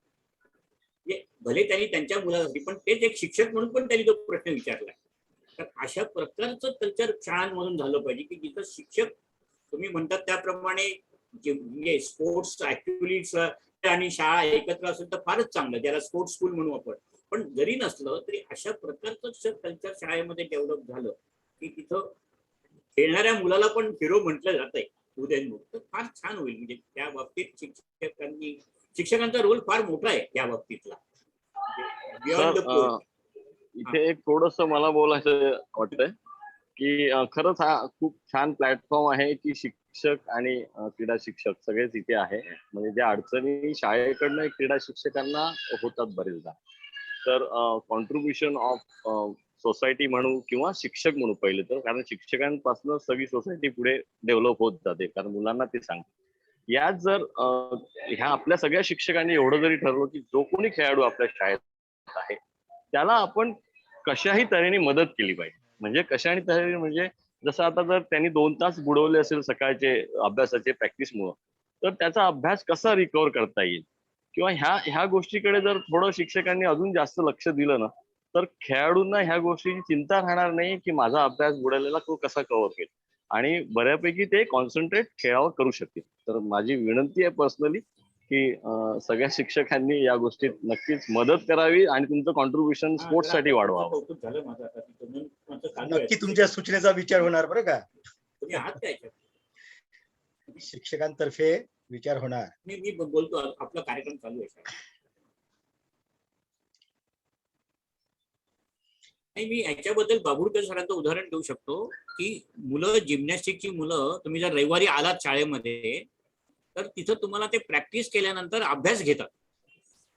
भले त्यांनी त्यांच्या मुलासाठी पण तेच एक शिक्षक म्हणून पण त्यांनी तो प्रश्न विचारला. तर अशा प्रकारचं कल्चर शाळांमधून झालं पाहिजे की जिथं शिक्षक तुम्ही म्हणतात त्याप्रमाणे म्हणजे स्पोर्ट्स ऍक्टिव्हिटीज आणि शाळा एकत्र असेल तर फारच चांगलं, ज्याला स्पोर्ट्स स्कूल म्हणू आपण. पण जरी नसलं तरी अशा प्रकारचं कल्चर शाळेमध्ये डेव्हलप झालं की तिथं खेळणाऱ्या मुलाला पण हिरो म्हटलं जातंय उदयनमुख, तर फार छान होईल. म्हणजे त्या बाबतीत शिक्षकांचा रोल फार मोठा आहे या बाबतीतला. इथे एक थोडस मला बोलायचं वाटतंय की खरंच हा खूप छान प्लॅटफॉर्म आहे की शिक्षक आणि क्रीडा शिक्षक सगळेच इथे आहे. म्हणजे ज्या अडचणी शाळेकडनं क्रीडा शिक्षकांना होतात बरेचदा, तर कॉन्ट्रीब्युशन ऑफ सोसायटी म्हणू किंवा शिक्षक म्हणू पहिले तर, कारण शिक्षकांपासून सगळी सोसायटी पुढे डेव्हलप होत जाते, कारण मुलांना ते सांगतात. यात जर ह्या आपल्या सगळ्या शिक्षकांनी एवढं जरी ठरवलं की जो कोणी खेळाडू आपल्या शाळेत आहे त्याला आपण कशाही तऱ्हेने मदत केली पाहिजे. म्हणजे कशाही तऱ्हेने म्हणजे जसं आता जर त्यांनी 2 तास बुडवले असेल सकाळचे अभ्यासाचे प्रॅक्टिसमुळं, तर त्याचा अभ्यास कसा रिकव्हर करता येईल किंवा ह्या गोष्टीकडे जर थोडं शिक्षकांनी अजून जास्त लक्ष दिलं ना, तर खेळाडूंना ह्या गोष्टीची चिंता राहणार नाही की माझा अभ्यास बुडालेला तो कसा कव्हर होईल, आणि बऱ्यापैकी ते कॉन्सन्ट्रेट खेळावर करू शकतील. तर माझी विनंती आहे पर्सनली की सगळ्या शिक्षकांनी या गोष्टीत नक्कीच मदत करावी आणि तुमचं कॉन्ट्रीब्युशन स्पोर्ट्स साठी वाढवावं. नक्की तुमच्या सूचनेचा विचार होणार बरं का, तुम्ही आहात काय शिक्षकांतर्फे विचार होणार. मी बोलतो, आपला कार्यक्रम चालू आहे. नाही, मी याच्याबद्दल बाबुळकर सरांचं उदाहरण देऊ शकतो की मुलं जिम्नॅस्टिकची मुलं तुम्ही जर रविवारी आलात शाळेमध्ये तर तिथं तुम्हाला ते प्रॅक्टिस केल्यानंतर अभ्यास घेतात.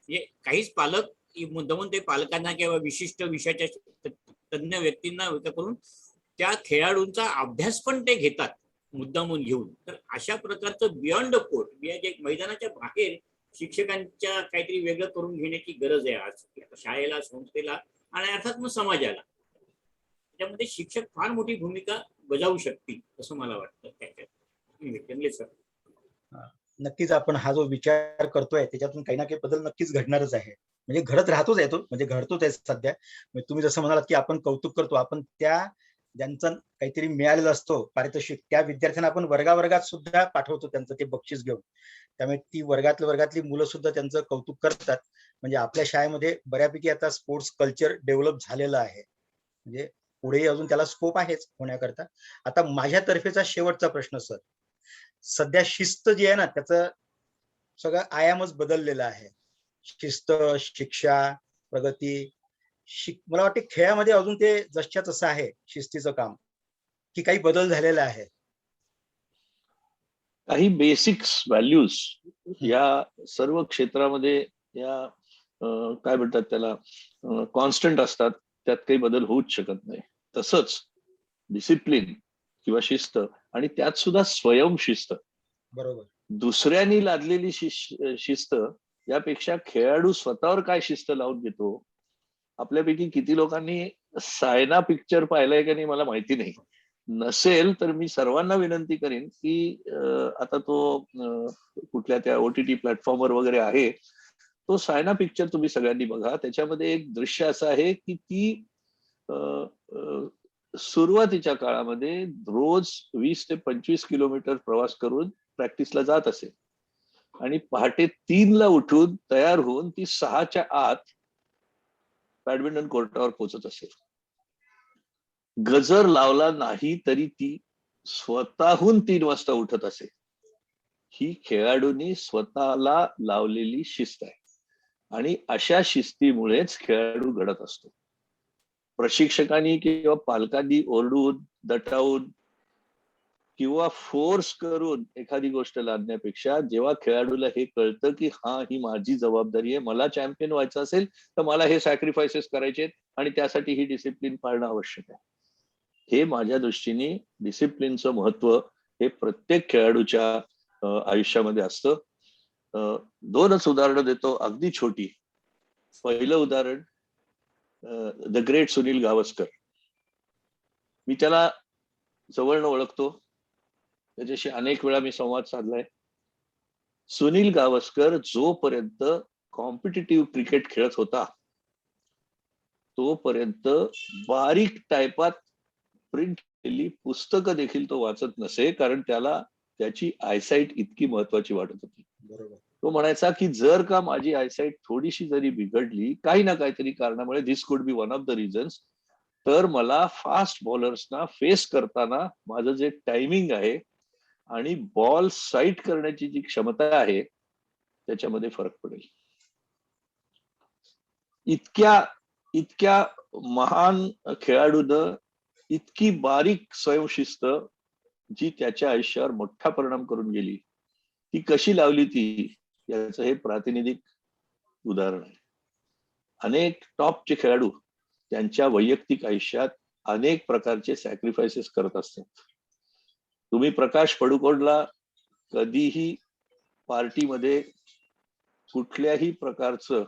म्हणजे काहीच पालक मुद्दामून ते पालकांना किंवा विशिष्ट विषयाच्या तज्ञ व्यक्तींना करून त्या खेळाडूंचा अभ्यास पण ते घेतात मुद्दामून घेऊन. तर अशा प्रकारचं बियॉन्ड द कोर्ट मैदानाच्या बाहेर शिक्षकांच्या काहीतरी वेगळं करून घेण्याची गरज आहे आज शाळेला, संस्थेला आणि अर्थात मग समाजाला. त्याच्यामध्ये शिक्षक फार मोठी भूमिका बजावू शकतील असं मला वाटतं त्याच्यात. सर नक्कीच आपण हा जो विचार करतोय त्याच्यातून काही ना काही बदल नक्कीच घडणारच आहे. म्हणजे घडत राहतोच आहे तो, म्हणजे घडतोच आहे सध्या. म्हणजे तुम्ही जसं म्हणालात की आपण कौतुक करतो, आपण त्या ज्यांचं काहीतरी मिळालेलं असतो पारितोषिक, त्या विद्यार्थ्यांना आपण वर्गावर्गात सुद्धा पाठवतो त्यांचं ते बक्षीस घेऊन. त्यामुळे ती वर्गातली मुलं सुद्धा त्यांचं कौतुक करतात. म्हणजे आपल्या शाळेमध्ये बऱ्यापैकी आता स्पोर्ट्स कल्चर डेव्हलप झालेलं आहे. म्हणजे पुढे अजून त्याला स्कोप आहेच होण्याकरता. आता माझ्यातर्फेचा शेवटचा प्रश्न सर, सध्या शिस्त जी आहे ना, त्याचं सगळं आयामच बदललेला आहे. शिस्त, शिक्षा, प्रगती, मला वाटते खेळामध्ये अजून ते जसच्या तसं आहे शिस्तीचं काम, की काही बदल झालेला आहे? काही बेसिक्स व्हॅल्यूज या सर्व क्षेत्रामध्ये या काय म्हणतात त्याला कॉन्स्टंट असतात, त्यात काही बदल होऊच शकत नाही. तसंच डिसिप्लिन किंवा शिस्त, आणि त्यात सुद्धा स्वयंशिस्त, बरोबर, दुसऱ्यांनी लादलेली शिस्त यापेक्षा खेळाडू स्वतःवर काय शिस्त लावून घेतो. आपल्यापैकी किती लोकांनी सायना पिक्चर पाहिलाय का नाही मला माहिती नाही. नसेल तर मी सर्वांना विनंती करेन की आता तो कुठल्या त्या OTT प्लॅटफॉर्मवर वगैरे आहे, तो सायना पिक्चर तुम्ही सगळ्यांनी बघा. त्याच्यामध्ये एक दृश्य असं आहे की ती सुरुवातीच्या काळामध्ये रोज 20 ते 25 किलोमीटर प्रवास करून प्रॅक्टिसला जात असे, आणि पहाटे 3ला उठून तयार होऊन ती 6च्या आत बॅडमिंटन कोर्टावर पोहोचत असेल. गजर लावला नाही तरी ती स्वतःहून 3 वाजता उठत असे. ही खेळाडूंनी स्वतःला लावलेली शिस्त आहे, आणि अशा शिस्तीमुळेच खेळाडू घडत असतो. प्रशिक्षकांनी किंवा पालकांनी ओरडून, दटावून किंवा फोर्स करून एखादी गोष्ट लादण्यापेक्षा जेव्हा खेळाडूला हे कळतं की ही माझी जबाबदारी आहे, मला चॅम्पियन व्हायचं असेल तर मला हे सॅक्रिफायसेस करायचे आणि त्यासाठी ही डिसिप्लिन पाळणं आवश्यक आहे. हे माझ्या दृष्टीने डिसिप्लिनचं महत्व हे प्रत्येक खेळाडूच्या आयुष्यामध्ये असतं. 2च उदाहरणं देतो, अगदी छोटी. पहिलं उदाहरण, द ग्रेट सुनील गावस्कर. मी त्याला जवळनं ओळखतो, त्याच्याशी अनेक वेळा मी संवाद साधलाय. सुनील गावस्कर जोपर्यंत कॉम्पिटिटिव्ह क्रिकेट खेळत होता तोपर्यंत बारीक टायपात प्रिंट केलेली पुस्तकं देखील तो वाचत नसे, कारण त्याला त्याची आयसाईट इतकी महत्वाची वाटत होती. बरोबर. तो म्हणायचा की जर का माझी आयसाईट थोडीशी जरी बिघडली काही ना काहीतरी कारणामुळे, this could be one of the reasons, तर मला फास्ट बॉलर्सना फेस करताना माझं जे टायमिंग आहे आणि बॉल साईट करण्याची जी क्षमता आहे त्याच्यामध्ये फरक पडेल. इतक्या महान खेळाडूनं इतकी बारीक स्वयंशिस्त जी त्याच्या आयुष्यावर मोठा परिणाम करून गेली, ती कशी लावली ती, याचं हे प्रातिनिधिक उदाहरण आहे. अनेक टॉपचे खेळाडू त्यांच्या वैयक्तिक आयुष्यात अनेक प्रकारचे सॅक्रिफायसेस करत असतात. तुम्ही प्रकाश पडुकोणला कधीही पार्टीमध्ये कुठल्याही प्रकारचं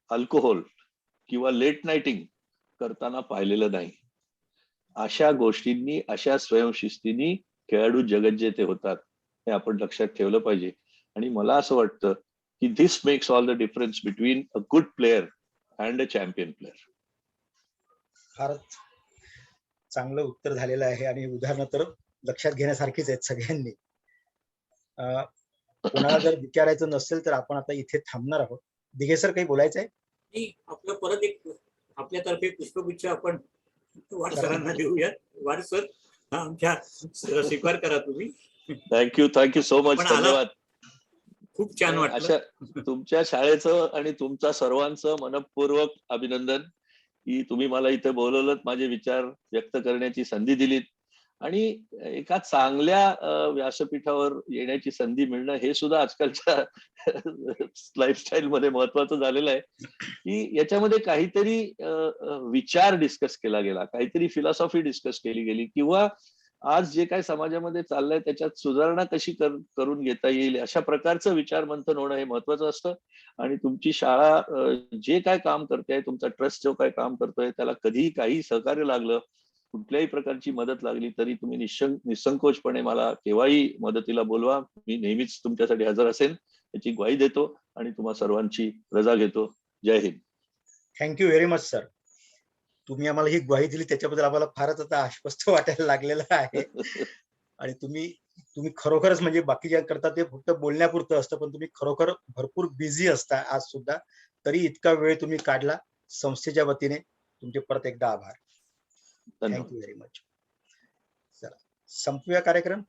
अल्कोहोल किंवा लेट नाईटिंग करताना पाहिलेलं नाही. अशा गोष्टींनी, अशा स्वयंशिस्तीनी खेळाडू जगज्जेते होतात, हे आपण लक्षात ठेवलं पाहिजे. आणि मला असं वाटतं की this makes all the difference between a good player and a champion player. फारच चांगलं उत्तर झालेलं आहे, आणि उदाहरणं तर लक्षात घेण्यासारखीच आहेत सगळ्यांनी. कोणाला जर विचारायचं नसेल तर आपण आता इथे थांबणार आहोत. दिघे सर, काही बोलायचं आहे? आपलं परत एक आपल्यातर्फे पुष्पगुच्छ आपण वाड सरांना देऊयात. वाड सर, आमच्या स्वीकार करा तुम्ही. Thank you so much. धन्यवाद. खूप छान वाटलं. अशा तुमच्या शाळेचं आणि तुमच्या सर्वांचं मनपूर्वक अभिनंदन की तुम्ही मला इथे बोलवलं, माझे विचार व्यक्त करण्याची संधी दिलीत, आणि एका चांगल्या व्यासपीठावर येण्याची संधी मिळणं हे सुद्धा आजकालच्या लाईफस्टाईल मध्ये महत्वाचं झालेलं आहे. की याच्यामध्ये काहीतरी विचार डिस्कस केला गेला, काहीतरी फिलॉसॉफी डिस्कस केली गेली, किंवा आज जे काय समाजामध्ये चाललंय त्याच्यात सुधारणा कशी करून घेता येईल अशा प्रकारचं विचार मंथन होणं हे महत्वाचं असतं. आणि तुमची शाळा जे काय काम करते, तुमचा ट्रस्ट जो काय काम करतोय, त्याला कधीही काही सहकार्य लागलं कुठल्याही प्रकारची मदत लागली तरी तुम्ही निसंकोचपणे मला केव्हाही मदतीला बोलवा. मी नेहमीच तुमच्यासाठी हजर असेल याची ग्वाही देतो आणि तुम्हा सर्वांची रजा घेतो. Jai Hind. Thank you very much sir. तुम्ही आम्हाला ही ग्वाही दिली त्याच्याबद्दल आम्हाला फारच आता आश्वस्त वाटायला लागलेलं आहे. आणि तुम्ही खरोखरच म्हणजे बाकीच्या करता ते फक्त बोलण्यापुरतं असतं, पण तुम्ही खरोखर भरपूर बिझी असता आज सुद्धा, तरी इतका वेळ तुम्ही काढला. संस्थेच्या वतीने तुमचे परत एकदा आभार. धन्यवाद. Thank you very much. चला संपूया कार्यक्रम.